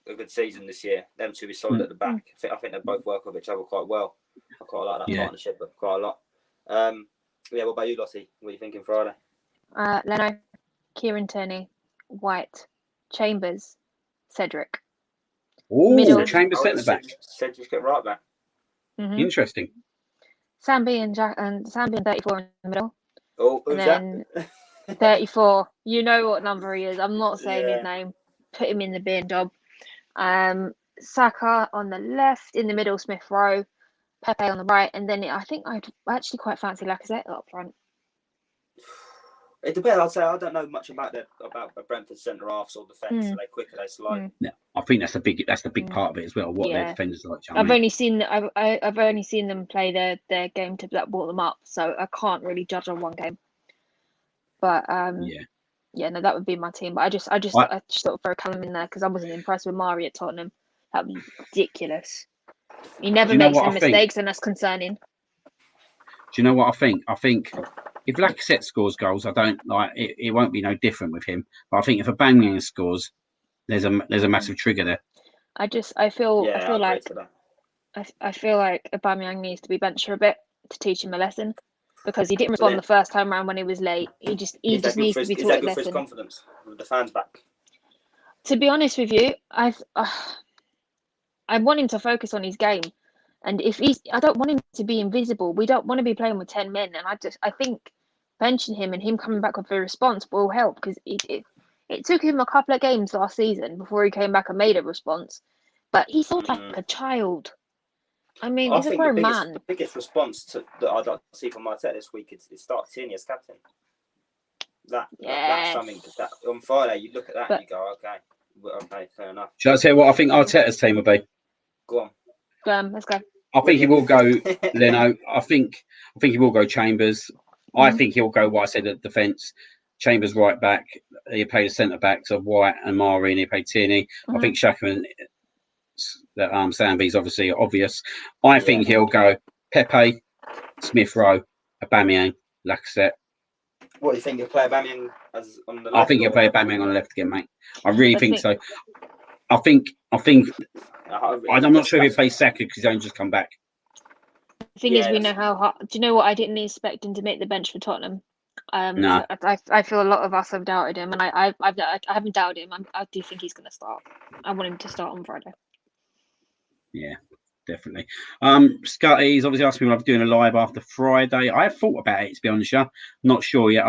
a good season this year. Them two be solid at the back. I think they both work with each other quite well. I quite like that partnership, but quite a lot. What about you, Lottie? What are you thinking Friday? Leno, Kieran Tierney, White, Chambers, Cedric. Oh, Chambers centre back. Cedric at right back. Mm-hmm. Interesting. Sambi and 34 in the middle. Oh, who's and then 34. You know what number he is. I'm not saying his name. Put him in the bin job. Saka on the left, in the middle, Smith Rowe, Pepe on the right, and then I think I'd actually quite fancy Lacazette up front. It depends. I'd say I don't know much about Brentford centre halves or defence. Are they quick? Are they slow? Yeah, I think that's the big part of it as well. What their defenders are like. I've only seen them play their game that brought them up, so I can't really judge on one game. But no, that would be my team. But I just thought of throw Callum in there because I wasn't impressed with Mari at Tottenham. That would be ridiculous. He never makes any mistakes, and that's concerning. Do you know what I think? I think if Lacazette scores goals, I don't like it. It won't be no different with him. But I think if Aubameyang scores, there's a massive trigger there. I feel like Aubameyang needs to be benched for a bit to teach him a lesson. because he didn't respond the first time around when he was late. He just needs to be taught a lesson. Is that good for his confidence with the fans back? To be honest with you, I want him to focus on his game, and I don't want him to be invisible. We don't want to be playing with 10 men, and I think benching him and him coming back with a response will help, because it took him a couple of games last season before he came back and made a response, but he felt like a child. I mean, he's a grown man. The biggest response that I'd like to see from Arteta this week is start Tierney as captain. That's something that on Friday you look at that and you go, okay, fair enough. Shall I tell you what I think Arteta's team will be? Go on. Let's go. I think he will go Leno. I think he will go Chambers. I think he'll go what I said at defence. Chambers right back. He played the centre backs of White and Mari, and he played Tierney. I think Xhaka that Sambi's obviously obvious. I think he'll go Pepe, Smith Rowe, Aubameyang, Lacazette. What do you think? He'll play Aubameyang on the left? I think he'll play Aubameyang on the left again, mate. I really think so. I think. I'm not sure if he'll play Saka because he's only just come back. The thing is, we know how hard. Do you know what? I didn't expect him to make the bench for Tottenham. No. I feel a lot of us have doubted him, and I haven't doubted him. I do think he's going to start. I want him to start on Friday. Yeah, definitely. Scotty's obviously asked me when I'm doing a live after Friday. I have thought about it, to be honest. I'm not sure yet.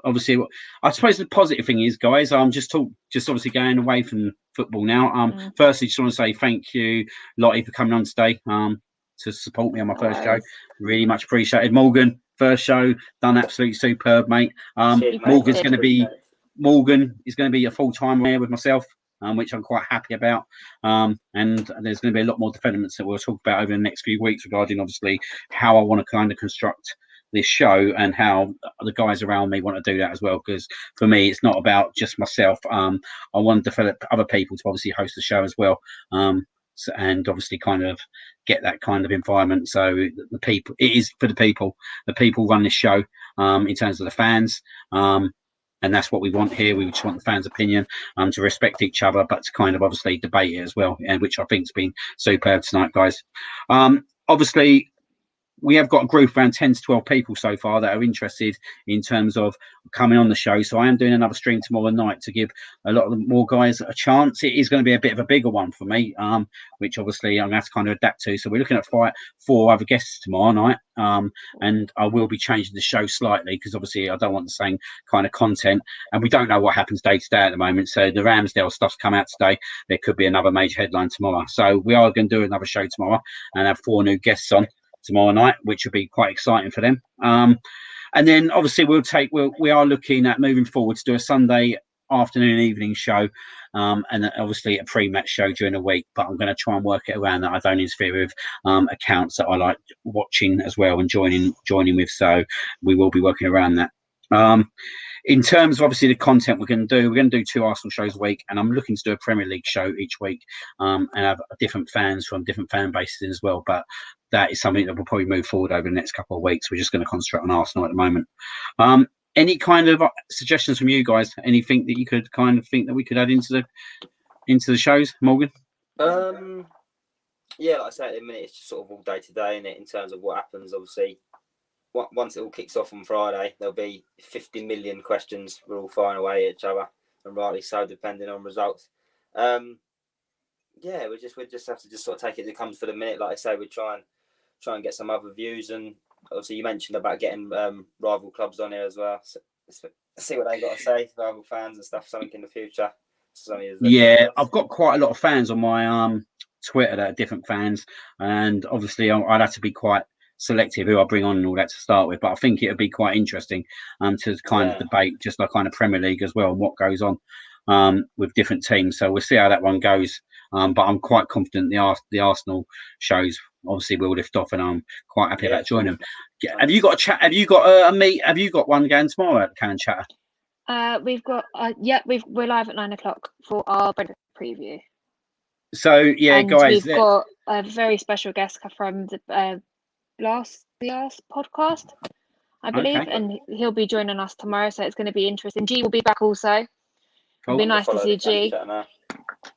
Obviously, I suppose the positive thing is, guys, I'm just obviously going away from football now. Firstly, just want to say thank you, Lottie, for coming on today. To support me on my first show. Really much appreciated. Morgan, first show, done absolutely superb, mate. Morgan is going to be a full-time there with myself, which I'm quite happy about. And there's going to be a lot more developments that we'll talk about over the next few weeks regarding, obviously, how I want to kind of construct this show and how the guys around me want to do that as well. Because for me, it's not about just myself. I want to develop other people to obviously host the show as well. And obviously kind of get that kind of environment. So the people, it is for the people. The people run this show in terms of the fans. And that's what we want here. We just want the fans' opinion to respect each other, but to kind of obviously debate it as well, and which I think has been superb tonight, guys. Obviously, we have got a group around 10 to 12 people so far that are interested in terms of coming on the show. So I am doing another stream tomorrow night to give a lot of more guys a chance. It is going to be a bit of a bigger one for me, which obviously I'm going to have to kind of adapt to. So we're looking at 4 other guests tomorrow night. And I will be changing the show slightly because obviously I don't want the same kind of content. And we don't know what happens day to day at the moment. So the Ramsdale stuff's come out today. There could be another major headline tomorrow. So we are going to do another show tomorrow and have 4 new guests on tomorrow night, which will be quite exciting for them. And then obviously we are looking at moving forward to do a Sunday afternoon evening show, and obviously a pre-match show during the week. But I'm going to try and work it around that I don't interfere with accounts that I like watching as well and joining with. So we will be working around that. In terms of obviously the content we're going to do 2 Arsenal shows a week, and I'm looking to do a Premier League show each week, and have different fans from different fan bases as well. But that is something that will probably move forward over the next couple of weeks. We're just going to concentrate on Arsenal at the moment. Any kind of suggestions from you guys? Anything that you could kind of think that we could add into the shows, Morgan? Yeah, like I say, at the minute it's just sort of all day to day, innit, in terms of what happens. Obviously, once it all kicks off on Friday, there'll be 50 million questions we're all firing away at each other, and rightly so, depending on results. Yeah, we just have to just sort of take it as it comes for the minute. Like I say, we try and get some other views, and obviously you mentioned about getting rival clubs on here as well. So, see what they got to say, rival fans and stuff. Something in the future. Yeah, I've got quite a lot of fans on my Twitter that are different fans, and obviously I'd have to be quite selective who I bring on and all that to start with. But I think it would be quite interesting to kind of debate just like kind of Premier League as well and what goes on with different teams. So we'll see how that one goes. But I'm quite confident the Arsenal shows obviously will lift off, and I'm quite happy about joining them. Have you got a chat? Have you got a meet? Have you got one going tomorrow at Cannon Chatter? We've got we're live at 9:00 for our Brentford preview. So yeah, and guys, we've got a very special guest from the last podcast, I believe, and he'll be joining us tomorrow. So it's going to be interesting. G will be back also. It'll be nice to see G.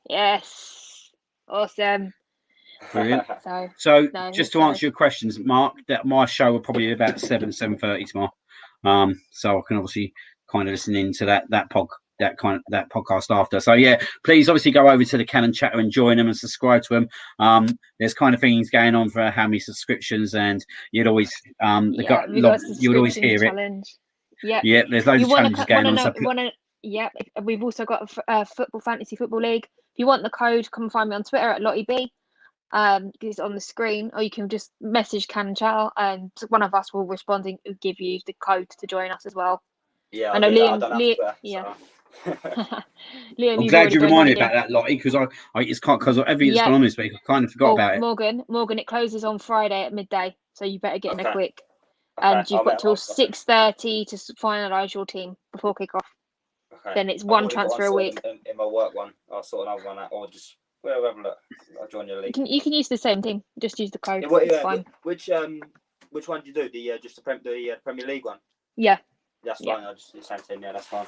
Yes, awesome. Brilliant. So So no, just to answer your questions, Mark, that my show will probably be about 7:30 tomorrow. So I can obviously kind of listen into that podcast after. So yeah, please obviously go over to the Canon Chatter and join them and subscribe to them. There's kind of things going on for how many subscriptions, and you'd always we got a you would always subscription hear it. challenge. Yeah, Yeah, there's loads of challenges going on. Yeah, we've also got a fantasy football league. If you want the code, come find me on Twitter at Lottie B. It's on the screen, or you can just message Canon Chatter, and one of us will respond and give you the code to join us as well. Yeah, I know Liam. Yeah. Liam, I'm glad you reminded me about that, Lottie, because it's because everything that's gone on this week, I kind of forgot about it. Morgan, it closes on Friday at midday, so you better get in there quick. Okay. And you've got till 6:30 to finalise your team before kick-off. Okay. Then it's one transfer a week. In my work one, I'll sort another one out, or just wherever. Look, I'll join your league. You can use the same team. Just use the code. Yeah, it's fine. Which one do you do? The Premier League one? Yeah. That's fine. I'll just do the same thing. Yeah, that's fine.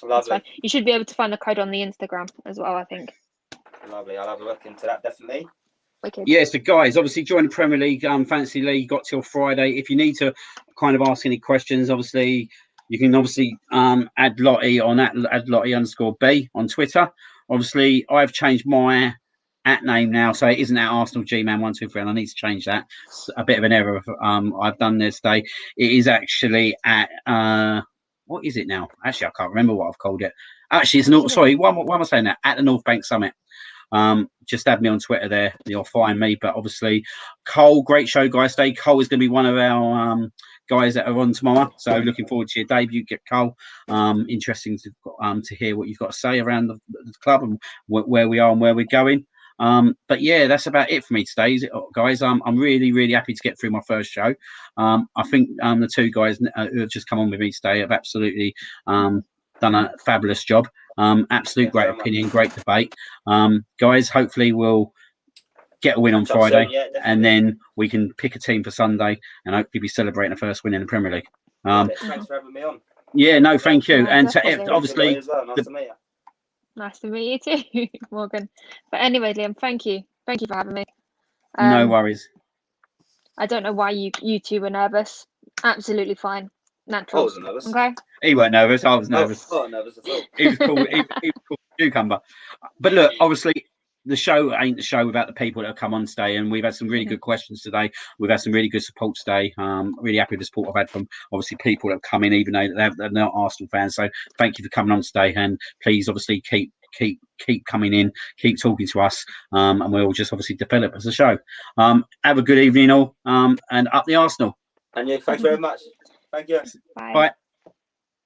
Lovely. That's fine. You should be able to find the code on the Instagram as well, I think. Lovely. I'll have a look into that, definitely. Wicked. Yeah, so guys, obviously join the Premier League Fantasy League. Got till Friday. If you need to kind of ask any questions, obviously you can add Lottie on add Lottie_B on Twitter. Obviously, I've changed my @name now, so it isn't at Arsenal G-Man 123, and I need to change that. It's a bit of an error I've done this day. It is actually at what is it now? Actually, I can't remember what I've called it. Actually, it's not. Sorry, why am I saying that? At the North Bank Summit. Just add me on Twitter there. You'll find me. But obviously, Cole, great show, guys. Today, Cole is going to be one of our guys that are on tomorrow. So looking forward to your debut, Cole. Interesting to hear what you've got to say around the club and where we are and where we're going. But yeah, that's about it for me today, guys. I'm really, really happy to get through my first show. I think the two guys who have just come on with me today have absolutely done a fabulous job. Absolute great opinion, great debate. Guys, hopefully we'll get a win on Friday, and then we can pick a team for Sunday and hopefully be celebrating the first win in the Premier League. Thanks for having me on. Yeah, no, thank you. And obviously, nice to meet you. Nice to meet you too, Morgan. But anyway, Liam, thank you for having me. No worries. I don't know why you two were nervous. Absolutely fine. Natural. I wasn't nervous. Okay. He weren't nervous. I was nervous. I wasn't nervous at all. He was cool. he was cool cucumber. But look, obviously, the show ain't the show without the people that have come on today, and we've had some really good questions today. We've had some really good support today. Really happy with the support I've had from obviously people that have come in, even though they're not Arsenal fans. So thank you for coming on today, and please obviously keep coming in, keep talking to us, and we'll just obviously develop as a show. Have a good evening all, and up the Arsenal. And yeah, thanks very much. Thank you. Bye. Bye.